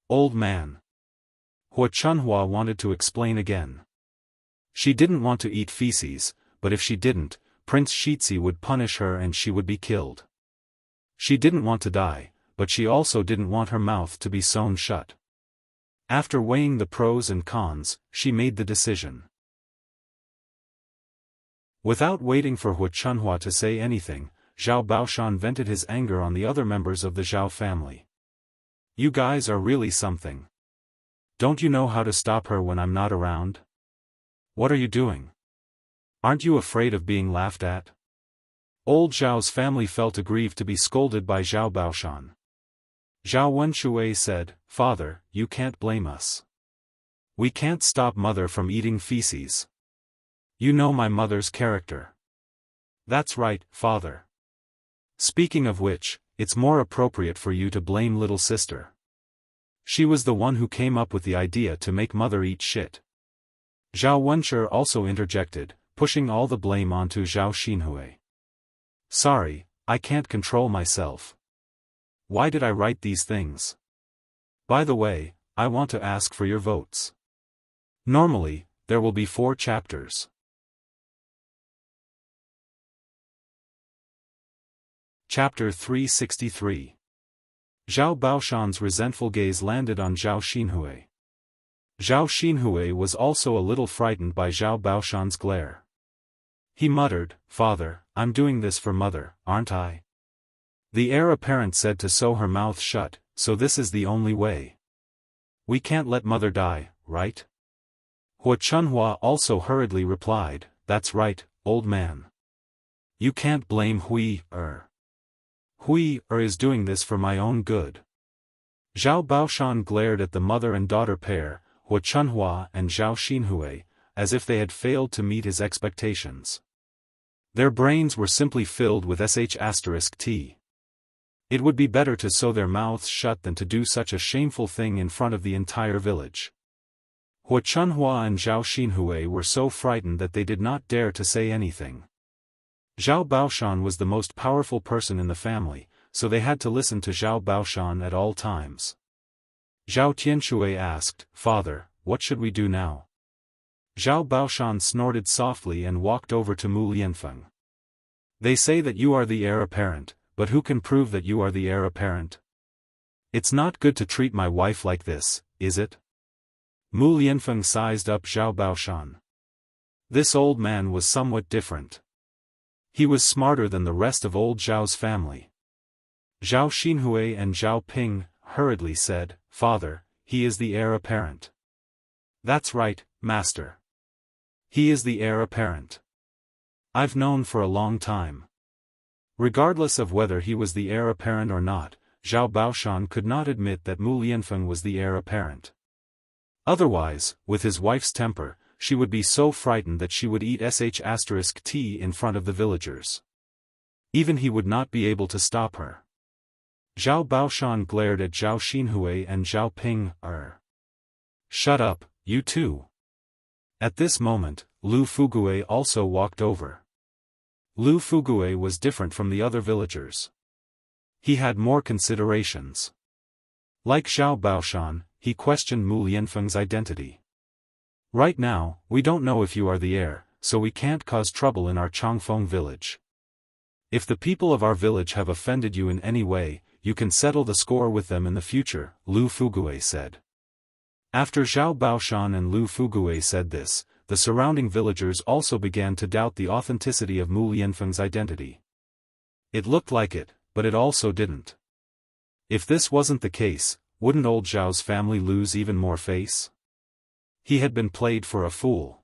"Old man." Hua Chunhua wanted to explain again. She didn't want to eat feces, but if she didn't, Prince Shitzi would punish her and she would be killed. She didn't want to die, but she also didn't want her mouth to be sewn shut. After weighing the pros and cons, she made the decision. Without waiting for Hua Chunhua to say anything, Zhao Baoshan vented his anger on the other members of the Zhao family. "You guys are really something. Don't you know how to stop her when I'm not around? What are you doing? Aren't you afraid of being laughed at?" Old Zhao's family felt aggrieved to be scolded by Zhao Baoshan. Zhao Wenshui said, "Father, you can't blame us. We can't stop mother from eating feces. You know my mother's character." "That's right, father. Speaking of which, it's more appropriate for you to blame little sister. She was the one who came up with the idea to make mother eat shit." Zhao Wenshi also interjected, pushing all the blame onto Zhao Xinhui. "Sorry, I can't control myself. Why did I write these things? By the way, I want to ask for your votes. Normally, there will be 4 chapters. Chapter 363. Zhao Baoshan's resentful gaze landed on Zhao Xinhui. Zhao Xinhui was also a little frightened by Zhao Baoshan's glare. He muttered, "Father, I'm doing this for mother, aren't I? The heir apparent said to sew her mouth shut, so this is the only way. We can't let mother die, right?" Hua Chunhua also hurriedly replied, "That's right, old man. You can't blame Hui is doing this for my own good." Zhao Baoshan glared at the mother and daughter pair, Hua Chunhua and Zhao Xinhui, as if they had failed to meet his expectations. Their brains were simply filled with sh*t. It would be better to sew their mouths shut than to do such a shameful thing in front of the entire village. Hua Chunhua and Zhao Xinhui were so frightened that they did not dare to say anything. Zhao Baoshan was the most powerful person in the family, so they had to listen to Zhao Baoshan at all times. Zhao Tianshui asked, "Father, what should we do now?" Zhao Baoshan snorted softly and walked over to Mu Lianfeng. "They say that you are the heir apparent, but who can prove that you are the heir apparent? It's not good to treat my wife like this, is it?" Mu Lianfeng sized up Zhao Baoshan. This old man was somewhat different. He was smarter than the rest of old Zhao's family. Zhao Xinhui and Zhao Ping hurriedly said, "Father, he is the heir apparent." "That's right, master. He is the heir apparent. I've known for a long time." Regardless of whether he was the heir apparent or not, Zhao Baoshan could not admit that Mu Lianfeng was the heir apparent. Otherwise, with his wife's temper, she would be so frightened that she would eat sh*t in front of the villagers. Even he would not be able to stop her. Zhao Baoshan glared at Zhao Xinhui and Zhao Ping. "Shut up, you two." At this moment, Lu Fugui also walked over. Lu Fugui was different from the other villagers. He had more considerations. Like Zhao Baoshan, he questioned Mu Lianfeng's identity. "Right now, we don't know if you are the heir, so we can't cause trouble in our Changfeng village. If the people of our village have offended you in any way, you can settle the score with them in the future," Lu Fugui said. After Zhao Baoshan and Lu Fugui said this, the surrounding villagers also began to doubt the authenticity of Mu Lianfeng's identity. It looked like it, but it also didn't. If this wasn't the case, wouldn't old Zhao's family lose even more face? He had been played for a fool.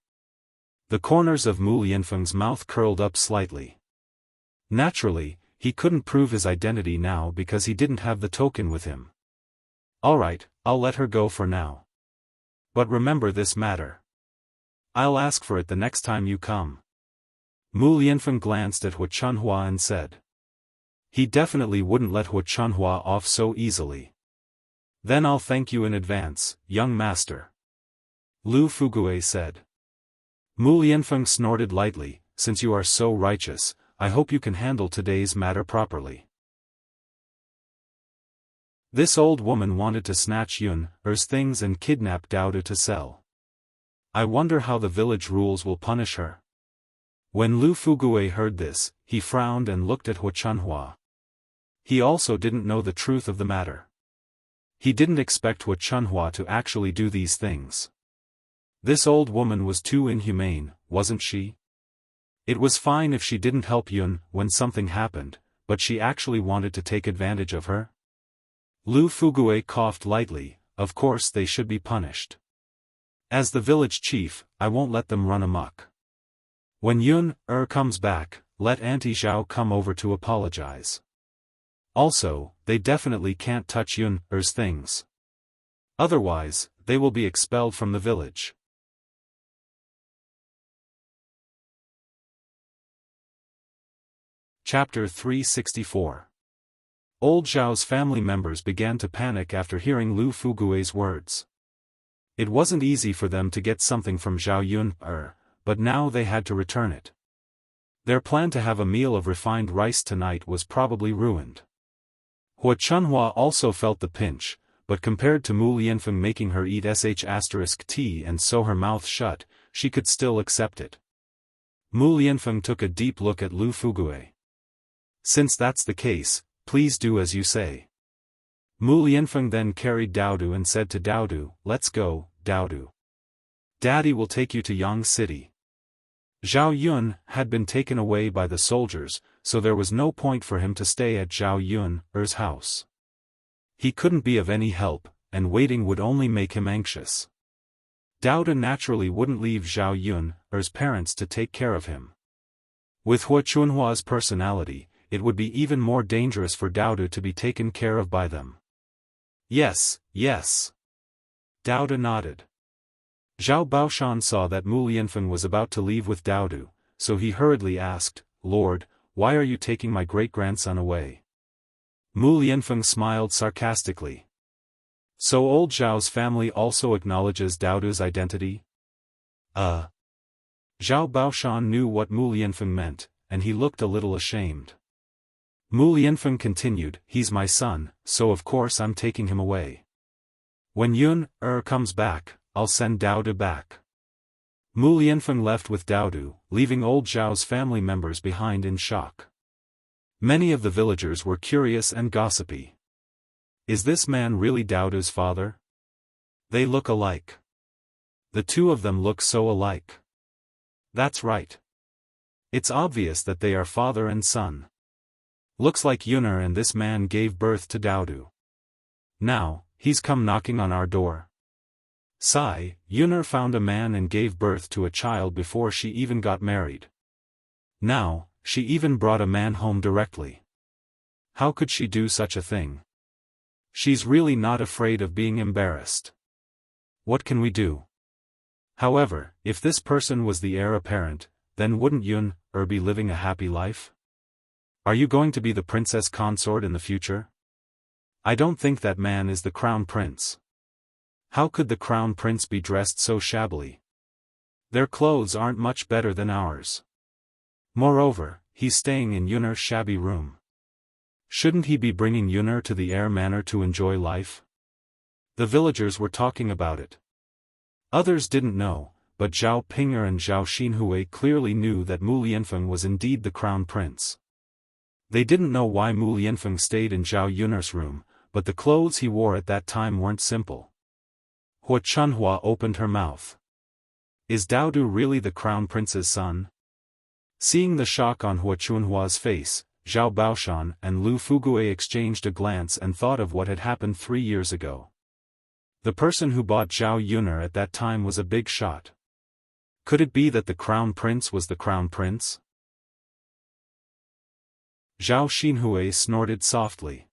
The corners of Mu Lianfeng's mouth curled up slightly. Naturally, he couldn't prove his identity now because he didn't have the token with him. Alright, I'll let her go for now. But remember this matter. I'll ask for it the next time you come. Mu Lianfeng glanced at Hu Chunhua and said. He definitely wouldn't let Hu Chunhua off so easily. Then I'll thank you in advance, young master. Lu Fugue said. Mu Lianfeng snorted lightly, since you are so righteous, I hope you can handle today's matter properly. This old woman wanted to snatch Yun-er's things and kidnap Daudu to sell. I wonder how the village rules will punish her. When Lu Fugue heard this, he frowned and looked at Hu Chunhua. He also didn't know the truth of the matter. He didn't expect Hu Chunhua to actually do these things. This old woman was too inhumane, wasn't she? It was fine if she didn't help Yun when something happened, but she actually wanted to take advantage of her? Lu Fugue coughed lightly. Of course they should be punished. As the village chief, I won't let them run amok. When Yun-er comes back, let Auntie Zhao come over to apologize. Also, they definitely can't touch Yun-er's things. Otherwise, they will be expelled from the village. Chapter 364. Old Zhao's family members began to panic after hearing Lu Fugue's words. It wasn't easy for them to get something from Zhao Yun-er, but now they had to return it. Their plan to have a meal of refined rice tonight was probably ruined. Hu Chunhua also felt the pinch, but compared to Mu Lianfeng making her eat tea and sew her mouth shut, she could still accept it. Mu Lianfeng took a deep look at Lu Fugue. Since that's the case, please do as you say. Mu Lianfeng then carried Daudu and said to Daudu, let's go, Daudu. Daddy will take you to Yang City. Zhao Yun had been taken away by the soldiers, so there was no point for him to stay at Zhao Yun-er's house. He couldn't be of any help, and waiting would only make him anxious. Daudu naturally wouldn't leave Zhao Yun-er's parents to take care of him. With Hu Chunhua's personality, it would be even more dangerous for Daudu to be taken care of by them. Yes, yes. Daudu nodded. Zhao Baoshan saw that Mu Lianfeng was about to leave with Daudu, so he hurriedly asked, Lord, why are you taking my great-grandson away? Mu Lianfeng smiled sarcastically. So old Zhao's family also acknowledges Daudu's identity? Zhao Baoshan knew what Mu Lianfeng meant, and he looked a little ashamed. Mu Lianfeng continued, he's my son, so of course I'm taking him away. When Yun-er comes back, I'll send Daudu back. Mu Lianfeng left with Daudu, leaving old Zhao's family members behind in shock. Many of the villagers were curious and gossipy. Is this man really Daudu's father? They look alike. The two of them look so alike. That's right. It's obvious that they are father and son. Looks like Yun-er and this man gave birth to Daudu. Now, he's come knocking on our door. Sigh, Yun-er found a man and gave birth to a child before she even got married. Now, she even brought a man home directly. How could she do such a thing? She's really not afraid of being embarrassed. What can we do? However, if this person was the heir apparent, then wouldn't Yun-er be living a happy life? Are you going to be the princess consort in the future? I don't think that man is the crown prince. How could the crown prince be dressed so shabbily? Their clothes aren't much better than ours. Moreover, he's staying in Yun-er's shabby room. Shouldn't he be bringing Yun-er to the heir manor to enjoy life? The villagers were talking about it. Others didn't know, but Zhao Ping'er and Zhao Xinhui clearly knew that Mu Lianfeng was indeed the crown prince. They didn't know why Mu Lianfeng stayed in Zhao Yun'er's room, but the clothes he wore at that time weren't simple. Hu Chunhua opened her mouth. Is Dao Du really the crown prince's son? Seeing the shock on Hua Chunhua's face, Zhao Baoshan and Lu Fugue exchanged a glance and thought of what had happened 3 years ago. The person who bought Zhao Yuner at that time was a big shot. Could it be that the crown prince was the crown prince? Zhao Xinhui snorted softly.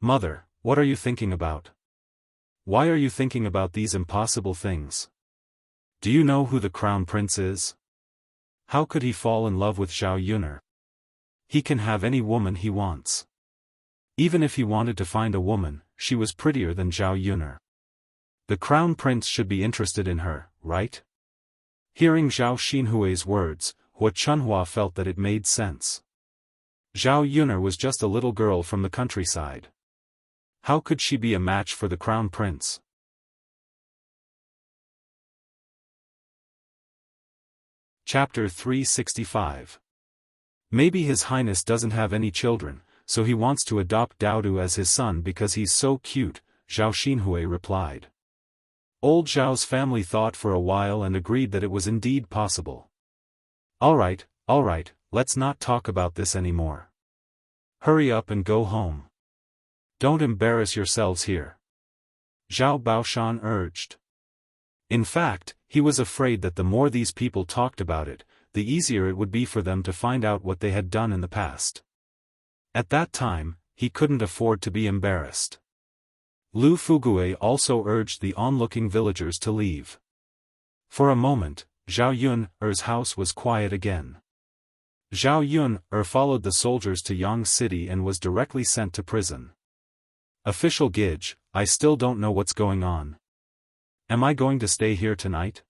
Mother, what are you thinking about? Why are you thinking about these impossible things? Do you know who the crown prince is? How could he fall in love with Zhao Yuner? He can have any woman he wants. Even if he wanted to find a woman, she was prettier than Zhao Yuner. The crown prince should be interested in her, right? Hearing Zhao Xinhui's words, Hua Chunhua felt that it made sense. Zhao Yuner was just a little girl from the countryside. How could she be a match for the crown prince? Chapter 365. Maybe His Highness doesn't have any children, so he wants to adopt Dao Du as his son because he's so cute, Zhao Xinhui replied. Old Zhao's family thought for a while and agreed that it was indeed possible. Alright, let's not talk about this anymore. Hurry up and go home. Don't embarrass yourselves here. Zhao Baoshan urged. In fact, he was afraid that the more these people talked about it, the easier it would be for them to find out what they had done in the past. At that time, he couldn't afford to be embarrassed. Lu Fugue also urged the onlooking villagers to leave. For a moment, Zhao Yun's house was quiet again. Zhao Yun followed the soldiers to Yang City and was directly sent to prison. Official Gidge, I still don't know what's going on. Am I going to stay here tonight?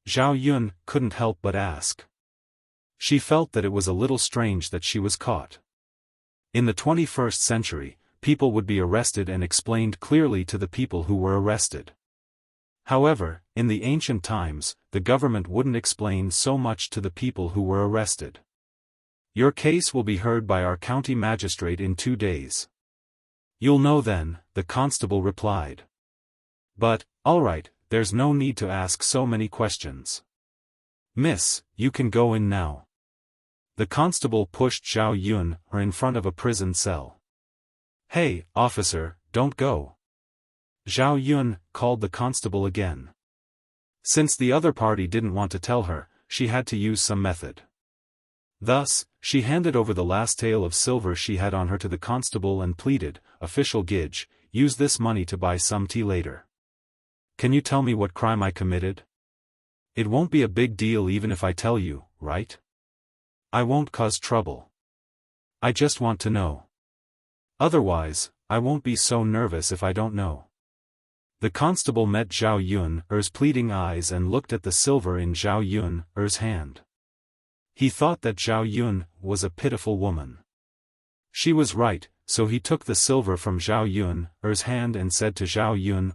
Zhao Yun couldn't help but ask. She felt that it was a little strange that she was caught. In the 21st century, people would be arrested and explained clearly to the people who were arrested. However, in the ancient times, the government wouldn't explain so much to the people who were arrested. Your case will be heard by our county magistrate in 2 days. You'll know then, the constable replied. But, alright, there's no need to ask so many questions. Miss, you can go in now. The constable pushed Zhao Yun in front of a prison cell. Hey, officer, don't go. Zhao Yun called the constable again. Since the other party didn't want to tell her, she had to use some method. Thus, she handed over the last tael of silver she had on her to the constable and pleaded, Official Gidge, use this money to buy some tea later. Can you tell me what crime I committed? It won't be a big deal even if I tell you, right? I won't cause trouble. I just want to know. Otherwise, I won't be so nervous if I don't know. The constable met Zhao Yun's pleading eyes and looked at the silver in Zhao Yun's hand. He thought that Zhao Yun was a pitiful woman. She was right, so he took the silver from Zhao Yun's hand and said to Zhao Yun,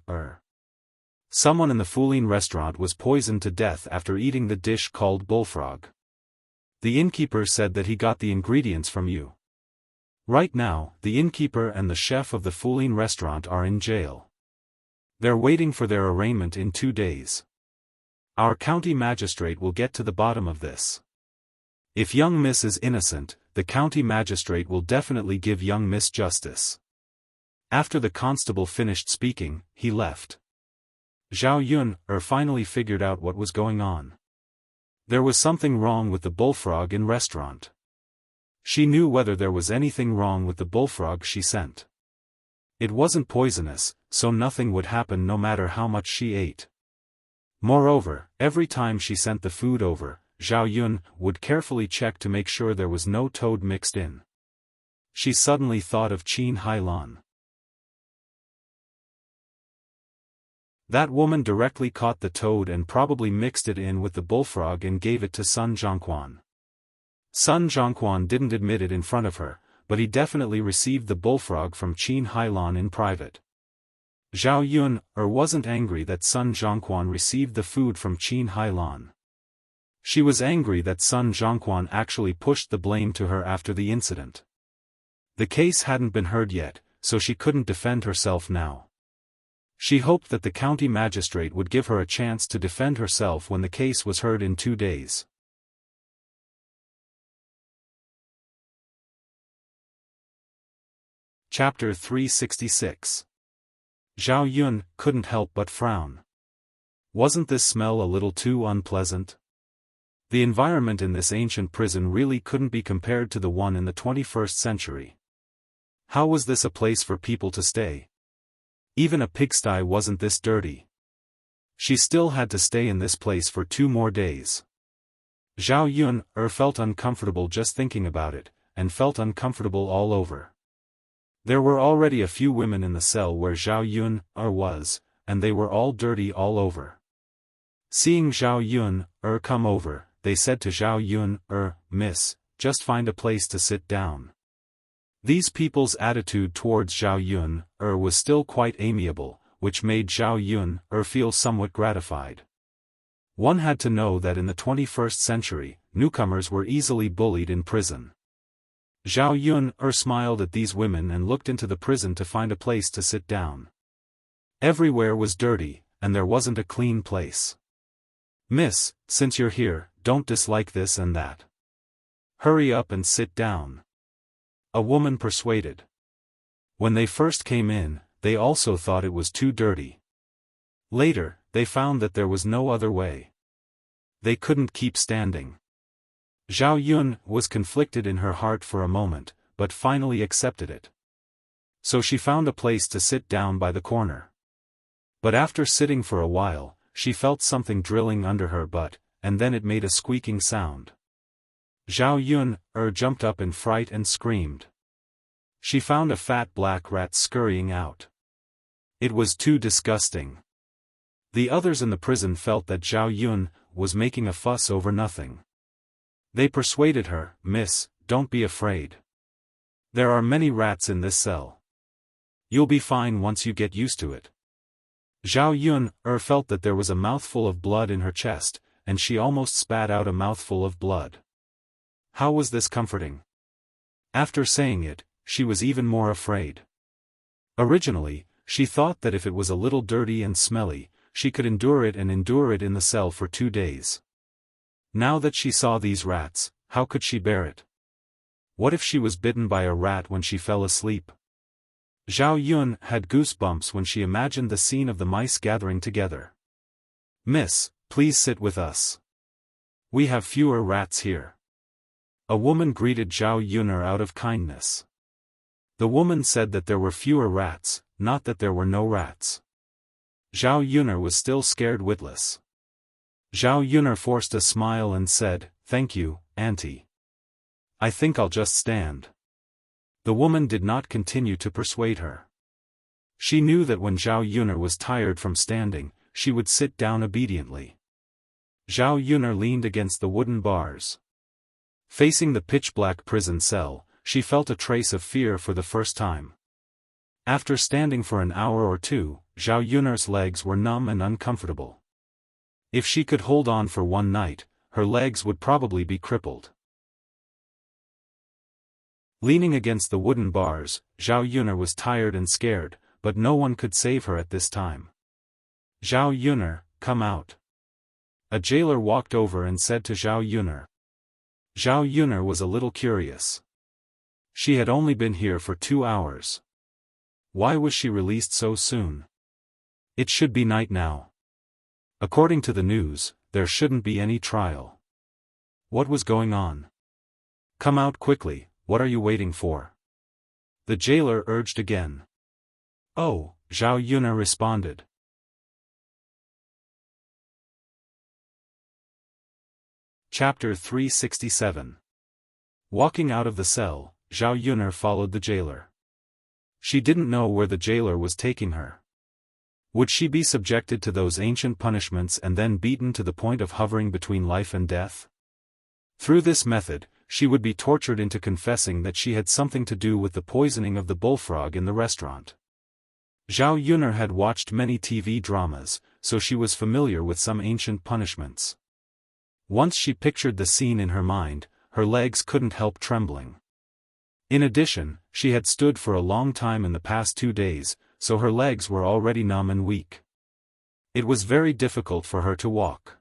Someone in the Fuling restaurant was poisoned to death after eating the dish called bullfrog. The innkeeper said that he got the ingredients from you. Right now, the innkeeper and the chef of the Fuling restaurant are in jail. They're waiting for their arraignment in 2 days. Our county magistrate will get to the bottom of this. If young Miss is innocent, the county magistrate will definitely give young Miss justice. After the constable finished speaking, he left. Zhao Yun finally figured out what was going on. There was something wrong with the bullfrog in restaurant. She knew whether there was anything wrong with the bullfrog she sent. It wasn't poisonous, so nothing would happen no matter how much she ate. Moreover, every time she sent the food over, Zhao Yun would carefully check to make sure there was no toad mixed in. She suddenly thought of Qin Hailan. That woman directly caught the toad and probably mixed it in with the bullfrog and gave it to Sun Zhongquan. Sun Zhongquan didn't admit it in front of her, but he definitely received the bullfrog from Qin Hailan in private. Zhao Yun wasn't angry that Sun Zhongquan received the food from Qin Hailan. She was angry that Sun Zhongquan actually pushed the blame to her after the incident. The case hadn't been heard yet, so she couldn't defend herself now. She hoped that the county magistrate would give her a chance to defend herself when the case was heard in 2 days. Chapter 366. Zhao Yun couldn't help but frown. Wasn't this smell a little too unpleasant? The environment in this ancient prison really couldn't be compared to the one in the 21st century. How was this a place for people to stay? Even a pigsty wasn't this dirty. She still had to stay in this place for 2 more days. Zhao Yun felt uncomfortable just thinking about it, and felt uncomfortable all over. There were already a few women in the cell where Zhao Yun was, and they were all dirty all over. Seeing Zhao Yun come over, they said to Zhao Yun, "Miss, just find a place to sit down." These people's attitude towards Zhao Yun was still quite amiable, which made Zhao Yun feel somewhat gratified. One had to know that in the 21st century, newcomers were easily bullied in prison. Zhao Yun smiled at these women and looked into the prison to find a place to sit down. Everywhere was dirty, and there wasn't a clean place. "Miss, since you're here, don't dislike this and that. Hurry up and sit down," a woman persuaded. When they first came in, they also thought it was too dirty. Later, they found that there was no other way. They couldn't keep standing. Zhao Yun was conflicted in her heart for a moment, but finally accepted it. So she found a place to sit down by the corner. But after sitting for a while, she felt something drilling under her butt, and then it made a squeaking sound. Zhao Yun jumped up in fright and screamed. She found a fat black rat scurrying out. It was too disgusting. The others in the prison felt that Zhao Yun was making a fuss over nothing. They persuaded her, "Miss, don't be afraid. There are many rats in this cell. You'll be fine once you get used to it." Zhao Yun felt that there was a mouthful of blood in her chest, and she almost spat out a mouthful of blood. How was this comforting? After saying it, she was even more afraid. Originally, she thought that if it was a little dirty and smelly, she could endure it in the cell for 2 days. Now that she saw these rats, how could she bear it? What if she was bitten by a rat when she fell asleep? Zhao Yun had goosebumps when she imagined the scene of the mice gathering together. "Miss, please sit with us. We have fewer rats here." A woman greeted Zhao Yun out of kindness. The woman said that there were fewer rats, not that there were no rats. Zhao Yun was still scared witless. Zhao Yun forced a smile and said, "Thank you, auntie. I think I'll just stand." The woman did not continue to persuade her. She knew that when Zhao Yun was tired from standing, she would sit down obediently. Zhao Yun leaned against the wooden bars. Facing the pitch-black prison cell, she felt a trace of fear for the first time. After standing for an hour or 2, Zhao Yun's legs were numb and uncomfortable. If she could hold on for 1 night, her legs would probably be crippled. Leaning against the wooden bars, Zhao Yun was tired and scared, but no one could save her at this time. "Zhao Yun, come out." A jailer walked over and said to Zhao Yun. Zhao Yun was a little curious. She had only been here for 2 hours. Why was she released so soon? It should be night now. According to the news, there shouldn't be any trial. What was going on? "Come out quickly, what are you waiting for?" The jailer urged again. "Oh," Zhao Yun responded. Chapter 367. Walking out of the cell, Zhao Yun followed the jailer. She didn't know where the jailer was taking her. Would she be subjected to those ancient punishments and then beaten to the point of hovering between life and death? Through this method, she would be tortured into confessing that she had something to do with the poisoning of the bullfrog in the restaurant. Zhao Yun had watched many TV dramas, so she was familiar with some ancient punishments. Once she pictured the scene in her mind, her legs couldn't help trembling. In addition, she had stood for a long time in the past 2 days, so her legs were already numb and weak. It was very difficult for her to walk.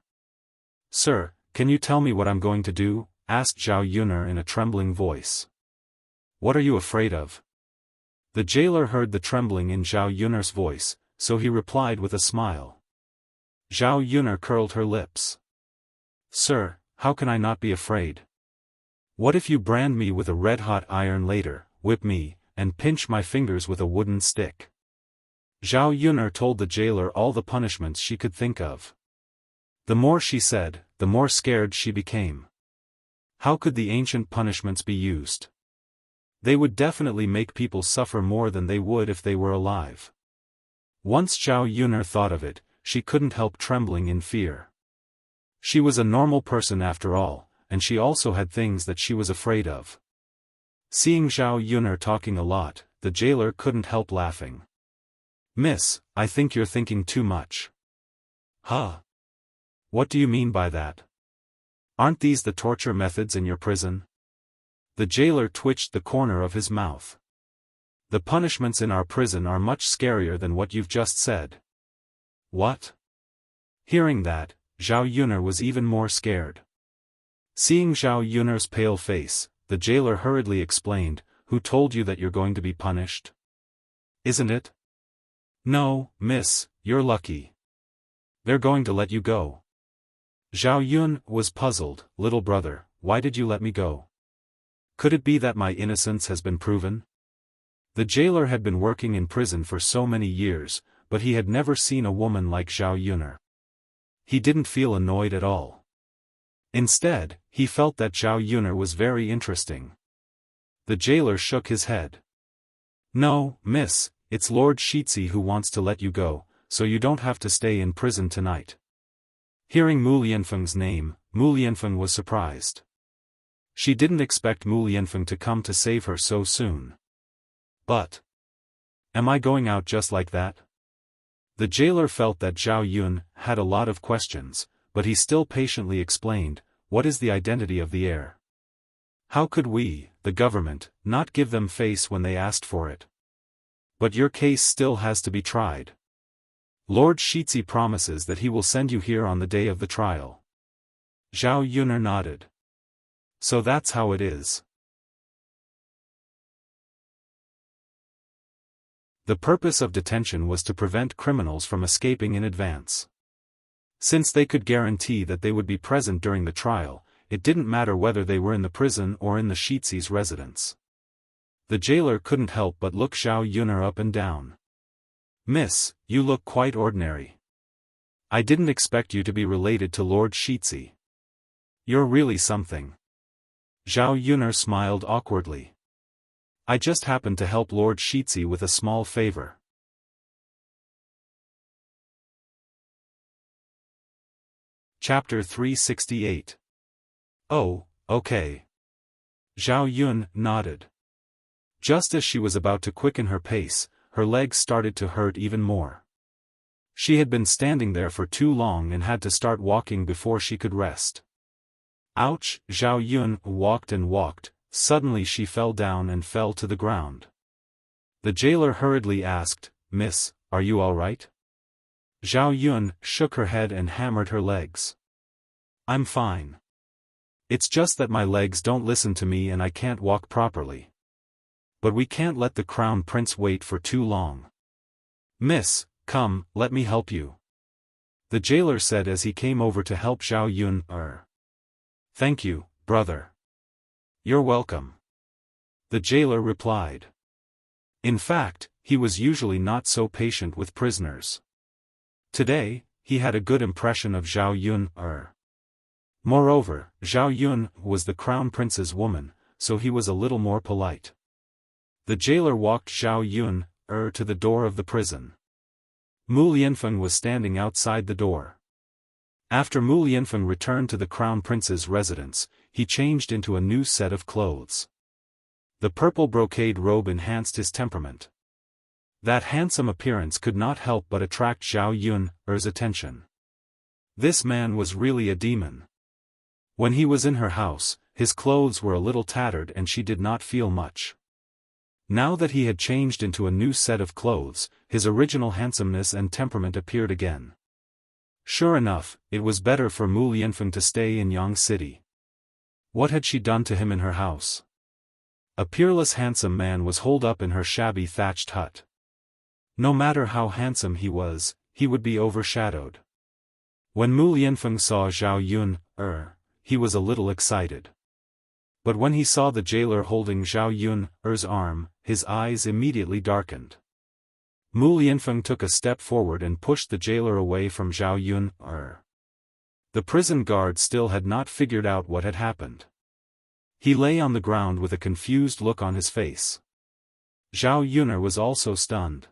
"Sir, can you tell me what I'm going to do?" asked Zhao Yuner in a trembling voice. "What are you afraid of?" The jailer heard the trembling in Zhao Yuner's voice, so he replied with a smile. Zhao Yuner curled her lips. "Sir, how can I not be afraid? What if you brand me with a red-hot iron later, whip me, and pinch my fingers with a wooden stick?" Zhao Yuner told the jailer all the punishments she could think of. The more she said, the more scared she became. How could the ancient punishments be used? They would definitely make people suffer more than they would if they were alive. Once Zhao Yuner thought of it, she couldn't help trembling in fear. She was a normal person after all, and she also had things that she was afraid of. Seeing Zhao Yuner talking a lot, the jailer couldn't help laughing. "Miss, I think you're thinking too much." "Huh? What do you mean by that? Aren't these the torture methods in your prison?" The jailer twitched the corner of his mouth. "The punishments in our prison are much scarier than what you've just said." "What?" Hearing that, Zhao Yuner was even more scared. Seeing Zhao Yuner's pale face, the jailer hurriedly explained, "Who told you that you're going to be punished? Isn't it?" "No, miss, you're lucky. They're going to let you go." Zhao Yun was puzzled. "Little brother, why did you let me go? Could it be that my innocence has been proven?" The jailer had been working in prison for so many years, but he had never seen a woman like Zhao Yuner. He didn't feel annoyed at all. Instead, he felt that Zhao Yuner was very interesting. The jailer shook his head. "No, miss, it's Lord Shitzi who wants to let you go, so you don't have to stay in prison tonight." Hearing Mu Lianfeng's name, Mu Lianfeng was surprised. She didn't expect Mu Lianfeng to come to save her so soon. "But am I going out just like that?" The jailer felt that Zhao Yun had a lot of questions, but he still patiently explained, "What is the identity of the heir? How could we, the government, not give them face when they asked for it? But your case still has to be tried. Lord Shitzi promises that he will send you here on the day of the trial." Zhao Yuner nodded. "So that's how it is." The purpose of detention was to prevent criminals from escaping in advance. Since they could guarantee that they would be present during the trial, it didn't matter whether they were in the prison or in the Shitzi's residence. The jailer couldn't help but look Zhao Yuner up and down. "Miss, you look quite ordinary. I didn't expect you to be related to Lord Shitzi. You're really something." Zhao Yuner smiled awkwardly. "I just happened to help Lord Shitzi with a small favor." Chapter 368. "Oh, okay." Zhao Yun nodded. Just as she was about to quicken her pace, her legs started to hurt even more. She had been standing there for too long and had to start walking before she could rest. Ouch! Zhao Yun walked and walked, suddenly she fell down and fell to the ground. The jailer hurriedly asked, "Miss, are you all right?" Zhao Yun shook her head and hammered her legs. "I'm fine. It's just that my legs don't listen to me and I can't walk properly. But we can't let the crown prince wait for too long. Miss, come, let me help you," the jailer said as he came over to help Zhao Yun. "Thank you, brother." "You're welcome," the jailer replied. In fact, he was usually not so patient with prisoners. Today, he had a good impression of Zhao Yun. Moreover, Zhao Yun was the crown prince's woman, so he was a little more polite. The jailer walked Zhao Yun to the door of the prison. Mu Lianfeng was standing outside the door. After Mu Lianfeng returned to the crown prince's residence, he changed into a new set of clothes. The purple brocade robe enhanced his temperament. That handsome appearance could not help but attract Zhao Yun's attention. This man was really a demon. When he was in her house, his clothes were a little tattered and she did not feel much. Now that he had changed into a new set of clothes, his original handsomeness and temperament appeared again. Sure enough, it was better for Mu Lianfeng to stay in Yang City. What had she done to him in her house? A peerless handsome man was holed up in her shabby thatched hut. No matter how handsome he was, he would be overshadowed. When Mu Lianfeng saw Zhao Yun, he was a little excited. But when he saw the jailer holding Zhao Yun's arm, his eyes immediately darkened. Mu Lianfeng took a step forward and pushed the jailer away from Zhao Yun. The prison guard still had not figured out what had happened. He lay on the ground with a confused look on his face. Zhao Yun was also stunned.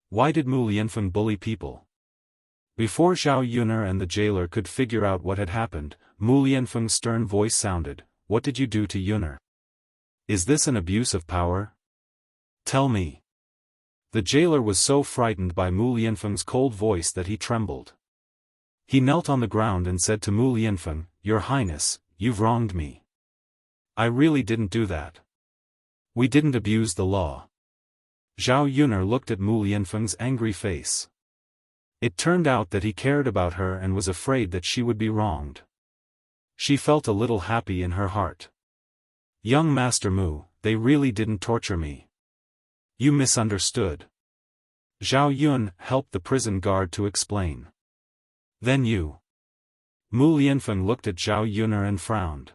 Why did Mu Lianfeng bully people? Before Zhao Yun and the jailer could figure out what had happened, Mu Lianfeng's stern voice sounded, "What did you do to Yun? Is this an abuse of power? Tell me." The jailer was so frightened by Mu Lianfeng's cold voice that he trembled. He knelt on the ground and said to Mu Lianfeng, "Your Highness, you've wronged me. I really didn't do that. We didn't abuse the law." Zhao Yun looked at Mu Lianfeng's angry face. It turned out that he cared about her and was afraid that she would be wronged. She felt a little happy in her heart. "Young Master Mu, they really didn't torture me. You misunderstood." Zhao Yun helped the prison guard to explain. "Then you?" Mu Lianfeng looked at Zhao Yun and frowned.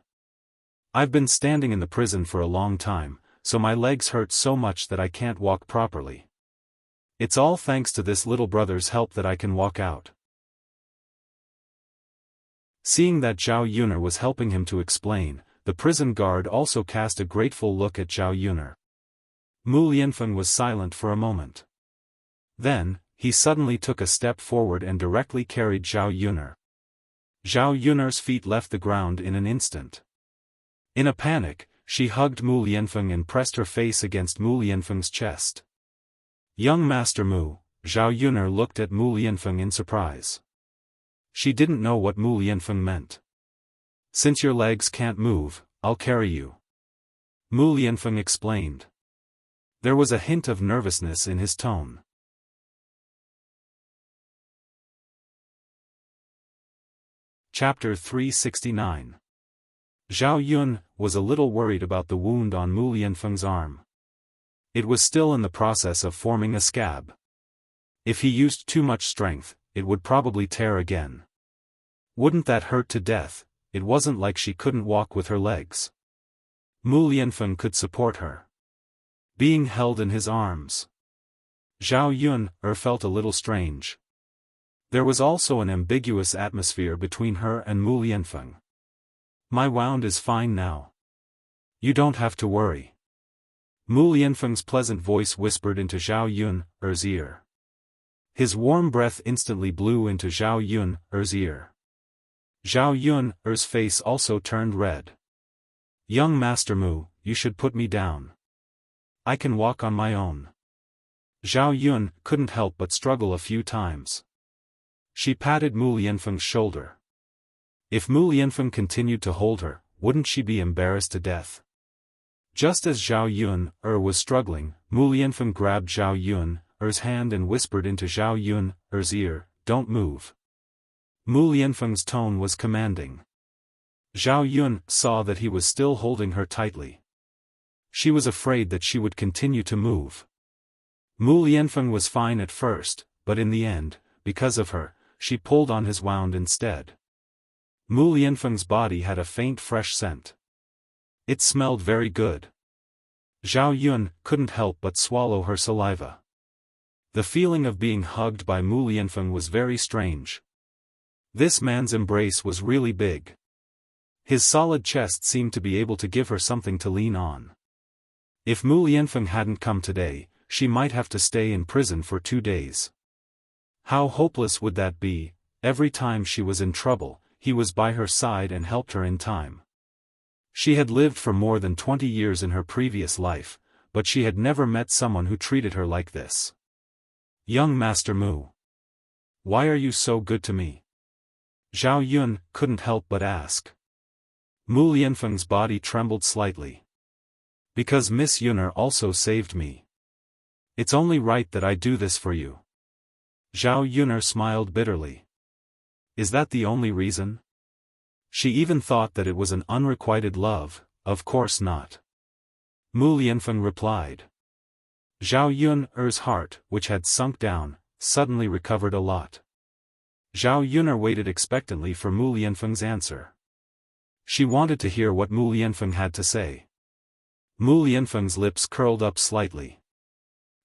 "I've been standing in the prison for a long time, so my legs hurt so much that I can't walk properly. It's all thanks to this little brother's help that I can walk out." Seeing that Zhao Yun was helping him to explain, the prison guard also cast a grateful look at Zhao Yun. Mu Lianfeng was silent for a moment. Then, he suddenly took a step forward and directly carried Zhao Yun. Zhao Yun's feet left the ground in an instant. In a panic, she hugged Mu Lianfeng and pressed her face against Mu Lianfeng's chest. "Young Master Mu," Zhao Yun looked at Mu Lianfeng in surprise. She didn't know what Mu Lianfeng meant. "Since your legs can't move, I'll carry you," Mu Lianfeng explained. There was a hint of nervousness in his tone. Chapter 369. Zhao Yun was a little worried about the wound on Mu Lianfeng's arm. It was still in the process of forming a scab. If he used too much strength, it would probably tear again. Wouldn't that hurt to death? It wasn't like she couldn't walk with her legs. Mu Lianfeng could support her. Being held in his arms. Zhao Yun felt a little strange. There was also an ambiguous atmosphere between her and Mu Lianfeng. "My wound is fine now. You don't have to worry." Mu Lianfeng's pleasant voice whispered into Zhao Yun's ear. His warm breath instantly blew into Zhao Yun's ear. Zhao Yun's face also turned red. "Young Master Mu, you should put me down. I can walk on my own." Zhao Yun couldn't help but struggle a few times. She patted Mu Lianfeng's shoulder. If Mu Lianfeng continued to hold her, wouldn't she be embarrassed to death? Just as Zhao Yun was struggling, Mu Lianfeng grabbed Zhao Yun's hand and whispered into Zhao Yun's ear, "Don't move." Mu Lianfeng's tone was commanding. Zhao Yun saw that he was still holding her tightly. She was afraid that she would continue to move. Mu Lianfeng was fine at first, but in the end, because of her, she pulled on his wound instead. Mu Lianfeng's body had a faint fresh scent. It smelled very good. Zhao Yun couldn't help but swallow her saliva. The feeling of being hugged by Mu Lianfeng was very strange. This man's embrace was really big. His solid chest seemed to be able to give her something to lean on. If Mu Lianfeng hadn't come today, she might have to stay in prison for 2 days. How hopeless would that be? Every time she was in trouble, he was by her side and helped her in time. She had lived for more than 20 years in her previous life, but she had never met someone who treated her like this. "Young Master Mu, why are you so good to me?" Zhao Yun couldn't help but ask. Mu Lianfeng's body trembled slightly. "Because Miss Yun also saved me." It's only right that I do this for you. Zhao Yuner smiled bitterly. Is that the only reason? She even thought that it was an unrequited love. Of course not. Mu Lianfeng replied. Zhao Yuner's heart, which had sunk down, suddenly recovered a lot. Zhao Yuner waited expectantly for Mu Lianfeng's answer. She wanted to hear what Mu Lianfeng had to say. Mu Lianfeng's lips curled up slightly.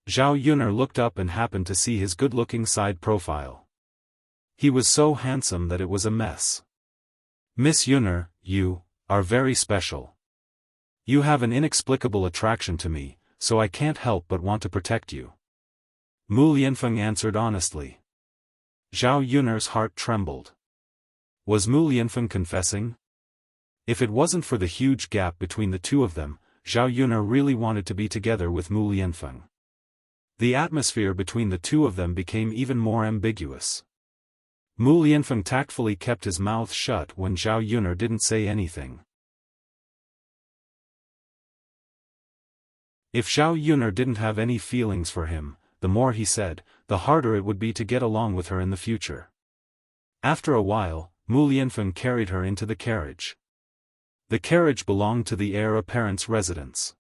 Zhao Yuner looked up and happened to see his good-looking side profile. He was so handsome that it was a mess. Miss Yuner, you are very special. You have an inexplicable attraction to me, so I can't help but want to protect you. Mu Lianfeng answered honestly. Zhao Yuner's heart trembled. Was Mu Lianfeng confessing? If it wasn't for the huge gap between the two of them, Zhao Yuner really wanted to be together with Mu Lianfeng. The atmosphere between the two of them became even more ambiguous. Mu Lianfeng tactfully kept his mouth shut when Zhao Yuner didn't say anything. If Zhao Yuner didn't have any feelings for him, the more he said, the harder it would be to get along with her in the future. After a while, Mu Lianfeng carried her into the carriage. The carriage belonged to the heir apparent's residence.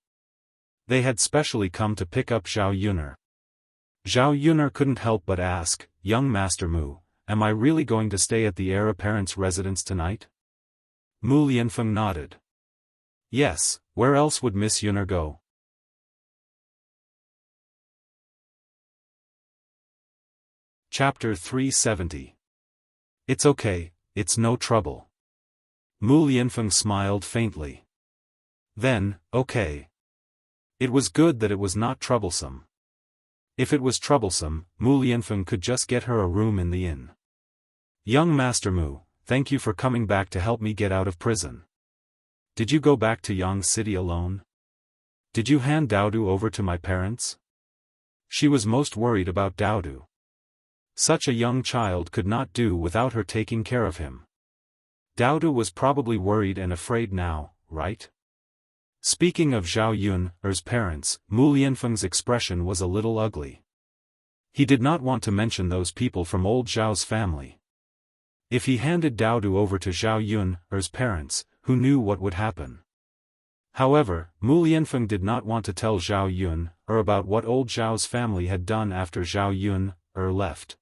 They had specially come to pick up Zhao Yuner. Zhao Yuner couldn't help but ask, "Young Master Mu, am I really going to stay at the heir apparent's residence tonight?" Mu Lianfeng nodded. Yes, where else would Miss Yuner go? Chapter 370. It's okay, it's no trouble. Mu Lianfeng smiled faintly. Then, okay. It was good that it was not troublesome. If it was troublesome, Mu Lianfeng could just get her a room in the inn. Young Master Mu, thank you for coming back to help me get out of prison. Did you go back to Yang City alone? Did you hand Daodu over to my parents? She was most worried about Daodu. Such a young child could not do without her taking care of him. Daodu was probably worried and afraid now, right? Speaking of Zhao Yuner's parents, Mu Lianfeng's expression was a little ugly. He did not want to mention those people from old Zhao's family. If he handed Daodu over to Zhao Yuner's parents, who knew what would happen? However, Mu Lianfeng did not want to tell Zhao Yuner about what old Zhao's family had done after Zhao Yuner left.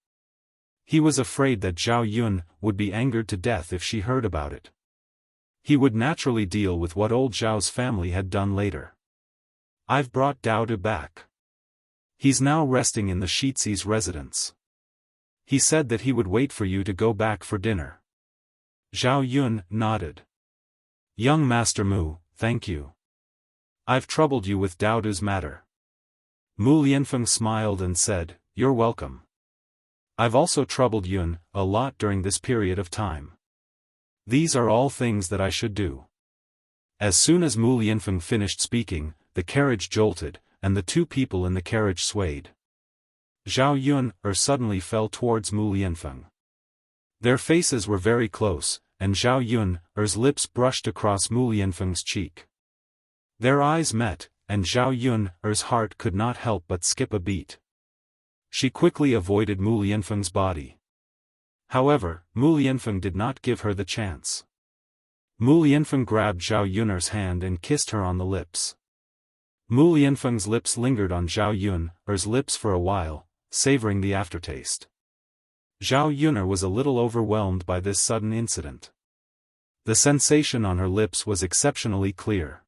He was afraid that Zhao Yuner would be angered to death if she heard about it. He would naturally deal with what old Zhao's family had done later. I've brought Daodu back. He's now resting in the Shizi's residence. He said that he would wait for you to go back for dinner. Zhao Yuner nodded. Young Master Mu, thank you. I've troubled you with Daodu's matter. Mu Lianfeng smiled and said, You're welcome. I've also troubled Yun a lot during this period of time. These are all things that I should do. As soon as Mu Lianfeng finished speaking, the carriage jolted, and the two people in the carriage swayed. Zhao Yuner suddenly fell towards Mu Lianfeng. Their faces were very close, and Zhao Yuner's lips brushed across Mu Lianfeng's cheek. Their eyes met, and Zhao Yuner's heart could not help but skip a beat. She quickly avoided Mu Lianfeng's body. However, Mu Lianfeng did not give her the chance. Mu Lianfeng grabbed Zhao Yuner's hand and kissed her on the lips. Mu Lianfeng's lips lingered on Zhao Yuner's lips for a while, savoring the aftertaste. Zhao Yuner was a little overwhelmed by this sudden incident. The sensation on her lips was exceptionally clear.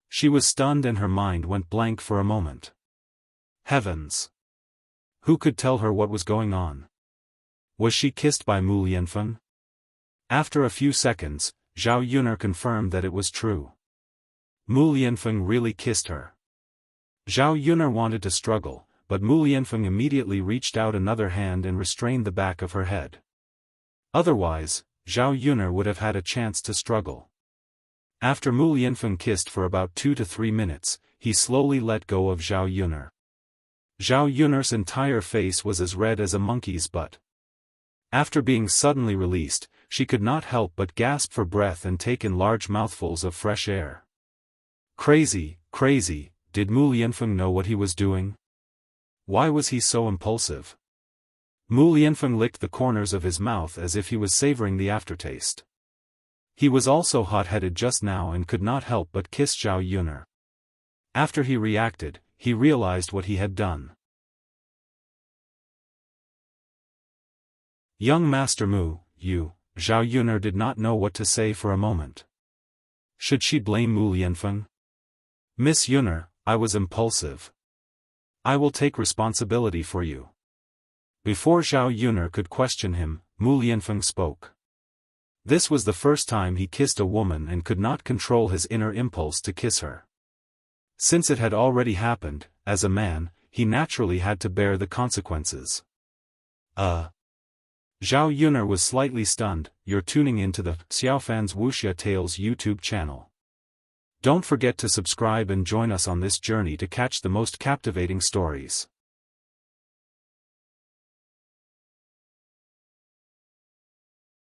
She was stunned and her mind went blank for a moment. Heavens! Who could tell her what was going on? Was she kissed by Mu Lianfeng? After a few seconds, Zhao Yuner confirmed that it was true. Mu Lianfeng really kissed her. Zhao Yuner wanted to struggle, but Mu Lianfeng immediately reached out another hand and restrained the back of her head. Otherwise, Zhao Yuner would have had a chance to struggle. After Mu Lianfeng kissed for about 2 to 3 minutes, he slowly let go of Zhao Yuner. Zhao Yuner's entire face was as red as a monkey's butt. After being suddenly released, she could not help but gasp for breath and take in large mouthfuls of fresh air. Crazy, did Mu Lianfeng know what he was doing? Why was he so impulsive? Mu Lianfeng licked the corners of his mouth as if he was savoring the aftertaste. He was also hot-headed just now and could not help but kiss Zhao Yuner. After he reacted, he realized what he had done. Young Master Mu, you, Zhao Yuner did not know what to say for a moment. Should she blame Mu Lianfeng? Miss Yuner, I was impulsive. I will take responsibility for you. Before Zhao Yuner could question him, Mu Lianfeng spoke. This was the first time he kissed a woman and could not control his inner impulse to kiss her. Since it had already happened, as a man, he naturally had to bear the consequences. Zhao Yuner was slightly stunned. You're tuning into the Xiaofan's Wuxia Tales YouTube channel. Don't forget to subscribe and join us on this journey to catch the most captivating stories.